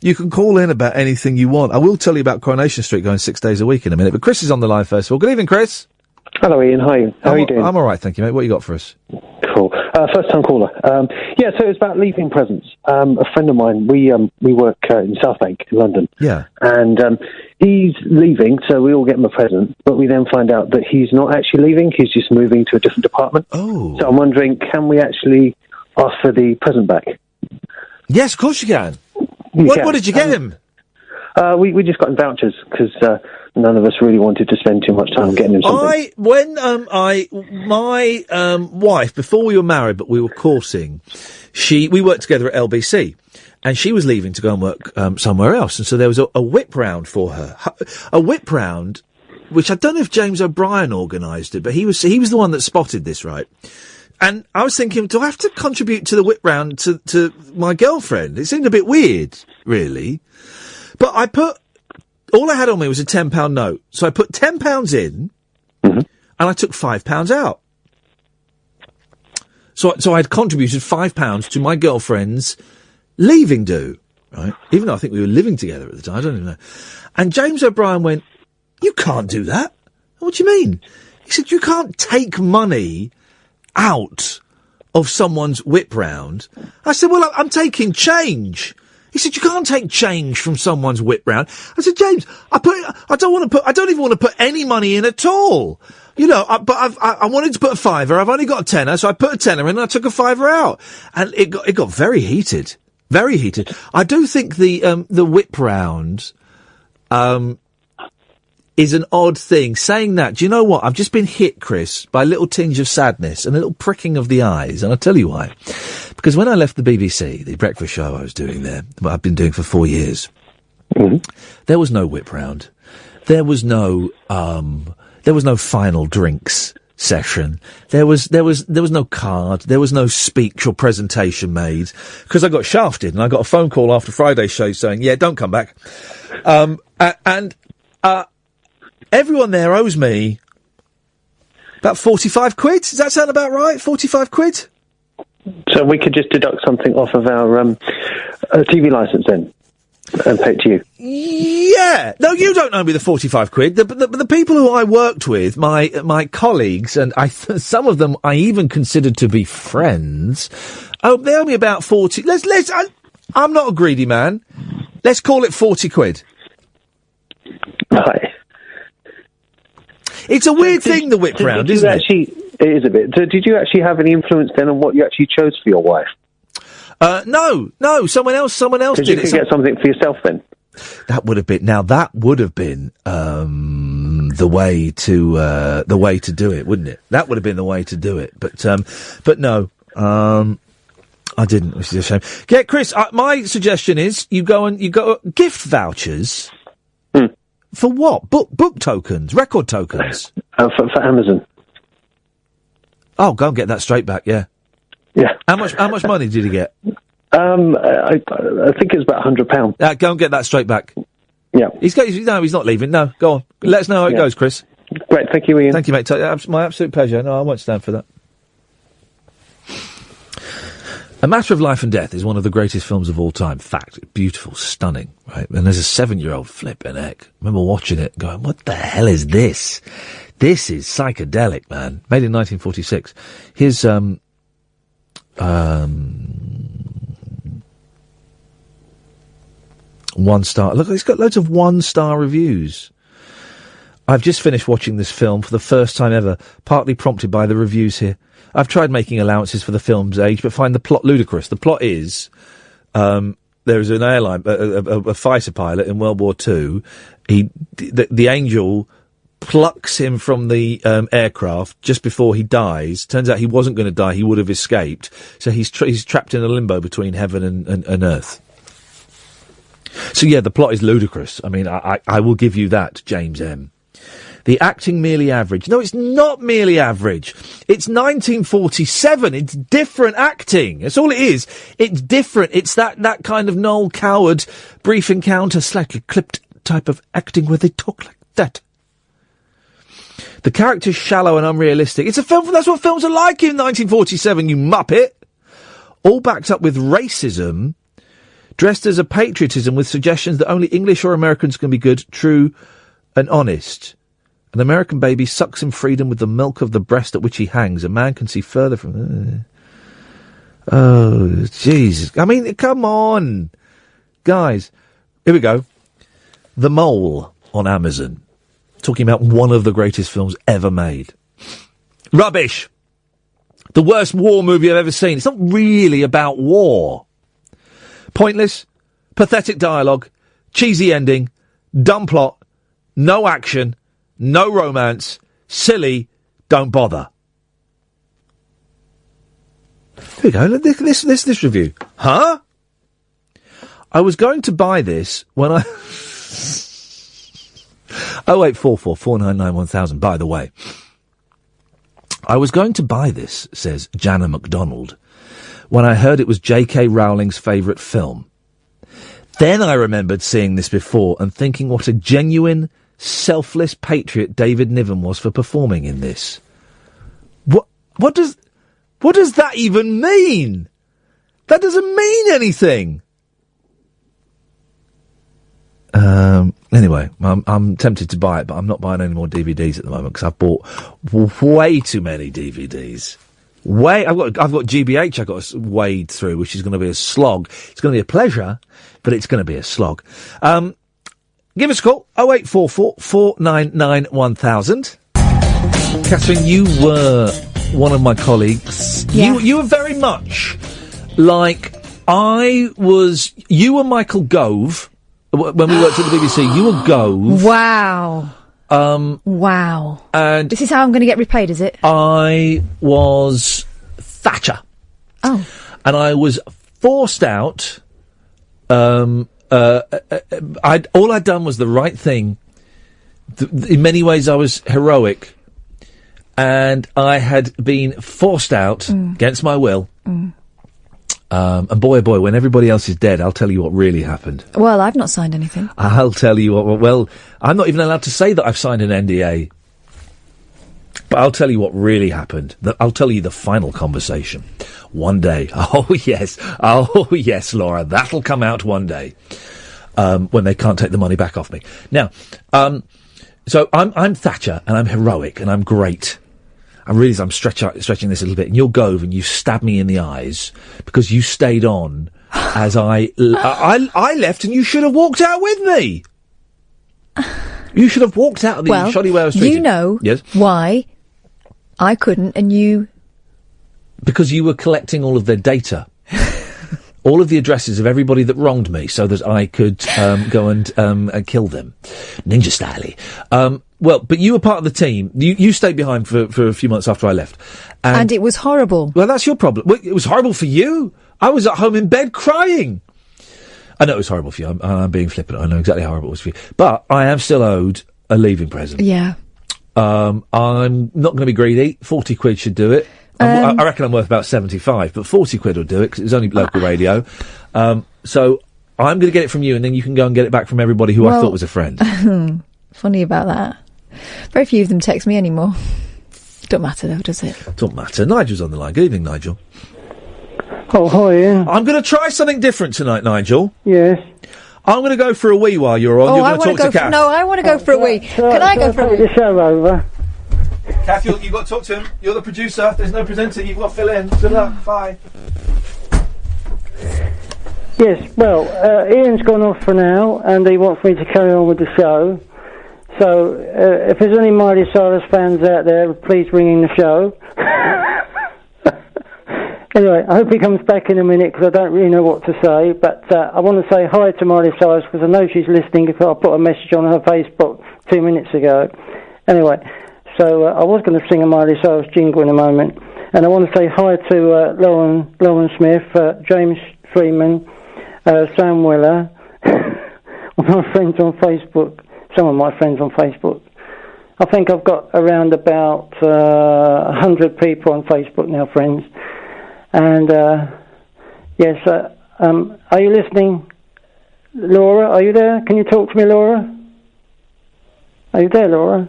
You can call in about anything you want. I will tell you about Coronation Street going 6 days a week in a minute, but Chris is on the line first of all. Good evening, Chris. Hello, Ian. Hi. How are you doing? I'm all right, thank you, mate. What you got for us? Cool. First-time caller. So it's about leaving presents. A friend of mine, we work in South Bank in London. Yeah. And he's leaving, so we all get him a present, but we then find out that he's not actually leaving, he's just moving to a different department. Oh. So I'm wondering, can we actually ask for the present back? Yes, of course you can. What did you get him? We just got him vouchers because none of us really wanted to spend too much time getting him something. My wife, before we were married, but we were courting, we worked together at LBC. And she was leaving to go and work somewhere else. And so there was a whip round for her. A whip round, which I don't know if James O'Brien organised it, but he was the one that spotted this, right? And I was thinking, do I have to contribute to the whip round to my girlfriend? It seemed a bit weird, really. But all I had on me was a £10 note. So I put £10 in, and I took £5 out. So I'd contributed £5 to my girlfriend's leaving do, right? Even though I think we were living together at the time, I don't even know. And James O'Brien went, "You can't do that." What do you mean? He said, "You can't take money out of someone's whip round." I said, "Well, I'm taking change." He said, "You can't take change from someone's whip round." I said, "James, I don't even want to put any money in at all. You know, I wanted to put a £5. I've only got a tenner, so I put a tenner in and I took a £5 out." And it got very heated. Very heated. I do think the whip round, is an odd thing. Saying that, do you know what? I've just been hit, Chris, by a little tinge of sadness and a little pricking of the eyes. And I'll tell you why. Because when I left the BBC, the breakfast show I was doing there, what I've been doing for 4 years, there was no whip round. There was no final drinks session. There was no card. There was no speech or presentation made because I got shafted and I got a phone call after Friday's show saying, "Yeah, don't come back." And everyone there owes me about 45 quid. Does that sound about right? 45 quid? So we could just deduct something off of our TV licence then and pay it to you. Yeah. No, you don't owe me the 45 quid. The people who I worked with, my colleagues, and some of them I even considered to be friends, they owe me about 40. I'm not a greedy man. Let's call it 40 quid. Right. It's a weird thing, the whip round, isn't it? It is a bit. Did you actually have any influence then on what you actually chose for your wife? No, someone else did it. You could get something for yourself then. That would have been the way to do it, wouldn't it? That would have been the way to do it. But no, I didn't, which is a shame. Yeah, Chris, my suggestion is you go gift vouchers. For what? Book tokens, record tokens. For Amazon. Oh, go and get that straight back. Yeah. Yeah. How much money did he get? I think it's about £100. Go and get that straight back. Yeah. He's not leaving. No, go on. Let us know how it goes, Chris. Great. Thank you, Iain. Thank you, mate. My absolute pleasure. No, I won't stand for that. A Matter of Life and Death is one of the greatest films of all time. Fact. Beautiful, stunning, right? And there's a 7-year-old flipping heck. I remember watching it going, what the hell is this? This is psychedelic, man. Made in 1946. Here's, 1 star. Look, it's got loads of 1-star reviews. I've just finished watching this film for the first time ever, partly prompted by the reviews here. I've tried making allowances for the film's age, but find the plot ludicrous. The plot is, there's an airline, a fighter pilot in World War II. The angel plucks him from the aircraft just before he dies. Turns out he wasn't going to die; he would have escaped. So he's trapped in a limbo between heaven and earth. So yeah, the plot is ludicrous. I mean, I will give you that, James M. The acting merely average. No, it's not merely average. It's 1947. It's different acting. That's all it is. It's different. It's that kind of Noel Coward, brief encounter, slightly clipped type of acting where they talk like that. The character's shallow and unrealistic. It's a film, that's what films are like in 1947, you muppet. All backed up with racism, dressed as a patriotism with suggestions that only English or Americans can be good, true and honest. An American baby sucks in freedom with the milk of the breast at which he hangs. A man can see further from... Oh, Jesus. I mean, come on. Guys, here we go. The Mole on Amazon. Talking about one of the greatest films ever made. Rubbish. The worst war movie I've ever seen. It's not really about war. Pointless, pathetic dialogue, cheesy ending, dumb plot, no action, no romance, silly, don't bother. Here we go. Look, this review. Huh? I was going to buy this when I... 0844 499 1000, by the way. I was going to buy this, says Jana MacDonald, when I heard it was J.K. Rowling's favourite film. Then I remembered seeing this before and thinking what a genuine, selfless patriot David Niven was for performing in this. What does that even mean? That doesn't mean anything. Anyway, I'm tempted to buy it, but I'm not buying any more DVDs at the moment because I've bought way too many DVDs. I've got GBH I've got to wade through, which is going to be a slog. It's going to be a pleasure, but it's going to be a slog. Give us a call, 0844 499 1000. Catherine, you were one of my colleagues. Yeah. You were very much like I was. You were Michael Gove. When we worked at the BBC, you were Gove. Wow. Wow. And this is how I'm going to get repaid, is it? I was Thatcher. Oh. And I was forced out. All I'd done was the right thing. In many ways, I was heroic. And I had been forced out against my will. And boy, oh boy, when everybody else is dead, I'll tell you what really happened. Well, I've not signed anything. I'll tell you what. Well, I'm not even allowed to say that I've signed an NDA. But I'll tell you what really happened. I'll tell you the final conversation. One day. Oh, yes, Laura. That'll come out one day. When they can't take the money back off me. Now, so I'm Thatcher, and I'm heroic, and I'm great. I'm stretching this a little bit, and you'll go and you stab me in the eyes because you stayed on as I left, and you should have walked out with me. You should have walked out of the shoddy way I was treated. You know yes? why I couldn't, and you... Because you were collecting all of their data. All of the addresses of everybody that wronged me so that I could go and kill them. Ninja style. Well, but you were part of the team. You stayed behind for a few months after I left. And it was horrible. Well, that's your problem. Well, it was horrible for you. I was at home in bed crying. I know it was horrible for you. I'm being flippant. I know exactly how horrible it was for you. But I am still owed a leaving present. Yeah. I'm not going to be greedy. 40 quid should do it. I reckon I'm worth about 75, but 40 quid will do it because it was only local radio. So I'm going to get it from you, and then you can go and get it back from everybody who I thought was a friend. Funny about that. Very few of them text me anymore. Don't matter though, does it? Don't matter. Nigel's on the line. Good evening, Nigel. Oh, hi, Ian. I'm going to try something different tonight, Nigel. Yes. I'm going to go for a wee while you're on. You're going to talk to Kath. No, I want to go for a wee. Can I go for a wee? Take the show over. Kath, you've got to talk to him. You're the producer. There's no presenter. You've got to fill in. Good luck. Bye. Yes, well, Ian's gone off for now, and he wants me to carry on with the show. So, if there's any Miley Cyrus fans out there, please ring in the show. Anyway, I hope he comes back in a minute, because I don't really know what to say, but I want to say hi to Miley Cyrus, because I know she's listening, because I put a message on her Facebook 2 minutes ago. Anyway, so I was going to sing a Miley Cyrus jingle in a moment, and I want to say hi to Lauren Smith, James Freeman, Sam Weller, my friends on Facebook. Some of my friends on Facebook. I think I've got around about 100 people on Facebook now, friends. And, yes, are you listening? Laura, are you there? Can you talk to me, Laura? Are you there, Laura?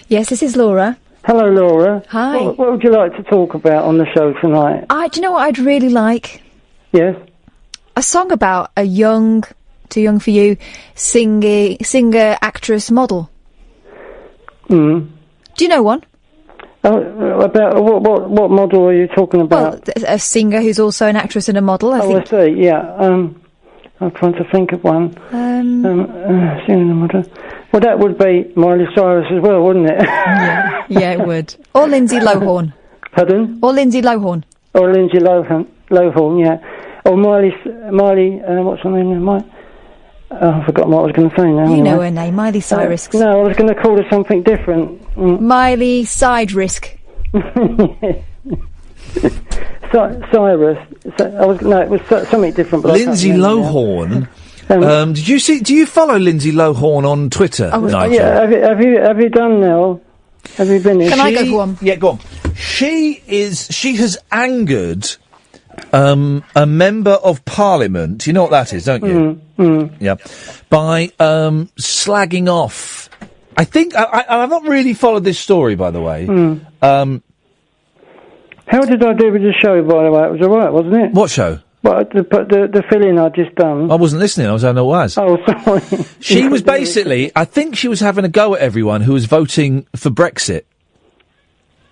Yes, this is Laura. Hello, Laura. Hi. What would you like to talk about on the show tonight? Do you know what I'd really like? Yes? A song about a young... Too young for you, singer, actress, model. Mm. Do you know one? About what model are you talking about? Well, a singer who's also an actress and a model, I think. I see, yeah. I'm trying to think of one. Singer and a model. Well, that would be Miley Cyrus as well, wouldn't it? Yeah, it would. Or Lindsay Lohan. Pardon? Or Lindsay Lohan. Or Lindsay Lohan, yeah. Or Miley, what's her name? I forgot what I was going to say now. You anyway. know her name, Miley Cyrus. No, I was going to call her something different. Miley Side Risk. Cyrus. It was something different. But Lindsay Lohan. Did you see? Do you follow Lindsay Lohan on Twitter, Nigel? Yeah. Have you done now? Have you been in? Can I go for one? Yeah, go on. She has angered a member of Parliament. You know what that is, don't you? Yeah. By slagging off. I think I've not really followed this story, by the way. How did I do with the show, by the way? It was all right, wasn't it? What show? Well, the fill-in I'd just done. I wasn't listening. I was on the was. Oh, sorry. She was basically. I think she was having a go at everyone who was voting for Brexit.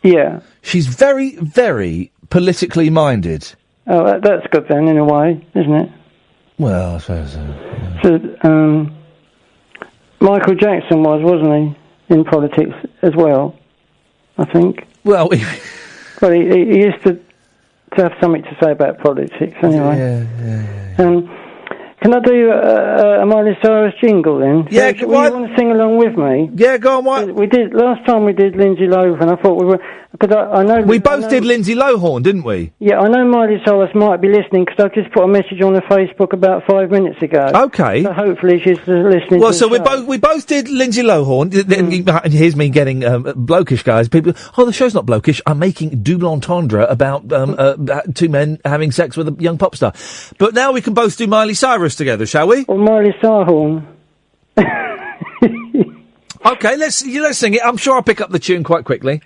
Yeah. She's very, very politically minded. Oh, that's good then, in a way, isn't it? Well, I suppose so. Yeah. So, Michael Jackson wasn't he, in politics as well, I think. Well, he used to have something to say about politics, anyway. Yeah. Can I do a Miley Cyrus jingle then? Yeah, you want to sing along with me? Yeah, go on. What? We did last time. We did Lindsay Lohan. I thought we were because I know we both did Lindsay Lohan, didn't we? Yeah, I know Miley Cyrus might be listening because I just put a message on her Facebook about 5 minutes ago. Okay. So hopefully she's listening. Well, to so the show. we both did Lindsay Lohan. And here's me getting blokish, guys. People, the show's not blokish. I'm making double entendre about two men having sex with a young pop star. But now we can both do Miley Cyrus together, shall we? Or Miley Cyhorn. Okay, let's sing it. I'm sure I'll pick up the tune quite quickly.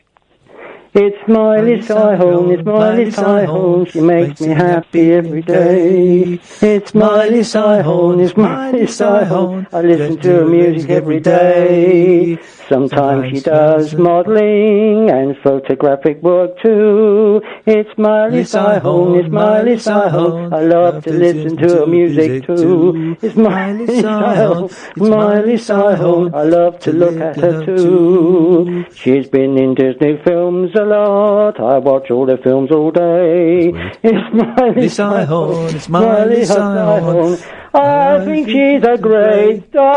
It's Miley Cyhorn, it's Miley Cyhorn, she makes me happy every day. It's Miley Cyhorn, it's Miley Cyhorn, I listen to her music every day. Sometimes she does modelling and photographic work too. It's Miley Cyhorn, it's Miley Cyhorn, I love to listen to her music too. It's Miley Cyhorn, Miley Cyhorn, I love to look at her too. She's been in Disney films a lot, I watch all the films all day. It's Miley Cyhorn, it's Miley Cyhorn, I think she's a great star.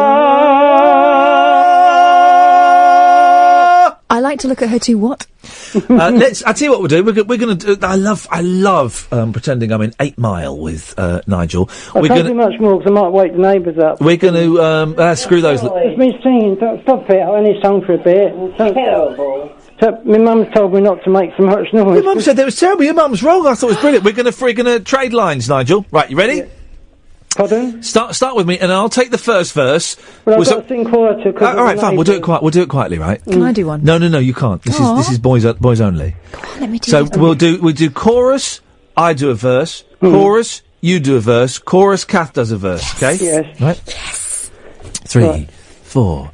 I like to look at her too. What? I'll tell you what we'll do. We're going to do. I love pretending I'm in 8 Mile with Nigel. I can't do much more because I might wake the neighbours up. We're going to screw those. It's me singing. Don't stop it. I only sung for a bit. Terrible. So, my mum's told me not to make so much noise. Your mum said it was terrible. Your mum's wrong. I thought it was brilliant. We're going to trade lines, Nigel. Right, you ready? Yeah. Pardon? Start with me, and I'll take the first verse. Well, I've got to sing quieter. All right, fine. We'll do it quietly, right? Can I do one? No, you can't. This is boys only. Come on, let me do So this. we'll do chorus. I do a verse. Chorus. You do a verse. Chorus. Kath does a verse. Okay. Yes. Right. Yes. 3, 4.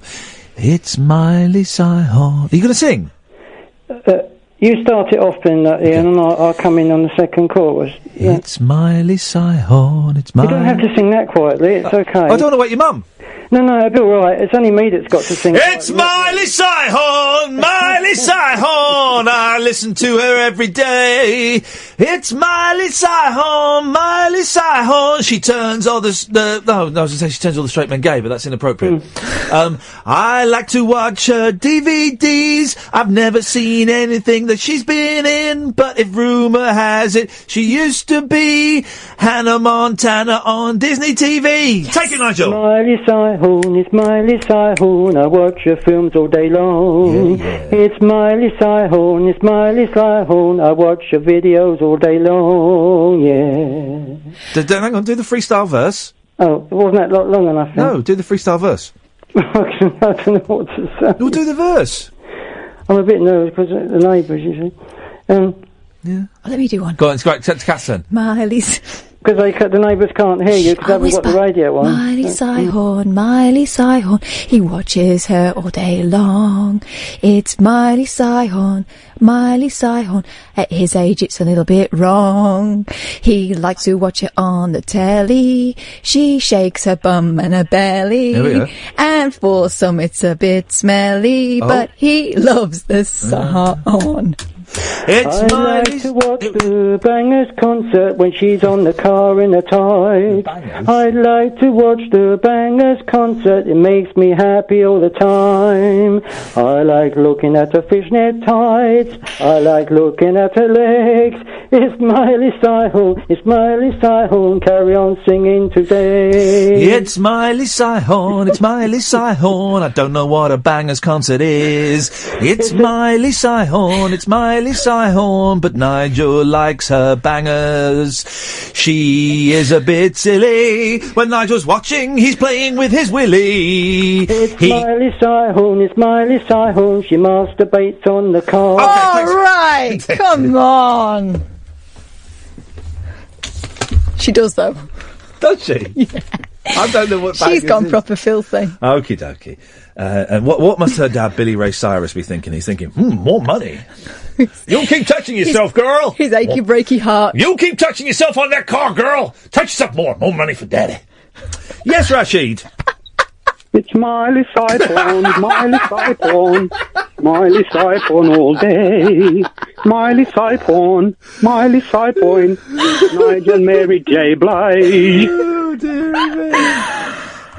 It's Miley Cyhorn. Are you going to sing? You start it off, then, Ian, and I'll come in on the second chorus. Yeah. It's Miley Cyhorn. It's Miley. You don't have to sing that quietly. It's okay. I don't want to wake your mum. No, it'll be all right. It's only me that's got to sing. It's Miley Cyhorn, Miley Cyhorn. I listen to her every day. It's Miley Cyhorn, Miley Cyhorn. She turns all I was going to say she turns all the straight men gay, but that's inappropriate. I like to watch her DVDs. I've never seen anything that she's been in, but if rumour has it, she used to be Hannah Montana on Disney TV. Yes. Take it, Nigel. Miley Cyhorn, it's Miley Cyhorn, I watch her films all day long. It's Miley Cyhorn, it's Miley Cyhorn, I watch her videos all day long, Hang on, do the freestyle verse. Oh, wasn't that long enough? No, do the freestyle verse. I don't know what to say. You'll do the verse. I'm a bit nervous because of the neighbours, you see. Let me do one. Go on, it's great. Take the cats then. Miley's. Because the neighbours can't hear you because they haven't got the radio on. Miley Cyhorn, Miley Cyhorn, he watches her all day long. It's Miley Cyhorn, Miley Cyhorn. At his age, it's a little bit wrong. He likes to watch it on the telly. She shakes her bum and her belly. There we go. And for some, it's a bit smelly, but he loves the song. It's I like to watch the Bangers concert when she's on the car in the tide. I like to watch the Bangers concert, it makes me happy all the time. I like looking at her fishnet tights, I like looking at her legs. It's Miley Cyhorn, it's Miley Cyhorn, carry on singing today. It's Miley Cyhorn, it's Miley Cyhorn, I don't know what a Bangers concert is. It's Miley Cyhorn, it's Miley Cyhorn, but Nigel likes her bangers. She is a bit silly. When Nigel's watching, he's playing with his willy. It's Miley Cyhorn, it's Miley Cyhorn, she masturbates on the car. All right, come on. She does, though. Does she? Yeah. I don't know what She's bangers gone is. proper filthy. Okie dokie. And what must her dad, Billy Ray Cyrus, be thinking? He's thinking, more money. You keep touching yourself, girl. His achy breaky heart. You keep touching yourself on that car, girl. Touch yourself more. More money for daddy. Yes, Rashid. It's Miley Cyhorn, Miley Cyhorn, Miley Cyhorn all day. Miley Cyhorn, Miley Cyhorn, Nigel, Mary J. Blige. Oh, dear me.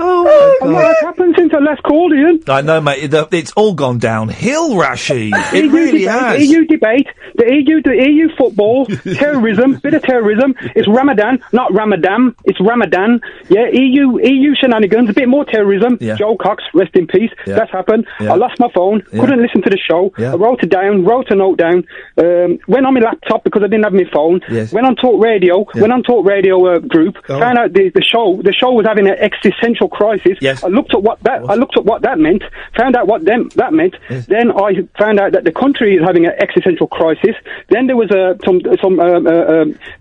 And what has happened since I last called, Ian? I know, mate. It's all gone downhill, Rashid. It really has. EU debate, the EU football, terrorism, bit of terrorism. It's Ramadan, not Ramadan. It's Ramadan. Yeah, EU shenanigans, a bit more terrorism. Yeah. Joe Cox, rest in peace. Yeah. That's happened. Yeah. I lost my phone, Yeah. couldn't listen to the show. Yeah. I wrote it down, wrote a note down. Went on my laptop because I didn't have my phone. Yes. Went on Talk Radio. Yeah. Went on Talk Radio group. Oh. Found out the show was having an existential crisis. Yes. I looked at what that meant. Found out what that meant. Yes. Then I found out that the country is having an existential crisis. Then there was the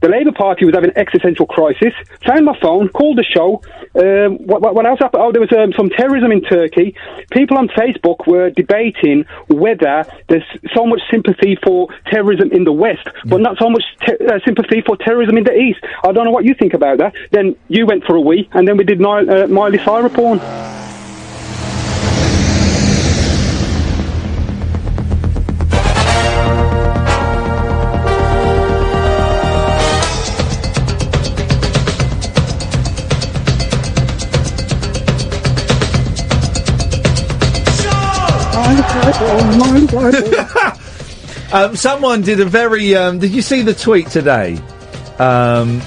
Labour Party was having an existential crisis. Found my phone, called the show. What else happened? Oh, there was some terrorism in Turkey. People on Facebook were debating whether there's so much sympathy for terrorism in the West, but not so much sympathy for terrorism in the East. I don't know what you think about that. Then you went for a wee, and then we did Miley Cyhorn porn. Someone did a very. Did you see the tweet today? And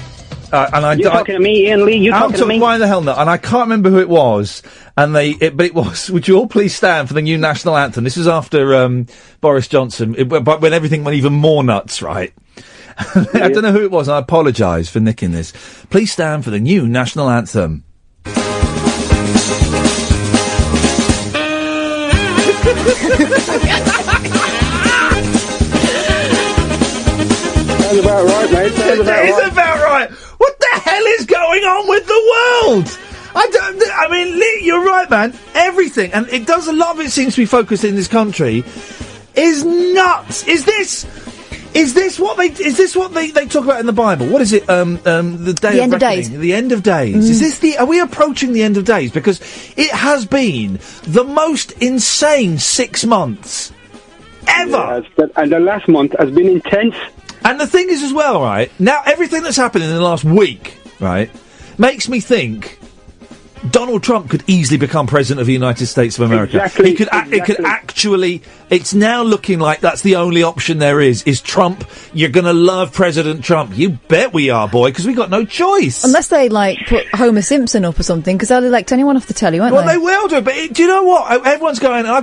You're talking to me, Ian Lee. You're talking to me. Why the hell not? And I can't remember who it was. And but it was. Would you all please stand for the new national anthem? This is after Boris Johnson, but when everything went even more nuts, right? I don't know who it was. And I apologise for nicking this. Please stand for the new national anthem. Sounds about right, mate. Sounds about It is right. about right. What the hell is going on with the world? I mean, Lee, you're right, man. Everything, and it does, a lot of it seems to be focused in this country, is nuts. Is this what they talk about in the Bible? What is it? The day The end of days. The end of days. Is this are we approaching the end of days? Because it has been the most insane 6 months ever. Yes, and the last month has been intense. And the thing is as well, right, now everything that's happened in the last week, right, makes me think Donald Trump could easily become president of the United States of America. Exactly. It could actually. It's now looking like that's the only option there is Trump. You're going to love President Trump. You bet we are, boy, because we got no choice. Unless they, put Homer Simpson up or something, because they'll elect anyone off the telly, won't Well, they? they will do, but do you know what? Everyone's going. I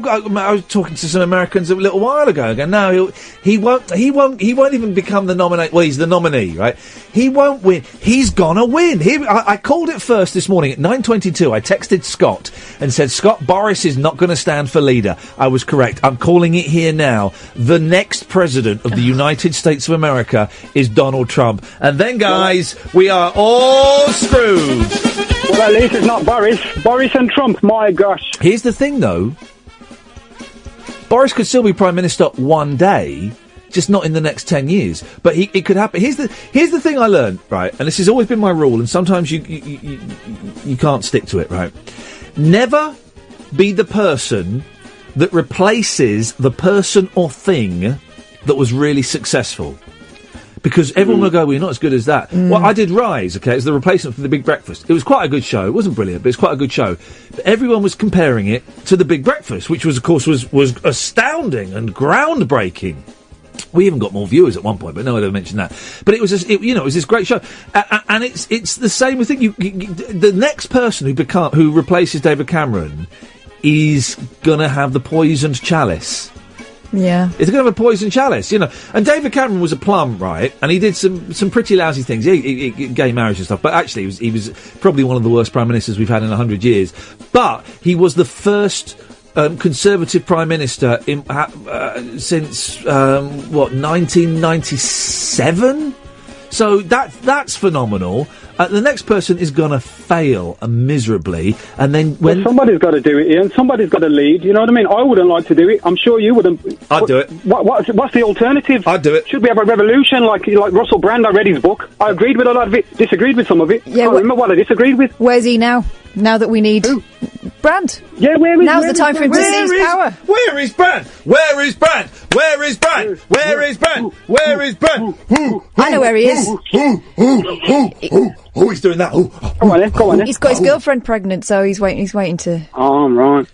was talking to some Americans a little while ago. Going, no, he won't even become the nominee. Well, he's the nominee, right? He won't win. He's gonna win. I called it first this morning at 9:22. I texted Scott and said, Scott, Boris is not going to stand for leader. I was correct. I'm calling it here now. The next president of the United States of America is Donald Trump. And then, guys, we are all screwed. Well, at least it's not Boris. Boris and Trump, my gosh. Here's the thing, though. Boris could still be Prime Minister one day, just not in the next 10 years. But it could happen. Here's the thing I learned, right? And this has always been my rule, and sometimes you can't stick to it, right? Never be the person that replaces the person or thing that was really successful. Because everyone will go, well, you're not as good as that. Well, I did Rise, okay? It's the replacement for The Big Breakfast. It was quite a good show. It wasn't brilliant, but it's quite a good show. But everyone was comparing it to The Big Breakfast, which was, of course, was astounding and groundbreaking. We even got more viewers at one point, but no one ever mentioned that. But it was, it was this great show, and it's the same thing. The next person who replaces David Cameron is gonna have the poisoned chalice. Yeah. It's going to have a poison chalice, you know. And David Cameron was a plum, right? And he did some pretty lousy things. He gay marriage and stuff. But actually, he was probably one of the worst prime ministers we've had in 100 years. But he was the first Conservative prime minister since 1997. So that's phenomenal. The next person is going to fail miserably, and then when somebody's got to do it, Ian. Somebody's got to lead. You know what I mean? I wouldn't like to do it. I'm sure you wouldn't. I'd do it. What's the alternative? I'd do it. Should we have a revolution like Russell Brand? I read his book. I agreed with a lot of it. Disagreed with some of it. Yeah, I remember what I disagreed with. Where's he now? Now that we need Brand. Yeah, where is? Now's the time for him to seize power. Where is Brand? Where is Brand? Where is Brand? Where is Brand? Where is Brand? I know where he is. Oh, he's doing that. Go on then. He's got his girlfriend pregnant, so he's waiting to. Oh, right.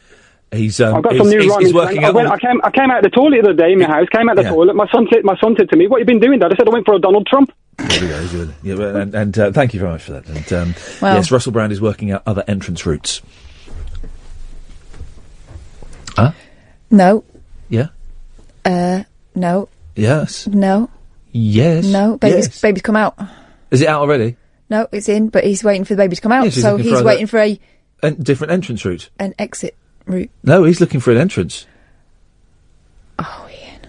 I've got some new rhyming slang. I came out the toilet the other day in my house. Came out the toilet. My son said to me, "What have you been doing, Dad?" I said, "I went for a Donald Trump." There we go. He's doing it. Yeah, and thank you very much for that. And well, yes, Russell Brand is working out other entrance routes. Huh? No. Yeah. No. Yes. No. Yes. No. Baby's come out. Is it out already? No, it's in, but he's waiting for the baby to come out. Yes, so he's waiting for a different entrance route. An exit route. No, he's looking for an entrance. Oh, Ian.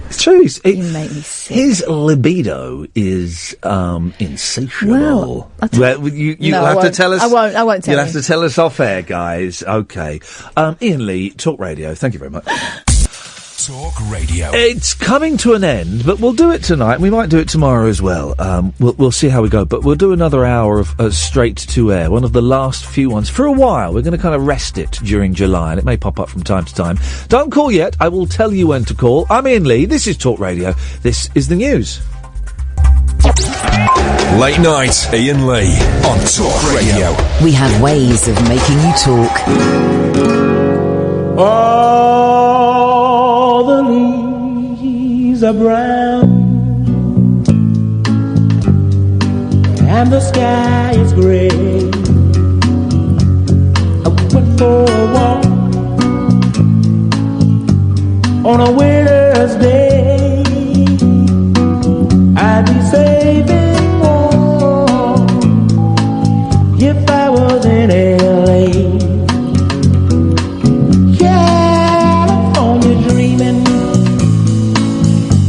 It's true. You make me sick. His libido is insatiable. Well, you'll have to tell us. I won't tell you. You'll have to tell us off air, guys. Okay. Iain Lee, Talk Radio. Thank you very much. Talk Radio. It's coming to an end, but we'll do it tonight. We might do it tomorrow as well. We'll see how we go, but we'll do another hour of straight to air, one of the last few ones for a while. We're going to kind of rest it during July, and it may pop up from time to time. Don't call yet. I will tell you when to call. I'm Iain Lee. This is Talk Radio. This is the news. Late night, Iain Lee on Talk Radio. We have ways of making you talk. All the leaves are brown and the sky is gray. I went for a walk on a winter's day. I'd be saving warm if I was in LA.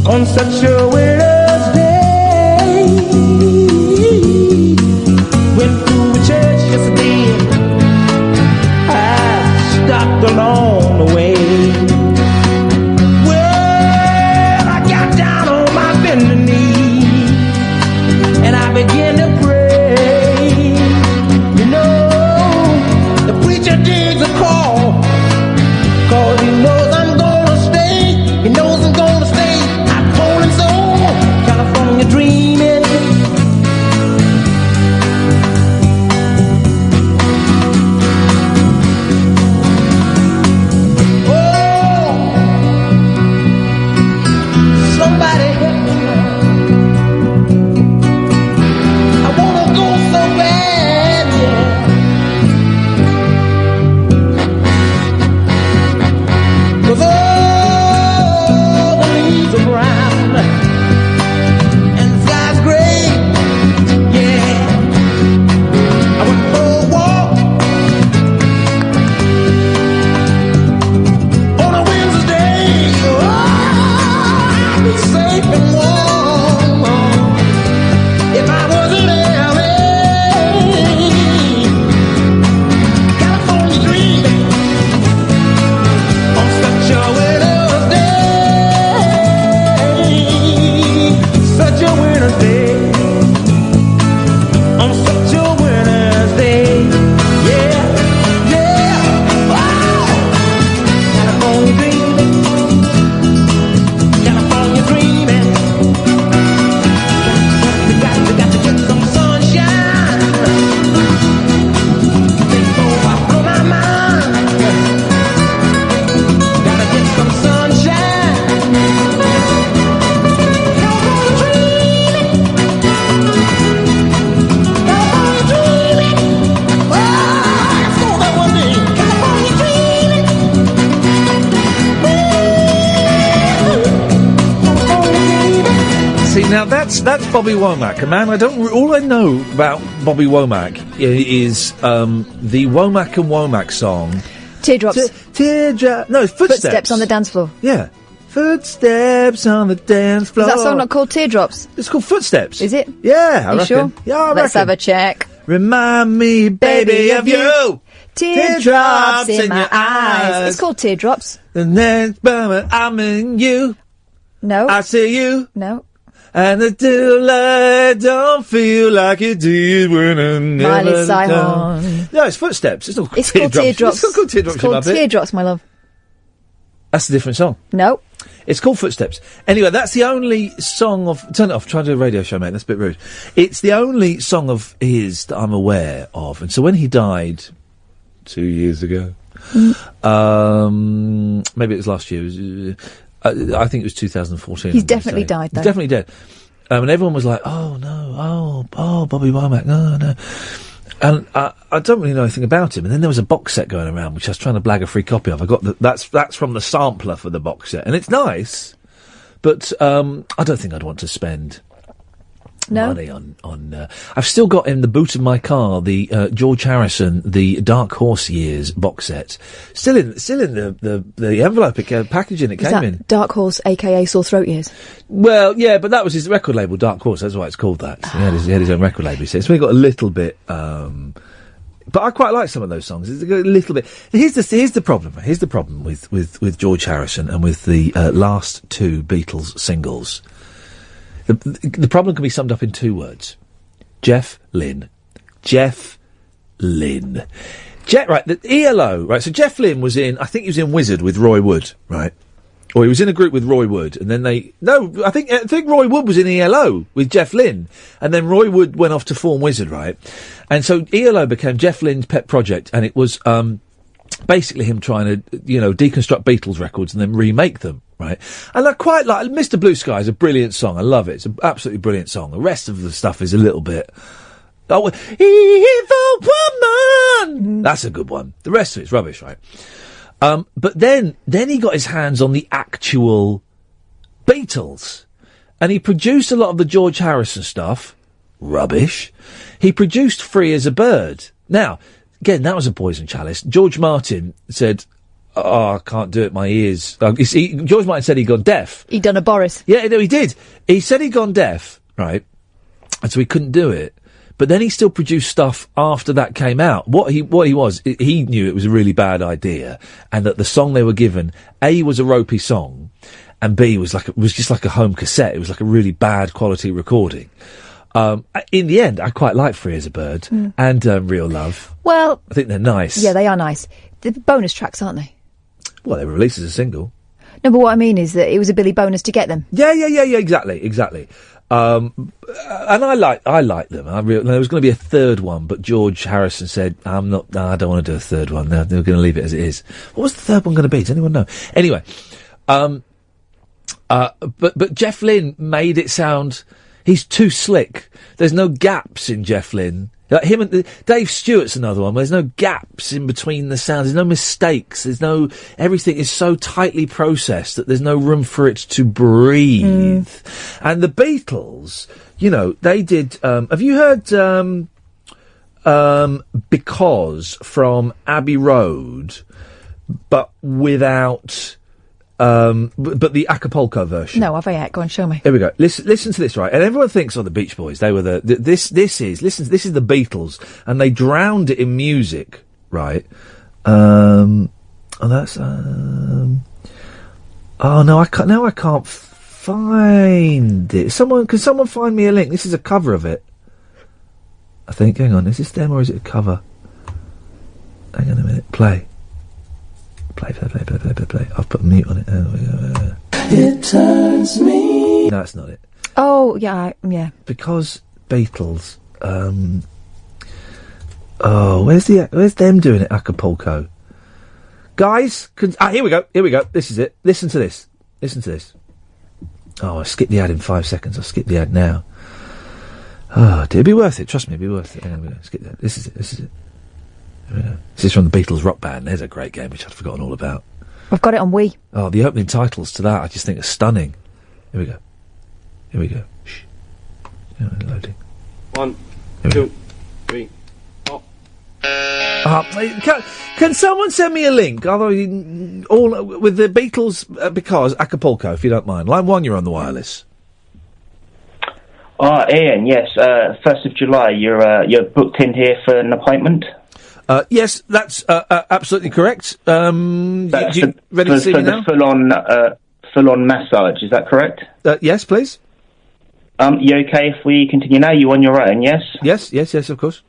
On such a winter's day, went to a church yesterday. I stopped along the way. Well, I got down on my bending knee and I began to pray. You know, the preacher digs a call, 'cause he knows I'm gonna stay. He knows I'm gonna stay. Now that's Bobby Womack, a man all I know about Bobby Womack is the Womack and Womack song. Teardrops. Teardrop. No, Footsteps. On the dance floor. Yeah. Footsteps on the dance floor. Is that song not called Teardrops? It's called Footsteps. Is it? Yeah, I you reckon. Sure? Yeah, I Let's reckon. have a check. Remind me, baby, of you. Teardrops in my eyes. It's called Teardrops. And then I'm in you. No. I see you. No. And the daylight don't feel like it did when I never Miley Cyhorn. No, it's Footsteps. It's not called It's called Teardrops. It's not called Teardrops. It's called you muppet. Teardrops, my love. That's a different song. No. It's called Footsteps. Anyway, that's the only song of... Turn it off. Try to do a radio show, mate. That's a bit rude. It's the only song of his that I'm aware of. And so when he died 2 years ago, maybe it was last year. It was, I think it was 2014. He's definitely died, though. He's definitely dead. And everyone was like, oh, no, oh, Bobby Womack, no. And I don't really know anything about him. And then there was a box set going around, which I was trying to blag a free copy of. I got that's from the sampler for the box set. And it's nice, but I don't think I'd want to spend money on. I've still got in the boot of my car the George Harrison, the Dark Horse Years box set. Still in the envelope, packaging it came in. Dark Horse, a.k.a. Sore Throat Years? Well, yeah, but that was his record label, Dark Horse. That's why it's called that. He had his own record label. So it's really got a little bit... but I quite like some of those songs. It's a little bit... Here's the problem. Here's the problem with George Harrison and with the last two Beatles singles. The problem can be summed up in two words. Jeff Lynne. Jeff Lynne. Right, the ELO, right, so Jeff Lynne was I think he was in Wizard with Roy Wood, right? Or he was in a group with Roy Wood, and then I think Roy Wood was in ELO with Jeff Lynne, and then Roy Wood went off to form Wizard, right? And so ELO became Jeff Lynne's pet project, and it was, basically him trying to, deconstruct Beatles records and then remake them, right? And I quite like Mr. Blue Sky is a brilliant song. I love it. It's an absolutely brilliant song. The rest of the stuff is a little bit... Oh, Evil Woman! That's a good one. The rest of it's rubbish, right? But then he got his hands on the actual Beatles. And he produced a lot of the George Harrison stuff. Rubbish. He produced Free as a Bird. Now... Again, that was a poison chalice. George Martin said, I can't do it, my ears... George Martin said he'd gone deaf. He'd done a Boris. Yeah, no, he did. He said he'd gone deaf, right? And so he couldn't do it. But then he still produced stuff after that came out. He knew it was a really bad idea, and that the song they were given, A, was a ropey song, and B, was just like a home cassette. It was like a really bad quality recording. In the end, I quite like Free as a Bird and Real Love. Well... I think they're nice. Yeah, they are nice. The bonus tracks, aren't they? Well, they were released as a single. No, but what I mean is that it was a Billy bonus to get them. Yeah, exactly. And I like them. There was going to be a third one, but George Harrison said, I don't want to do a third one. They're going to leave it as it is. What was the third one going to be? Does anyone know? Anyway, but Jeff Lynne made it sound... He's too slick. There's no gaps in Jeff Lynne. Like him and Dave Stewart's another one. There's no gaps in between the sounds. There's no mistakes. Everything is so tightly processed that there's no room for it to breathe. And the Beatles, they did, have you heard, Because from Abbey Road, but without, but the Acapulco version. No, have I yet? Go on, show me. Here we go. Listen to this, right? And everyone thinks, the Beach Boys, they were this is the Beatles, and they drowned it in music, right? Oh, no, I can't find it. Can someone find me a link? This is a cover of it. I think, hang on, is this them or is it a cover? Hang on a minute, play. I've put mute on it. It turns me. No, that's not it. Oh, yeah. Because Beatles. Where's them doing it? Acapulco. Guys, here we go. This is it. Listen to this. Oh, I skipped the ad in 5 seconds. I'll skip the ad now. Oh, dear. It'd be worth it. Trust me, it'd be worth it. Hang on, we go. Skip that. This is it. This is from the Beatles rock band. There's a great game which I'd forgotten all about. I've got it on Wii. Oh, the opening titles to that I just think are stunning. Here we go. Here we go. Shh. Yeah, loading. 1, 2, 3, 4. Can someone send me a link? Although all with the Beatles because Acapulco, if you don't mind. Line 1, you're on the wireless. Iain, yes. 1st of July, you're booked in here for an appointment. Yes, that's absolutely correct. Ready to see me now? The full-on massage. Is that correct? Yes, please. You okay if we continue now? You on your own? Yes. Yes, of course.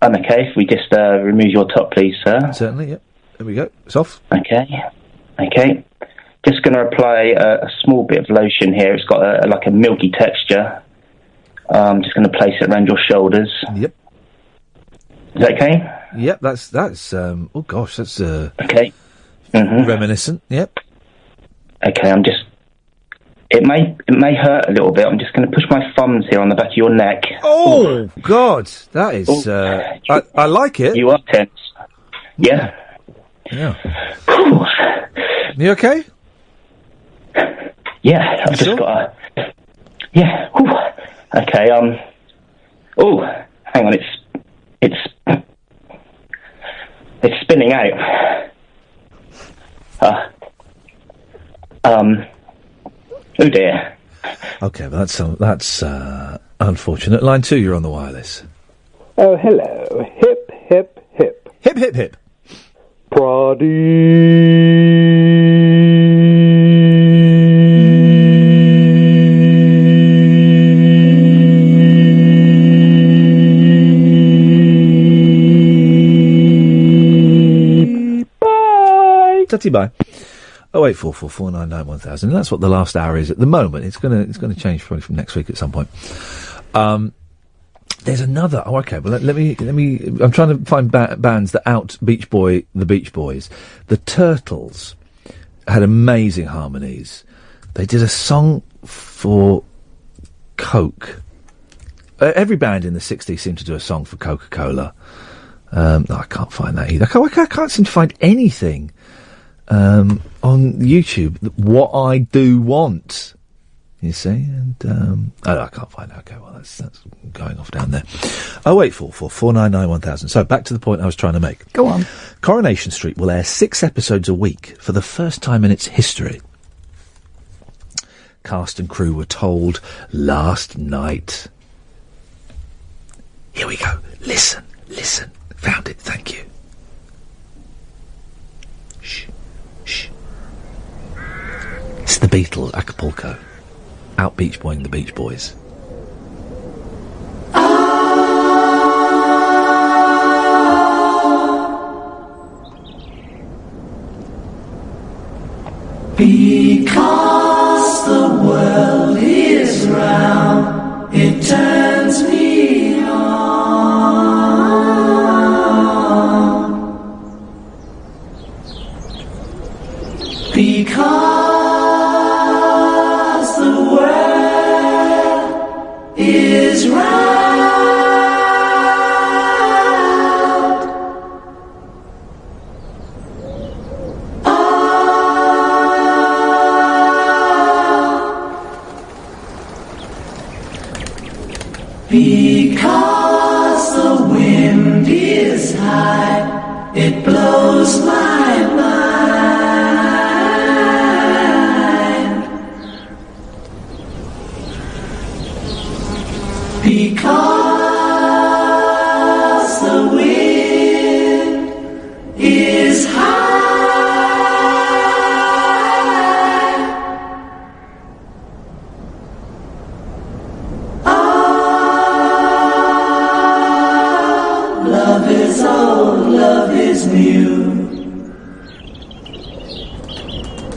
Okay, if we just remove your top, please, sir. Certainly, yep. There we go. It's off. Okay. Just going to apply a small bit of lotion here. It's got like a milky texture. I'm just going to place it around your shoulders. Yep. Is that okay? Yep, that's oh gosh, that's okay. Reminiscent. Yep. Okay, it may hurt a little bit. I'm just going to push my thumbs here on the back of your neck. Oh God, that is I like it. You are tense. Yeah. Yeah. You okay? Yeah, I've just got a... Yeah. Whew. Okay, oh, hang on, it's spinning out. Oh dear. Okay, well that's unfortunate. Line 2, you're on the wireless. Oh, hello. Hip, hip, hip. Hip, hip, hip. Tutty bye. 08444991000. That's what the last hour is at the moment. It's gonna change probably from next week at some point. There's another. Oh, okay. Well, let me. I'm trying to find bands that out the Beach Boys. The Turtles had amazing harmonies. They did a song for Coke. Every band in the 60s seemed to do a song for Coca-Cola. No, I can't find that either. I can't seem to find anything on YouTube. What I Do Want, you see, and I can't find it. Okay, well that's going off down there. 08444991000. So back to the point I was trying to make. Go on. Coronation Street will air 6 episodes a week for the first time in its history. Cast and crew were told last night. Here we go. Listen. Found it. Thank you. Shh. It's the Beatles, Acapulco. Out Beach Boying the Beach Boys. Because the world is round, it turns me on. Because the world is round. Because the wind is high, it blows my mind. Because the wind is high. Love is old, love is new.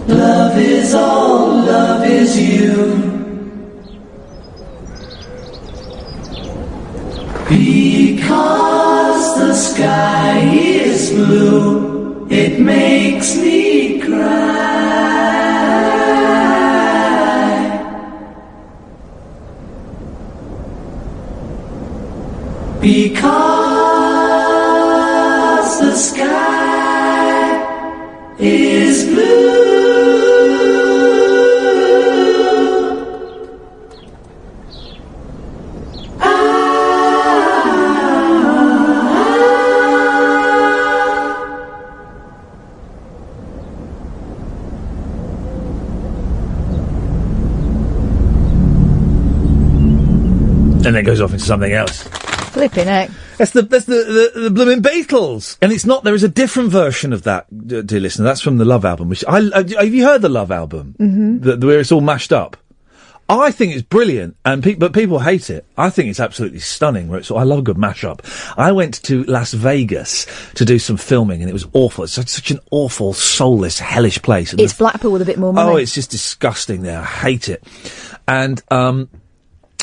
Love is old, love is you. Because the sky is blue, it makes me cry. Because the sky is blue. And then it goes off into something else. Flipping heck. That's the blooming Beatles. And it's not, there is a different version of that, dear listener. That's from the Love album, which have you heard the Love album? Mm-hmm. Where it's all mashed up? I think it's brilliant, but people hate it. I think it's absolutely stunning. I love a good mashup. I went to Las Vegas to do some filming, and it was awful. It's such an awful, soulless, hellish place. And It's Blackpool with a bit more money. Oh, it's just disgusting there. I hate it. And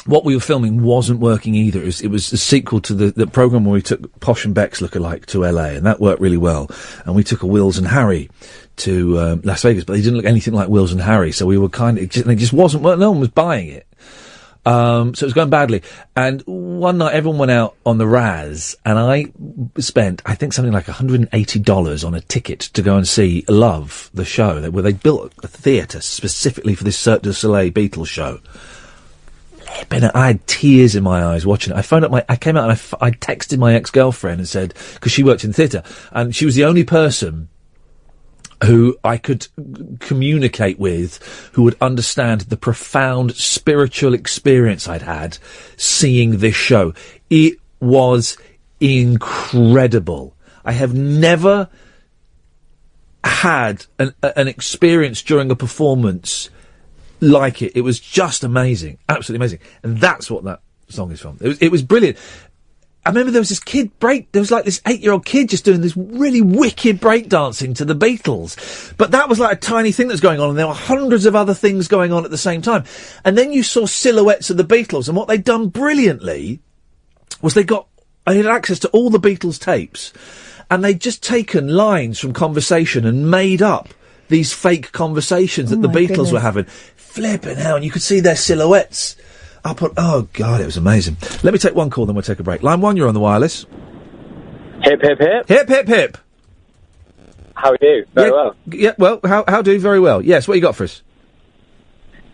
what we were filming wasn't working either. It was a sequel to the programme where we took Posh and Beck's lookalike to LA, and that worked really well. And we took a Wills and Harry to Las Vegas, but they didn't look anything like Wills and Harry, so we were it just wasn't, no one was buying it. So it was going badly. And one night everyone went out on the Raz, and I spent, I think, something like $180 on a ticket to go and see Love, the show, where they built a theatre specifically for this Cirque du Soleil Beatles show. I had tears in my eyes watching it. I came out and I texted my ex-girlfriend and said, because she worked in theatre, and she was the only person who I could communicate with, who would understand the profound spiritual experience I'd had seeing this show. It was incredible. I have never had an experience during a performance like it. It was just amazing. Absolutely amazing. And that's what that song is from. It was brilliant. I remember there was this there was like this 8-year-old kid just doing this really wicked breakdancing to the Beatles. But that was like a tiny thing that's going on, and there were hundreds of other things going on at the same time. And then you saw silhouettes of the Beatles, and what they'd done brilliantly was I had access to all the Beatles tapes, and they'd just taken lines from conversation and made up these fake conversations that the Beatles were having. Flipping hell, and you could see their silhouettes up on, oh God, it was amazing. Let me take one call, then we'll take a break. Line 1, you're on the wireless. Hip, hip, hip. Hip, hip, hip. How are you? Very well. Yeah, well, how do? Very well. Yes, what you got for us?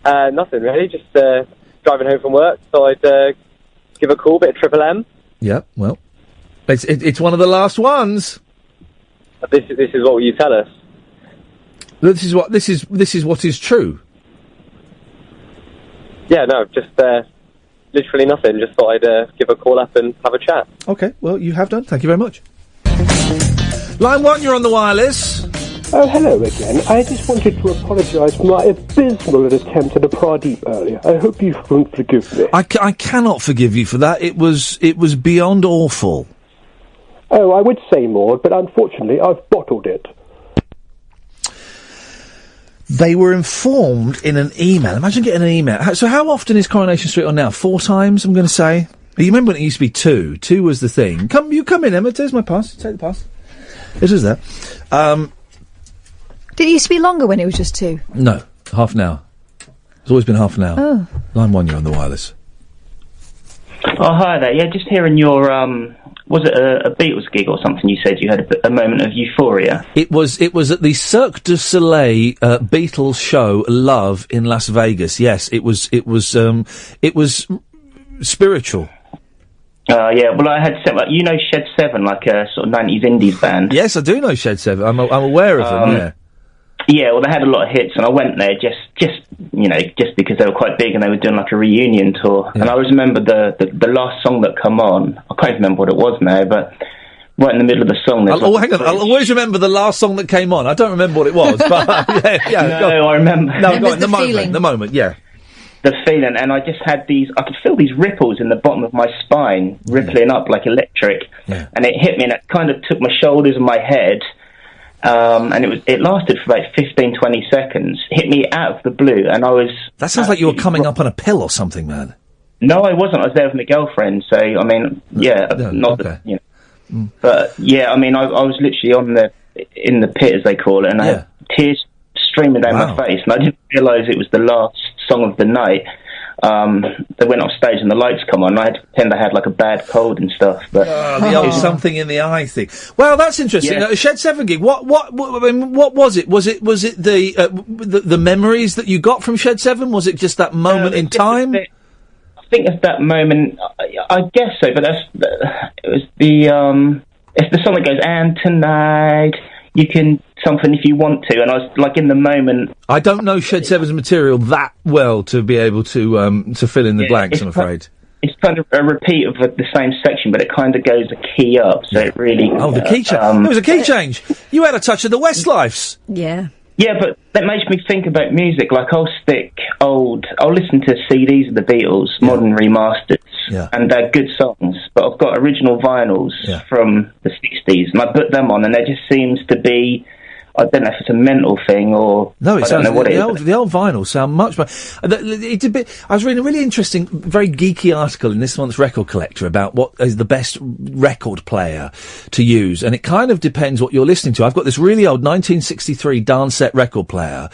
Nothing really, just driving home from work, so I'd give a call, bit of Triple M. Yeah, well, it's one of the last ones. This is what you tell us. This is what is true. Yeah, no, just literally nothing. Just thought I'd give a call up and have a chat. Okay, well, you have done. Thank you very much. Line 1, you're on the wireless. Oh, hello again. I just wanted to apologise for my abysmal attempt at a Pradeep earlier. I hope you won't forgive me. I cannot forgive you for that. It was beyond awful. Oh, I would say more, but unfortunately I've bottled it. They were informed in an email. Imagine getting an email. So how often is Coronation Street on now? 4 times, I'm going to say. You remember when it used to be 2? 2 was the thing. Come in, Emma. There's my pass. Take the pass. It is there. Did it used to be longer when it was just 2? No, half an hour. It's always been half an hour. Oh. Line 1, you're on the wireless. Oh, hi there. Yeah, just hearing your, was it a Beatles gig or something? You said you had a moment of euphoria. It was at the Cirque du Soleil Beatles show Love in Las Vegas. Yes, it was spiritual. Yeah, well, I had you know Shed 7, like a sort of 90s indies band. Yes, I do know Shed 7. I'm aware of them. Yeah. Yeah, well, they had a lot of hits, and I went there just because they were quite big and they were doing like a reunion tour. Yeah. And I always remember the last song that come on. I can't remember what it was now, but right in the middle of the song. Hang on. I'll always remember the last song that came on. I don't remember what it was, but yeah. No, I remember. No, go on, the moment, yeah. The feeling, and I just had I could feel these ripples in the bottom of my spine, rippling up like electric, and it hit me, and it kind of took my shoulders and my head. And it lasted for about 15, 20 seconds, hit me out of the blue, and I was... That sounds like you were coming up on a pill or something, man. No, I wasn't. I was there with my girlfriend, so, I mean, okay. But, yeah, I mean, I was literally in the pit, as they call it, and I had tears streaming down my face, and I didn't realise it was the last song of the night. They went off stage and the lights come on, and I had to pretend I had like a bad cold and stuff. But the old something in the eye thing. Well, that's interesting. Yeah. Shed 7 gig. What was it? Was it the memories that you got from Shed 7? Was it just that moment in time? I think it's that moment. I guess so. But it was it's the song that goes, "And tonight you can something if you want to," and I was like in the moment. I don't know Shed 7's material that well to be able to fill in the blanks, I'm afraid. it's kind of a repeat of the same section, but it kind of goes a key up, so it really... Oh, the key change. There was a key change. You had a touch of the Westlifes. Yeah. Yeah, but that makes me think about music. Like, I'll listen to CDs of the Beatles, modern remasters, and they're good songs, but I've got original vinyls from the 60s, and I put them on, and there just seems to be... I don't know if it's a mental thing or... No, it I don't sounds know what the it is. old vinyls sound much better. I was reading a really interesting, very geeky article in this month's Record Collector about what is the best record player to use, and it kind of depends what you're listening to. I've got this really old 1963 dance set record player,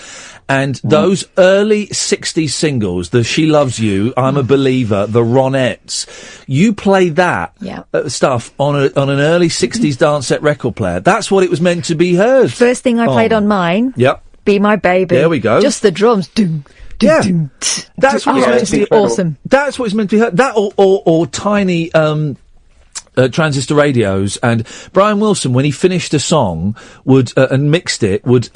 and those early 60s singles, the She Loves You, I'm a Believer, the Ronettes, you play that stuff on an early 60s dance set record player. That's what it was meant to be heard. First thing I played on mine. Yep. Be My Baby. There we go. Just the drums. Doom, doom, Yeah. doom, That's what it's meant to be. Awesome. That's what it's meant to be heard. That or tiny transistor radios. And Brian Wilson, when he finished a song, would and mixed it, would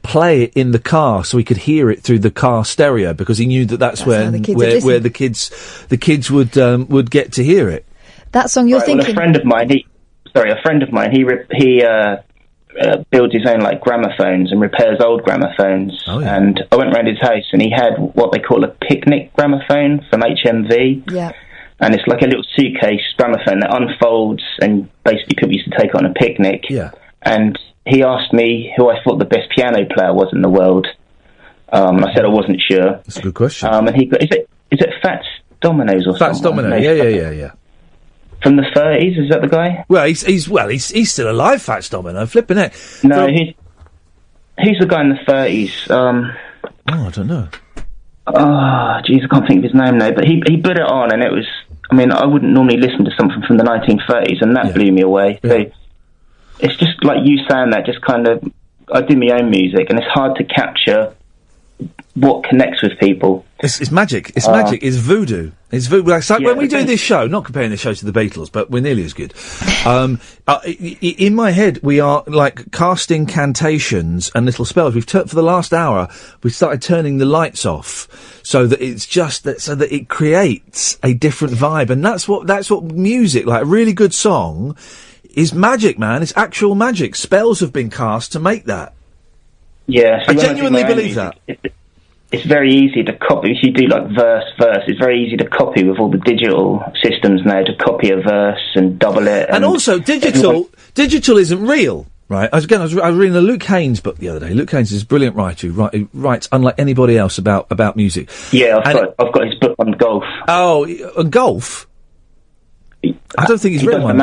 play it in the car so he could hear it through the car stereo, because he knew that's where the kids would get to hear it. That song you're thinking. Well, a friend of mine, he builds his own like gramophones and repairs old gramophones. And I went round his house and he had what they call a picnic gramophone from HMV. Yeah. And it's like a little suitcase gramophone that unfolds, and basically people used to take on a picnic. Yeah. And he asked me who I thought the best piano player was in the world. And I said I wasn't sure. That's a good question. And he got, is it Fats Domino's or something? Fats Domino, yeah. From the 30s, is that the guy? Well, he's still alive, Fats Domino. Flipping it. No, he's the guy in the 30s. I don't know. Oh, jeez, I can't think of his name now. But he put it on, and it was... I mean, I wouldn't normally listen to something from the 1930s, and that blew me away. Yeah. So it's just like you saying that, just kind of... I do my own music, and it's hard to capture what connects with people. It's magic. It's magic. It's voodoo. It's voodoo. Like, when we do this show, not comparing the show to the Beatles, but we're nearly as good. In my head, we are like casting cantations and little spells. For the last hour, we've started turning the lights off so that it's just so that it creates a different vibe. And that's what music, like a really good song, is magic, man. It's actual magic. Spells have been cast to make that. Yeah, I genuinely believe that. It's very easy to copy. If you do like verse, it's very easy to copy with all the digital systems now, to copy a verse and double it. And also, digital isn't real, right? I was reading a Luke Haynes book the other day. Luke Haynes is a brilliant writer who writes unlike anybody else about music. Yeah, I've got his book on golf. Oh, on golf? I don't think he's written one.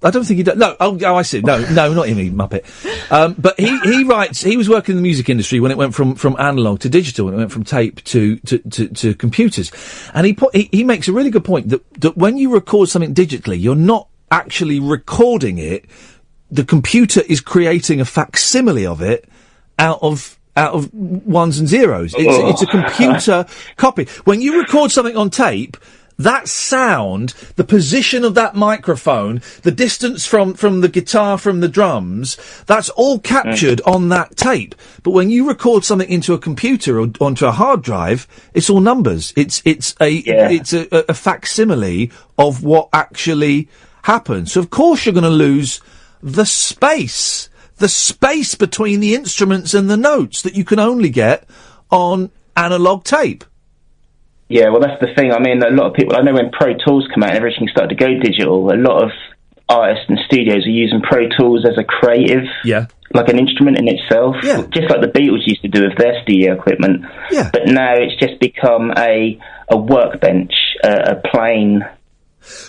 I don't think he does. No, I see. No, not him, you muppet. But he writes. He was working in the music industry when it went from analog to digital, when it went from tape to computers. And he makes a really good point that when you record something digitally, you're not actually recording it. The computer is creating a facsimile of it out of ones and zeros. It's a computer copy. When you record something on tape, that sound, the position of that microphone, the distance from the guitar, from the drums, that's all captured on that tape. But when you record something into a computer or onto a hard drive, it's all numbers. It's a facsimile of what actually happened. So of course you're going to lose the space between the instruments and the notes that you can only get on analog tape. Yeah, well, that's the thing. I mean, a lot of people... I know when Pro Tools came out and everything started to go digital, a lot of artists and studios are using Pro Tools as a creative... Yeah. Like an instrument in itself. Yeah. Just like the Beatles used to do with their studio equipment. Yeah. But now it's just become a workbench, a plain...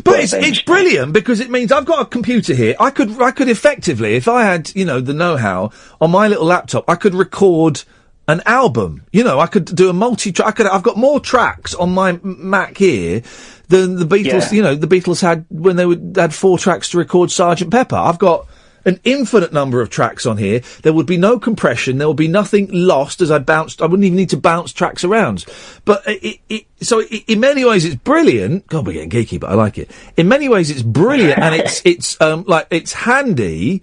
But it's brilliant, because it means I've got a computer here. I could effectively, if I had, the know-how, on my little laptop, I could record an album. I could do a multi-track. I've got more tracks on my Mac here than the Beatles. Yeah. The Beatles had when they had 4 tracks to record Sgt. Pepper. I've got an infinite number of tracks on here. There would be no compression. There would be nothing lost as I bounced. I wouldn't even need to bounce tracks around. But so in many ways it's brilliant. God, we're getting geeky, but I like it. In many ways it's brilliant, and it's handy.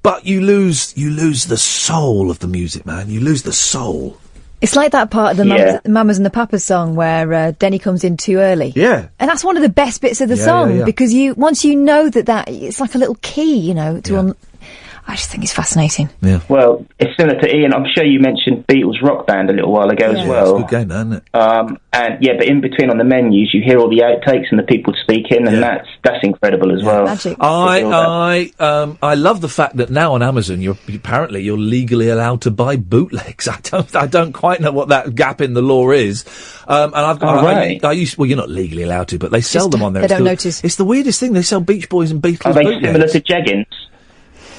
But you lose the soul of the music, man. You lose the soul. It's like that part of the Mamas and the Papas song where Denny comes in too early. Yeah. And that's one of the best bits of the song because once you know that it's like a little key, you know, I just think it's fascinating. Yeah. Well, it's similar to Ian. I'm sure you mentioned Beatles Rock Band a little while ago as well. It's a good game, isn't it? But in between on the menus, you hear all the outtakes and the people speaking, and that's incredible as well. Magic. I love the fact that now on Amazon, you're legally allowed to buy bootlegs. I don't quite know what that gap in the law is. And I've got. Well, you're not legally allowed to, but they sell them on there. They don't notice. It's the weirdest thing. They sell Beach Boys and Beatles. Are they bootlegs. similar to Jeggings?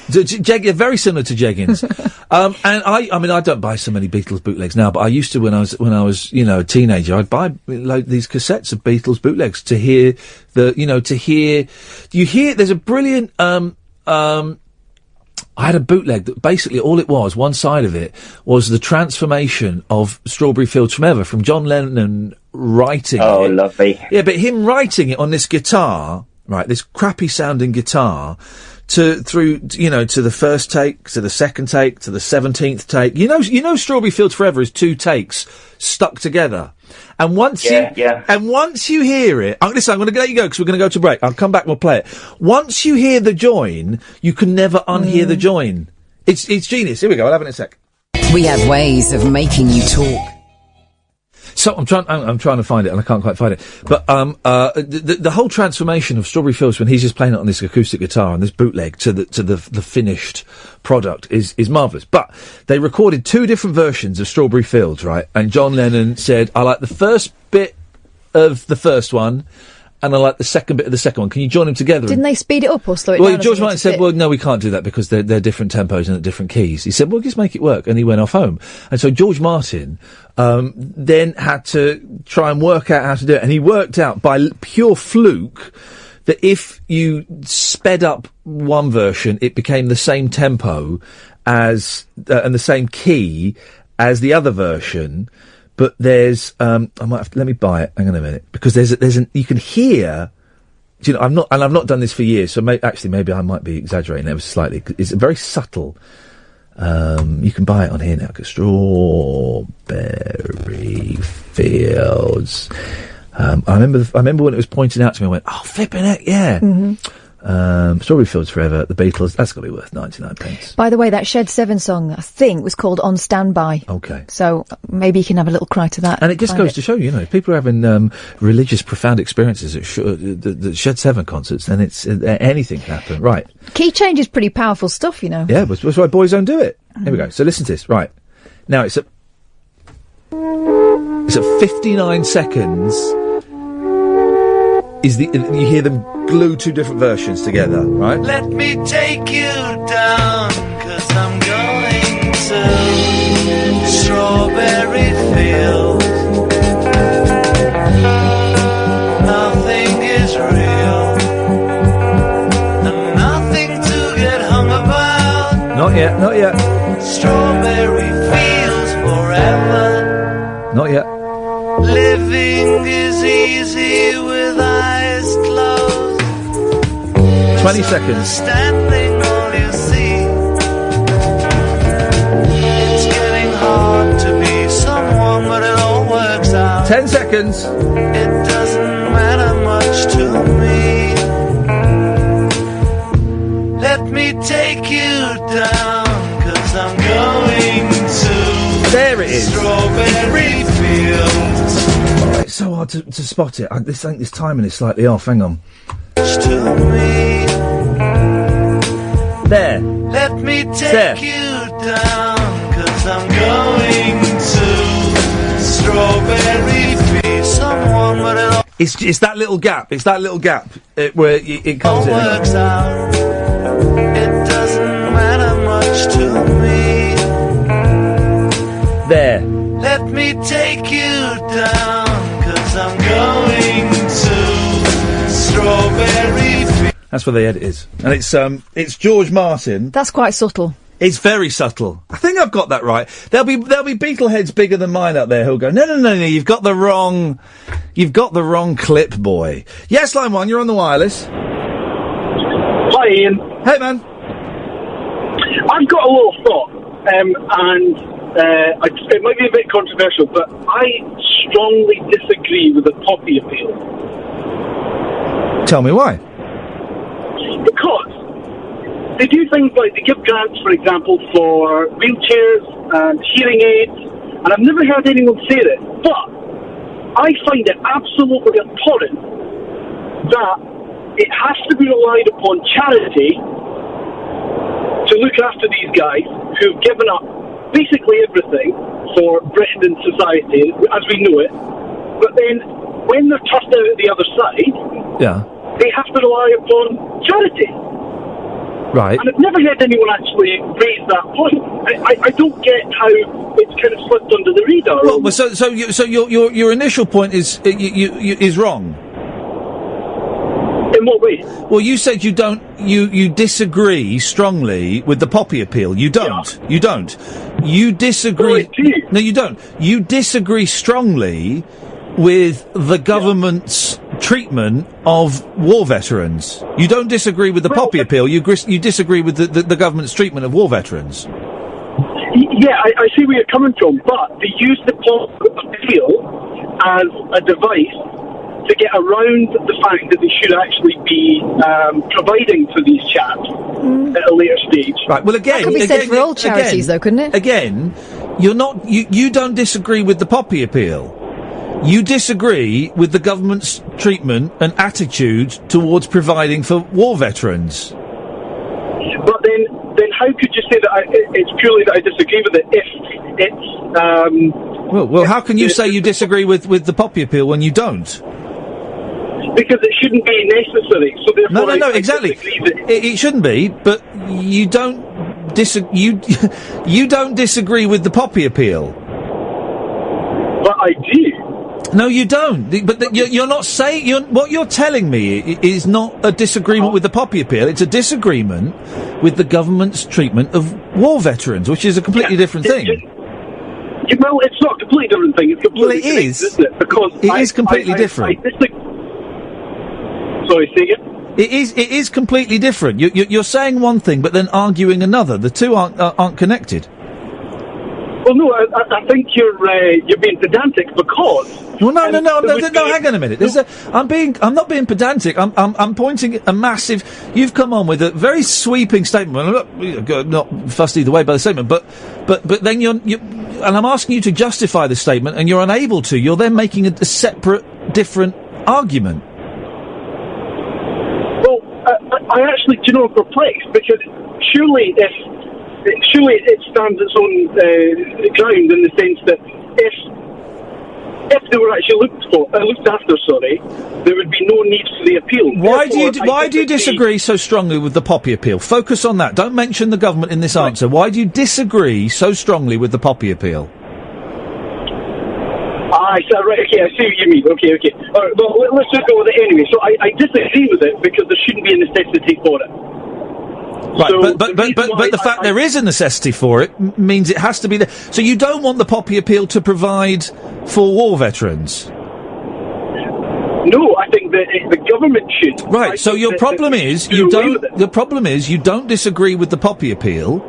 Very similar to Jeggings. And I don't buy so many Beatles bootlegs now, but I used to when I was a teenager. I'd buy these cassettes of Beatles bootlegs to hear there's a brilliant I had a bootleg that basically all it was, one side of it was the transformation of Strawberry Fields Forever from John Lennon writing it. Oh, lovely. Yeah, but him writing it on this guitar, right, this crappy sounding guitar, to the first take, to the second take, to the 17th take. You know, Strawberry Fields Forever is 2 takes stuck together. And once you hear it, listen, I'm going to let you go because we're going to go to break. I'll come back and we'll play it. Once you hear the join, you can never unhear the join. It's genius. Here we go. I'll have it in a sec. We have ways of making you talk. So I'm trying to find it and I can't quite find it. But the whole transformation of Strawberry Fields when he's just playing it on this acoustic guitar and this bootleg to the finished product is marvellous. But they recorded 2 different versions of Strawberry Fields, right? And John Lennon said, I like the first bit of the first one and I like the second bit of the second one. Can you join them together? Didn't they speed it up or slow it down? Well, George Martin said, well, no, we can't do that because they're different tempos and at different keys. He said, well, just make it work. And he went off home. And so George Martin then had to try and work out how to do it. And he worked out by pure fluke that if you sped up one version, it became the same tempo as and the same key as the other version. But there's, let me buy it. Hang on a minute, because you can hear. You know, I've not done this for years, so maybe I might be exaggerating ever so slightly. It's very subtle. You can buy it on here now. Strawberry Fields. I remember when it was pointed out to me. I went, "Oh, flipping heck, yeah!" Mm-hmm. Strawberry Fields Forever, the Beatles. That's got to be worth 99p. By the way, that Shed 7 song, I think, was called On Standby. Okay. So maybe you can have a little cry to that. And it just goes to show, if people are having religious, profound experiences at the Shed 7 concerts, then anything can happen. Right. Key change is pretty powerful stuff, Yeah, that's why Boyzone do it. Here we go. So listen to this. Right. Now it's at 59 seconds. You hear them glue 2 different versions together, right? Let me take you down, 'cause I'm going to Strawberry Fields. Nothing is real, and nothing to get hung about. Not yet. Strawberry Fields forever. Not yet. Living is easy with eyes closed. 20 seconds. Standing all you see. It's getting hard to be someone, but it all works out. 10 seconds. It doesn't matter much to me. Let me take you down, 'cause I'm going to. There it is. Strawberry Fields. Oh, it's so hard to spot it. I think this timing is slightly off. Hang on. There. Let me take you down, 'cause I'm going to Strawberry Fields. Someone but it all It's that little gap. It's that little gap where it comes in. works out. It doesn't matter much to me. There. Let me take you down, 'cause I'm going to Strawberry Fields. That's where the edit is. And it's George Martin. That's quite subtle. It's very subtle. I think I've got that right. There'll be Beetleheads bigger than mine out there who'll go, no, you've got the wrong clip, boy. Yes, line 1, you're on the wireless. Hi, Ian. Hey, man. I've got a little thought, and it might be a bit controversial, but I strongly disagree with the poppy appeal. Tell me why. Because they do things like they give grants, for example, for wheelchairs and hearing aids, and I've never heard anyone say it, but I find it absolutely abhorrent that it has to be relied upon charity to look after these guys who've given up basically everything for Britain and society as we know it, but then when they're tossed out at the other side, they have to rely upon charity. Right. And I've never heard anyone actually raise that point. I don't get how it's kind of slipped under the radar. Well, so your initial point is is wrong. In what way? Well, you said you disagree strongly with the poppy appeal. You don't. Yeah. You don't. You disagree. No, you don't. You disagree strongly with the government's treatment of war veterans. You don't disagree with the poppy appeal. You disagree with the government's treatment of war veterans. Yeah, I see where you're coming from, but they use the poppy appeal as a device to get around the fact that they should actually be providing for these chaps at a later stage. Right. Well, again, that could be said for all charities, though, couldn't it? Again, you're not. You don't disagree with the poppy appeal. You disagree with the government's treatment and attitude towards providing for war veterans. But then how could you say that it's purely that I disagree with it if it's... Well, how can you say you disagree with the poppy appeal when you don't? Because it shouldn't be necessary. So therefore No, exactly. It shouldn't be, but you don't you don't disagree with the poppy appeal. But I do. No, you don't. But you're not saying... what you're telling me is not a disagreement with the poppy appeal. It's a disagreement with the government's treatment of war veterans, which is a completely different thing. Well, it's not a completely different thing. It's completely it is. Isn't it? Because it is completely different. Sorry, say again? It is completely different. You're saying one thing, but then arguing another. The two aren't connected. Well, no, I think you're being pedantic because... Well, no, hang on a minute. I'm not being pedantic. I'm pointing a massive... You've come on with a very sweeping statement. I'm not fussed either way by the statement, but then you're and I'm asking you to justify the statement, and you're unable to. You're then making a separate, different argument. Well, I actually, I'm perplexed because surely it stands its own ground in the sense that if they were actually looked after, there would be no need for the appeal. Why do you disagree so strongly with the poppy appeal? Focus on that. Don't mention the government in this answer. Why do you disagree so strongly with the poppy appeal? Right, okay, I see what you mean. Okay. All right, well, let's just go with it anyway. So I disagree with it because there shouldn't be a necessity for it. Right, so but the fact there is a necessity for it means it has to be there. So you don't want the poppy appeal to provide for war veterans? No, I think that the government should. Right. So your problem is you don't. The problem is you don't disagree with the poppy appeal.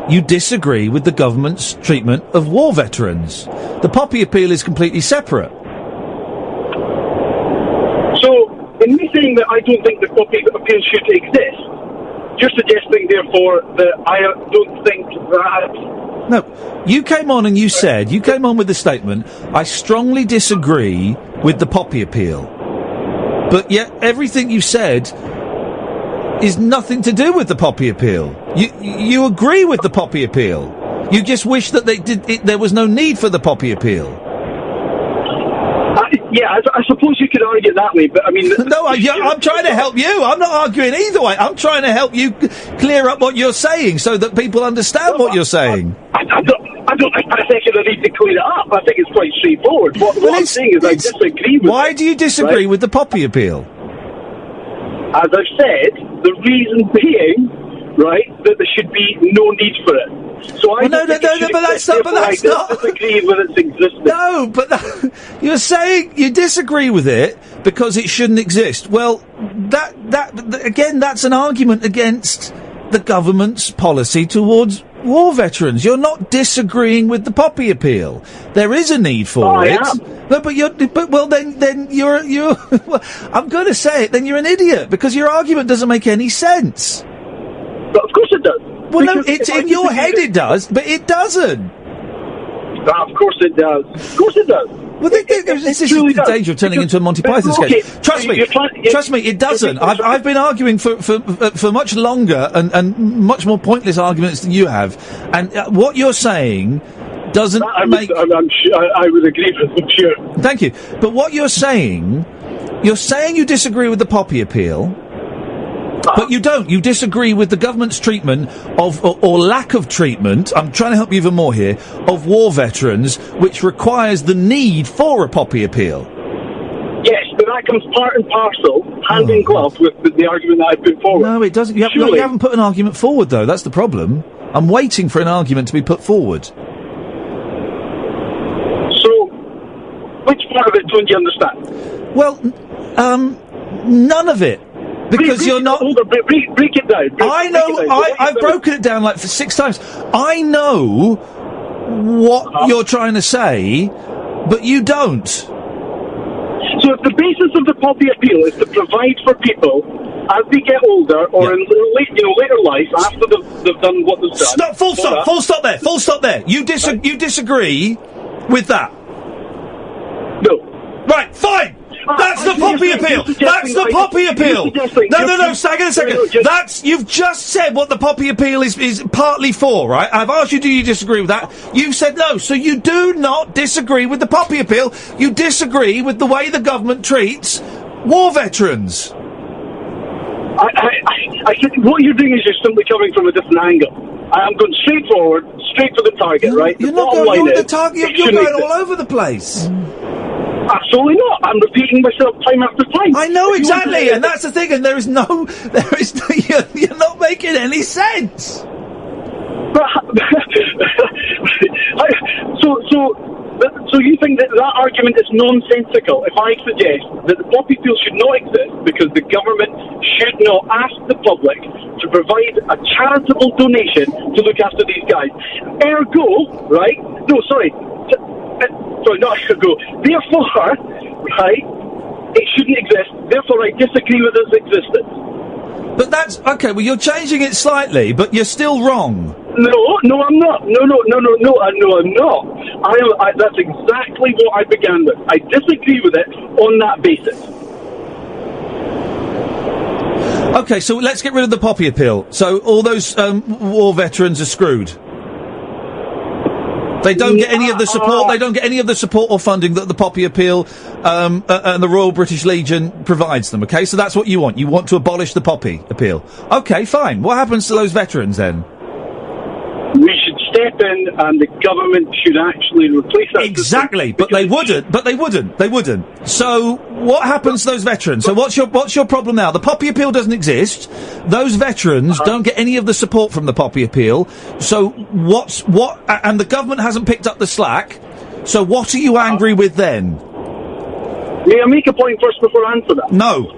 You disagree with the government's treatment of war veterans. The poppy appeal is completely separate. So, in me saying that I don't think the poppy appeal should exist, you're suggesting, therefore, that I don't think that... No, you came on and you came on with the statement, I strongly disagree with the poppy appeal. But yet, everything you said is nothing to do with the poppy appeal. You agree with the poppy appeal. You just wish that there was no need for the poppy appeal. I suppose you could argue it that way, but I mean... No, I'm trying to help you. I'm not arguing either way. I'm trying to help you clear up what you're saying so that people understand what you're saying. I don't think I need to clear it up. I think it's quite straightforward. What I'm saying is I disagree with Why do you disagree with the poppy appeal? As I've said, the reason being, that there should be no need for it. So I disagree with its existence. No, but you're saying you disagree with it because it shouldn't exist. Well, that again, that's an argument against the government's policy towards war veterans. You're not disagreeing with the poppy appeal. There is a need for it. No, but then you're well, I'm going to say it. Then you're an idiot because your argument doesn't make any sense. But of course it does. Well, no, it's in your head it does, but it doesn't. Of course it does. Of course it does. Well, this is the danger of turning into a Monty Python sketch. Trust me, it doesn't. I've been arguing for much longer and much more pointless arguments than you have, and what you're saying doesn't make. I would agree with you, sure. Thank you, but what you're saying you disagree with the poppy appeal. But you don't. You disagree with the government's treatment of, or lack of treatment, I'm trying to help you even more here, of war veterans, which requires the need for a poppy appeal. Yes, but that comes part and parcel, hand in glove, with the argument that I've put forward. No, it doesn't. You haven't put an argument forward, though. That's the problem. I'm waiting for an argument to be put forward. So, which part of it don't you understand? Well, none of it. Because you're not. Break it down. I've broken it down like for 6 times. I know what you're trying to say, but you don't. So if the basis of the poppy appeal is to provide for people as they get older or in later life after they've done what they've done. Stop. Full stop there. You disagree with that? No. Right. Fine. That's the poppy appeal. That's the poppy appeal. No. Hang on a second. You've just said what the poppy appeal is partly for, right? I've asked you, do you disagree with that? You've said no. So you do not disagree with the poppy appeal. You disagree with the way the government treats war veterans. I think what you're doing is you're simply coming from a different angle. I'm going straight forward, straight for the target, right? You're not going for the target. You're going all over the place. Absolutely not. I'm repeating myself time after time. I know exactly, and that's the thing. And you're not making any sense. So you think that argument is nonsensical if I suggest that the poppy appeal should not exist because the government should not ask the public to provide a charitable donation to look after these guys? Ergo, right? No, sorry. Not ergo. Therefore, right, it shouldn't exist. Therefore, I disagree with its existence. But that's okay. Well, you're changing it slightly, but you're still wrong. No, I'm not. No, I'm not. That's exactly what I began with. I disagree with it on that basis. Okay, so let's get rid of the poppy appeal. So all those war veterans are screwed. They don't get any of the support. They don't get any of the support or funding that the poppy appeal and the Royal British Legion provides them. Okay, so that's what you want. You want to abolish the poppy appeal. Okay, fine. What happens to those veterans then? We should step in, and the government should actually replace that. Exactly, but they wouldn't. They wouldn't. So what happens to those veterans? So what's your problem now? The poppy appeal doesn't exist. Those veterans don't get any of the support from the poppy appeal. So and the government hasn't picked up the slack. So what are you angry with then? May I make a point first before I answer that? No.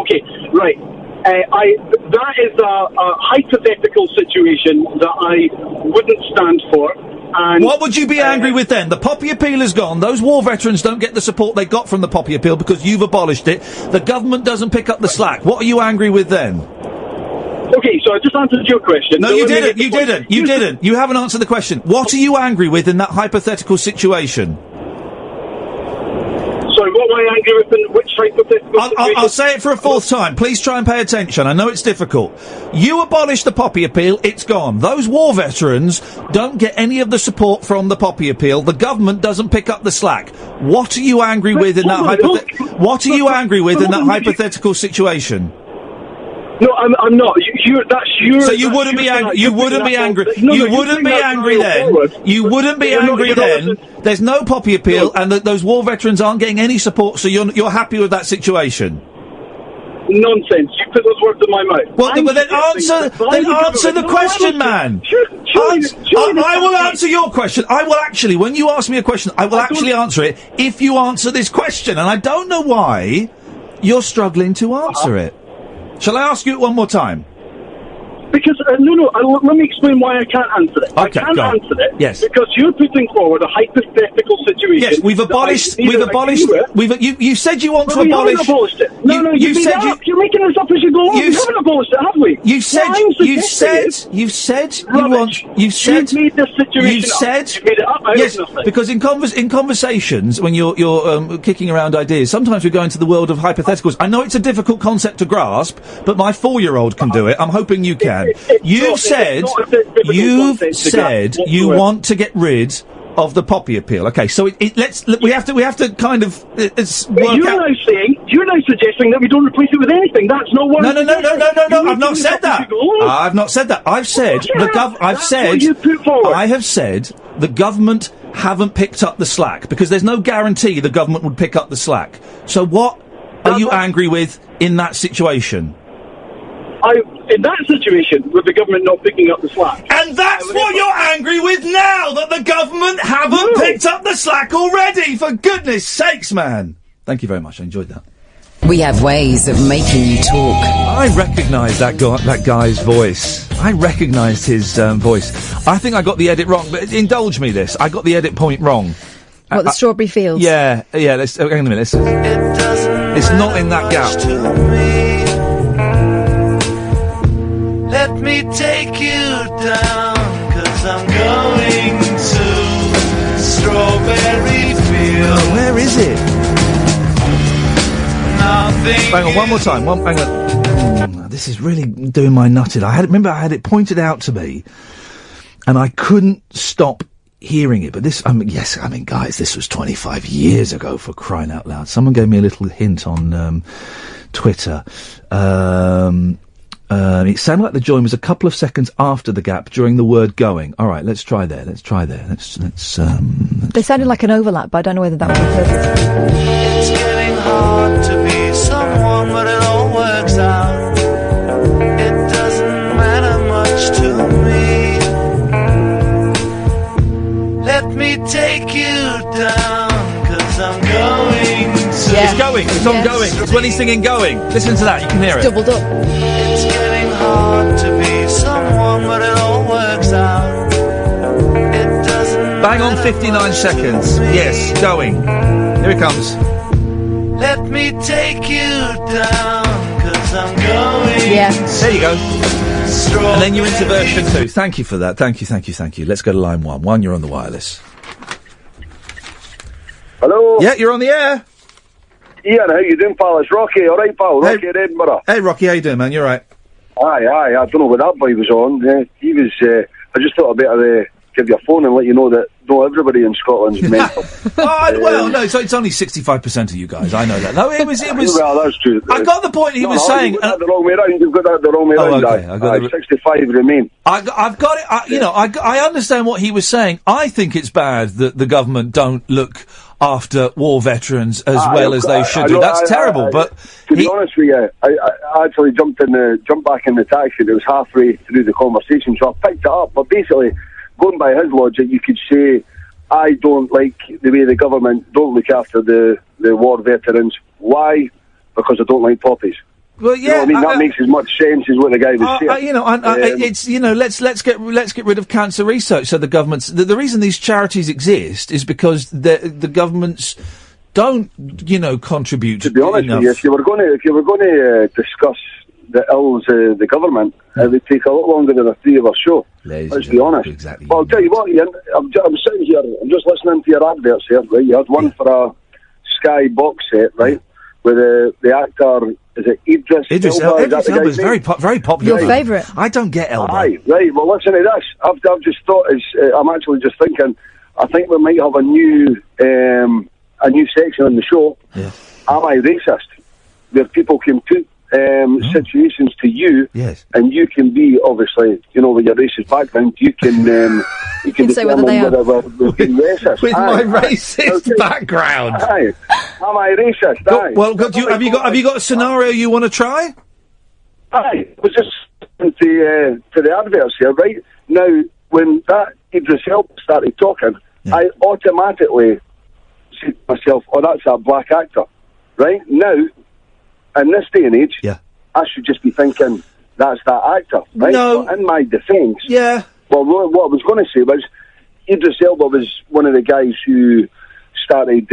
Okay. Right. That is a hypothetical situation that I wouldn't stand for. And what would you be angry with then? The poppy appeal is gone. Those war veterans don't get the support they got from the poppy appeal because you've abolished it. The government doesn't pick up the slack. What are you angry with then? Okay, so I just answered your question. No, you didn't. You didn't. You haven't answered the question. What are you angry with in that hypothetical situation? Sorry, what am I angry with in which hypothetical situation? I'll say it for a fourth time. Please try and pay attention. I know it's difficult. You abolished the poppy appeal. It's gone. Those war veterans don't get any of the support from the poppy appeal. The government doesn't pick up the slack. What are you angry with in that hypothetical situation? No, I'm not. That's your. So you wouldn't be angry. You wouldn't be angry. You wouldn't be angry then. You wouldn't be angry then. There's no poppy appeal, and those war veterans aren't getting any support. So you're happy with that situation? Nonsense. You put those words in my mouth. Well, then answer the question, man. I will answer your question. I will actually, when you ask me a question, I will actually answer it if you answer this question. And I don't know why you're struggling to answer it. Shall I ask you it one more time? Because let me explain why I can't answer it. I can't answer it. Yes. Because you're putting forward a hypothetical situation. Yes, we've abolished. You said you want to we abolish. haven't abolished it. No, you said you're making this up as you go along. We haven't abolished it, have we? You said you made this situation up. You made it up out yes, of nothing. because in conversations when you're kicking around ideas, sometimes we go into the world of hypotheticals. I know it's a difficult concept to grasp, but my 4-year-old can do it. I'm hoping you can. You've said you want to get rid of the poppy appeal. Okay, so we have to kind of you're now suggesting that we don't replace it with anything. That's not what. No. I've not said that. I've not said that. I've said I have said the government haven't picked up the slack because there's no guarantee the government would pick up the slack. So what are you angry with in that situation? In that situation, with the government not picking up the slack. And that's what you're angry with now, that the government haven't picked up the slack already, for goodness sakes, man. Thank you very much, I enjoyed that. We have ways of making you talk. I recognise that guy's voice. I recognised his voice. I think I got the edit wrong, but indulge me this. I got the edit point wrong. What, the Strawberry Fields? Yeah, let's, hang on a minute, it's not in that gap. Let me take you down, 'cause I'm going to Strawberry Fields. Oh, where is it? Nothing. Hang on, one more time. Hang on. This is really doing my nutted. I had it pointed out to me, and I couldn't stop hearing it. But this, guys, this was 25 years ago, for crying out loud. Someone gave me a little hint on Twitter. It sounded like the join was a couple of seconds after the gap during the word going. All right, let's try there. Let's. They sounded like an overlap, but I don't know whether that was purpose. It's getting hard to be someone, but it all works out. It doesn't matter much to me. Let me take you down, 'cause I'm going to... It's going. It's ongoing. It's when he's singing going. Listen to that. You can hear it. Doubled up. It's getting hard to be someone, but it all works out. It doesn't Bang on 59 seconds. Yes, going. Here it comes. Let me take you down, 'cause I'm going. Yeah. There you go. And then you're into version 2. Thank you for that. Thank you. Let's go to line 1. 1, you're on the wireless. Hello? Yeah, you're on the air. Iain, how you doing, pal? It's Rocky, alright, pal? Rocky in Edinburgh. Hey, Rocky, how you doing, man? You alright? Aye, I don't know what that boy was on. He was, I just thought I'd better give you a phone and let you know that not everybody in Scotland's mental. No, it's only 65% of you guys. I know that. No, it was. Well, that's true. I got the point he was saying. You've got that the wrong way round. You've got that the wrong way round. Okay. 65 remain. I've got it. I understand what he was saying. I think it's bad that the government don't look after war veterans as well as they should do. That's terrible. But to be honest with you, I actually jumped back in the taxi. It was halfway through the conversation, so I picked it up. But basically, going by his logic, you could say, I don't like the way the government don't look after the war veterans. Why? Because I don't like poppies. Well, yeah, that makes as much sense as what the guy was saying. Let's get rid of cancer research. So the governments, the reason these charities exist is because the governments don't, contribute. To be honest with you, if you were going to discuss the ills of the government, it would take a lot longer than a 3-hour show. Let's be honest. Exactly. Well, I'll tell you what, Iain, I'm sitting here, I'm just listening to your adverts here, right? You had one for a Sky box set, right? With the actor, is it Idris Elba? Idris Elba is very popular. Your favourite? I don't get Elba. Aye, right. Well, listen to this. I've just thought, I'm actually just thinking, I think we might have a new section on the show. Yeah. Am I racist? Where people can put situations to you, yes, and you can be, obviously, with your racist background, you can say whether they are. We're being racist. With my racist background. Aye. Am I racist? Aye. Well, have you got a scenario you want to try? Aye. I was just to the adverts here, right? Now, when that Idris Elba started talking, I automatically said to myself, oh, that's a black actor. Right? Now, in this day and age, I should just be thinking, that's that actor, right? No. But in my defence... Yeah. Well, what I was going to say was, Idris Elba was one of the guys who started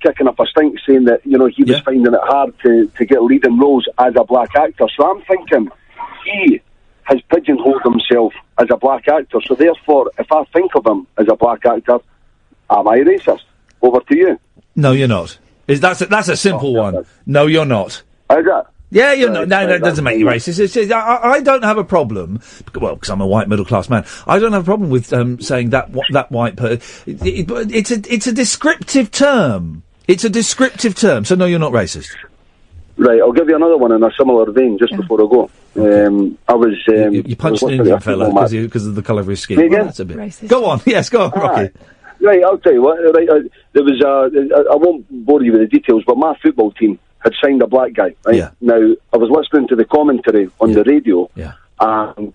kicking up a stink, saying that, he was finding it hard to get leading roles as a black actor. So I'm thinking he has pigeonholed himself as a black actor. So therefore, if I think of him as a black actor, am I racist? Over to you. No, you're not. That's a simple one. No, you're not. Is that? Yeah, you're not. No, it doesn't make you racist. I don't have a problem. Well, because I'm a white middle class man, I don't have a problem with saying that white person. It's a descriptive term. It's a descriptive term. So no, you're not racist. Right. I'll give you another one in a similar vein just before I go. I was. You punched an Indian fella because of the colour of his skin. Well, that's a bit racist. Go on. Yes, go on, Rocky. Right. I'll tell you what. Right. There was. I won't bore you with the details, but my football team had signed a black guy, right? Yeah. Now, I was listening to the commentary on the radio, and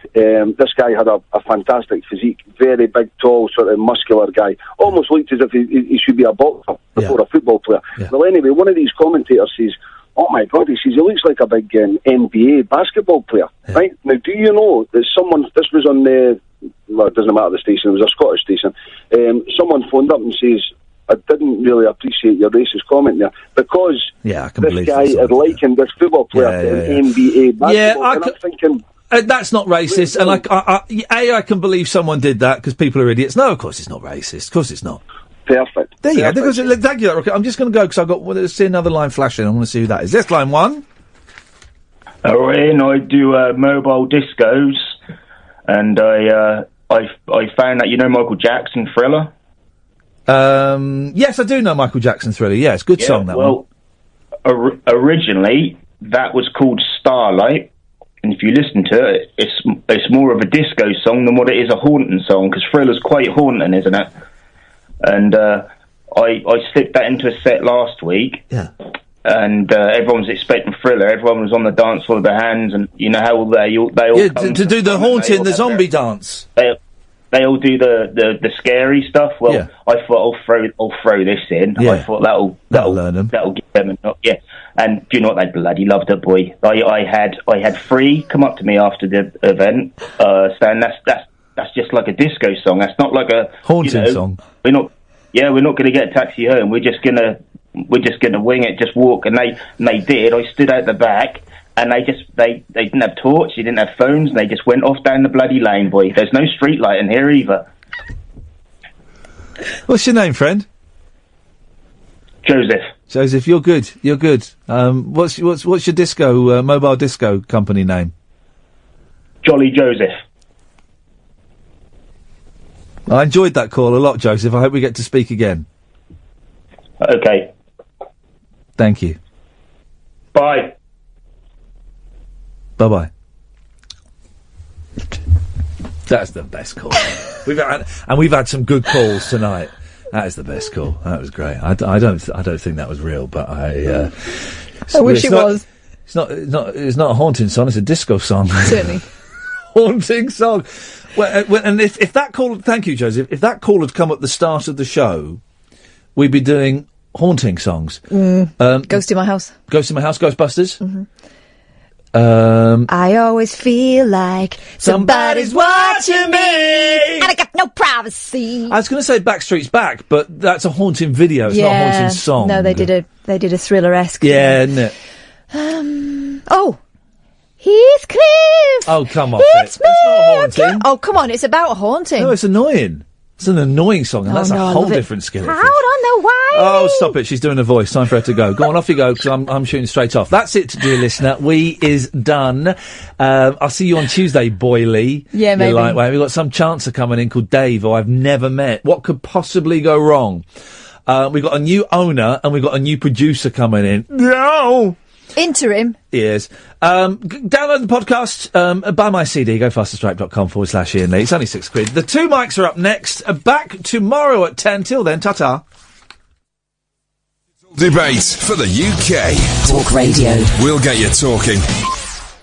this guy had a fantastic physique, very big, tall, sort of muscular guy, almost looked as if he should be a boxer before a football player. Yeah. Well, anyway, one of these commentators says, oh my God, he says, he looks like a big NBA basketball player, right? Now, do you know that this was on the, well, it doesn't matter the station, it was a Scottish station, someone phoned up and says, I didn't really appreciate your racist comment there, because this guy had likened this football player to an NBA basketball, and I'm thinking... that's not racist, and I can believe someone did that because people are idiots. No, of course it's not racist. Of course it's not. Perfect. There you go. Thank you, Rocky. I'm just going to go because I've got to see another line flashing. I want to see who that is. This line one. Oh, Ian, I do mobile discos, and I found that Michael Jackson, Thriller. Yes, I do know Michael Jackson, Thriller. Yeah, it's a good song, that one. Originally, that was called Starlight, and if you listen to it, it's more of a disco song than what it is a haunting song, because Thriller's quite haunting, isn't it? And I slipped that into a set last week. Yeah. And everyone was expecting Thriller. Everyone was on the dance floor with their hands, and you know how they all to do the haunting, the zombie dance. They all do the scary stuff. Well, I thought I'll throw this in. Yeah. I thought that'll learn them. That'll give them And do you know what, they bloody loved it, boy. I had 3 come up to me after the event, saying that's just like a disco song. That's not like a haunting song. We're not going to get a taxi home. We're just gonna wing it, just walk. And they did. I stood out the back. And they didn't have torch, they didn't have phones, and they just went off down the bloody lane, boy. There's no street light in here either. What's your name, friend? Joseph. Joseph, you're good. You're good. What's your disco mobile disco company name? Jolly Joseph. I enjoyed that call a lot, Joseph. I hope we get to speak again. Okay. Thank you. Bye. Bye-bye. That's the best call. We've had some good calls tonight. That is the best call. That was great. I don't think that was real, but I wish it was. It's not a haunting song. It's a disco song. Certainly. Haunting song. Well, and if that call, thank you, Joseph. If that call had come at the start of the show, we'd be doing haunting songs. Ghost in My House. Ghost in My House. Ghostbusters. Mm-hmm. I always feel like somebody's watching me, and I got no privacy. I was going to say Backstreet's Back, but that's a haunting video. It's not a haunting song. No, they did a Thriller-esque. Yeah, isn't it? Heathcliff. Oh, come on, it's me. That's not haunting. Oh, come on, it's about a haunting. No, it's annoying. It's an annoying song, and that's a whole different skill. How don't know why. Oh, stop it. She's doing a voice. Time for her to go. Go on, off you go, because I'm shooting straight off. That's it, dear listener. We is done. I'll see you on Tuesday, Boyley. Yeah, maybe. Lightweight. We've got some chancer coming in called Dave, who I've never met. What could possibly go wrong? We've got a new owner, and we've got a new producer coming in. No! Interim. Yes. Download the podcast, buy my CD, go fasterstripe.com/Iain Lee. It's only £6. The 2 mics are up next. Back tomorrow at 10. Till then, ta-ta. Debate for the UK. Talk Radio. We'll get you talking.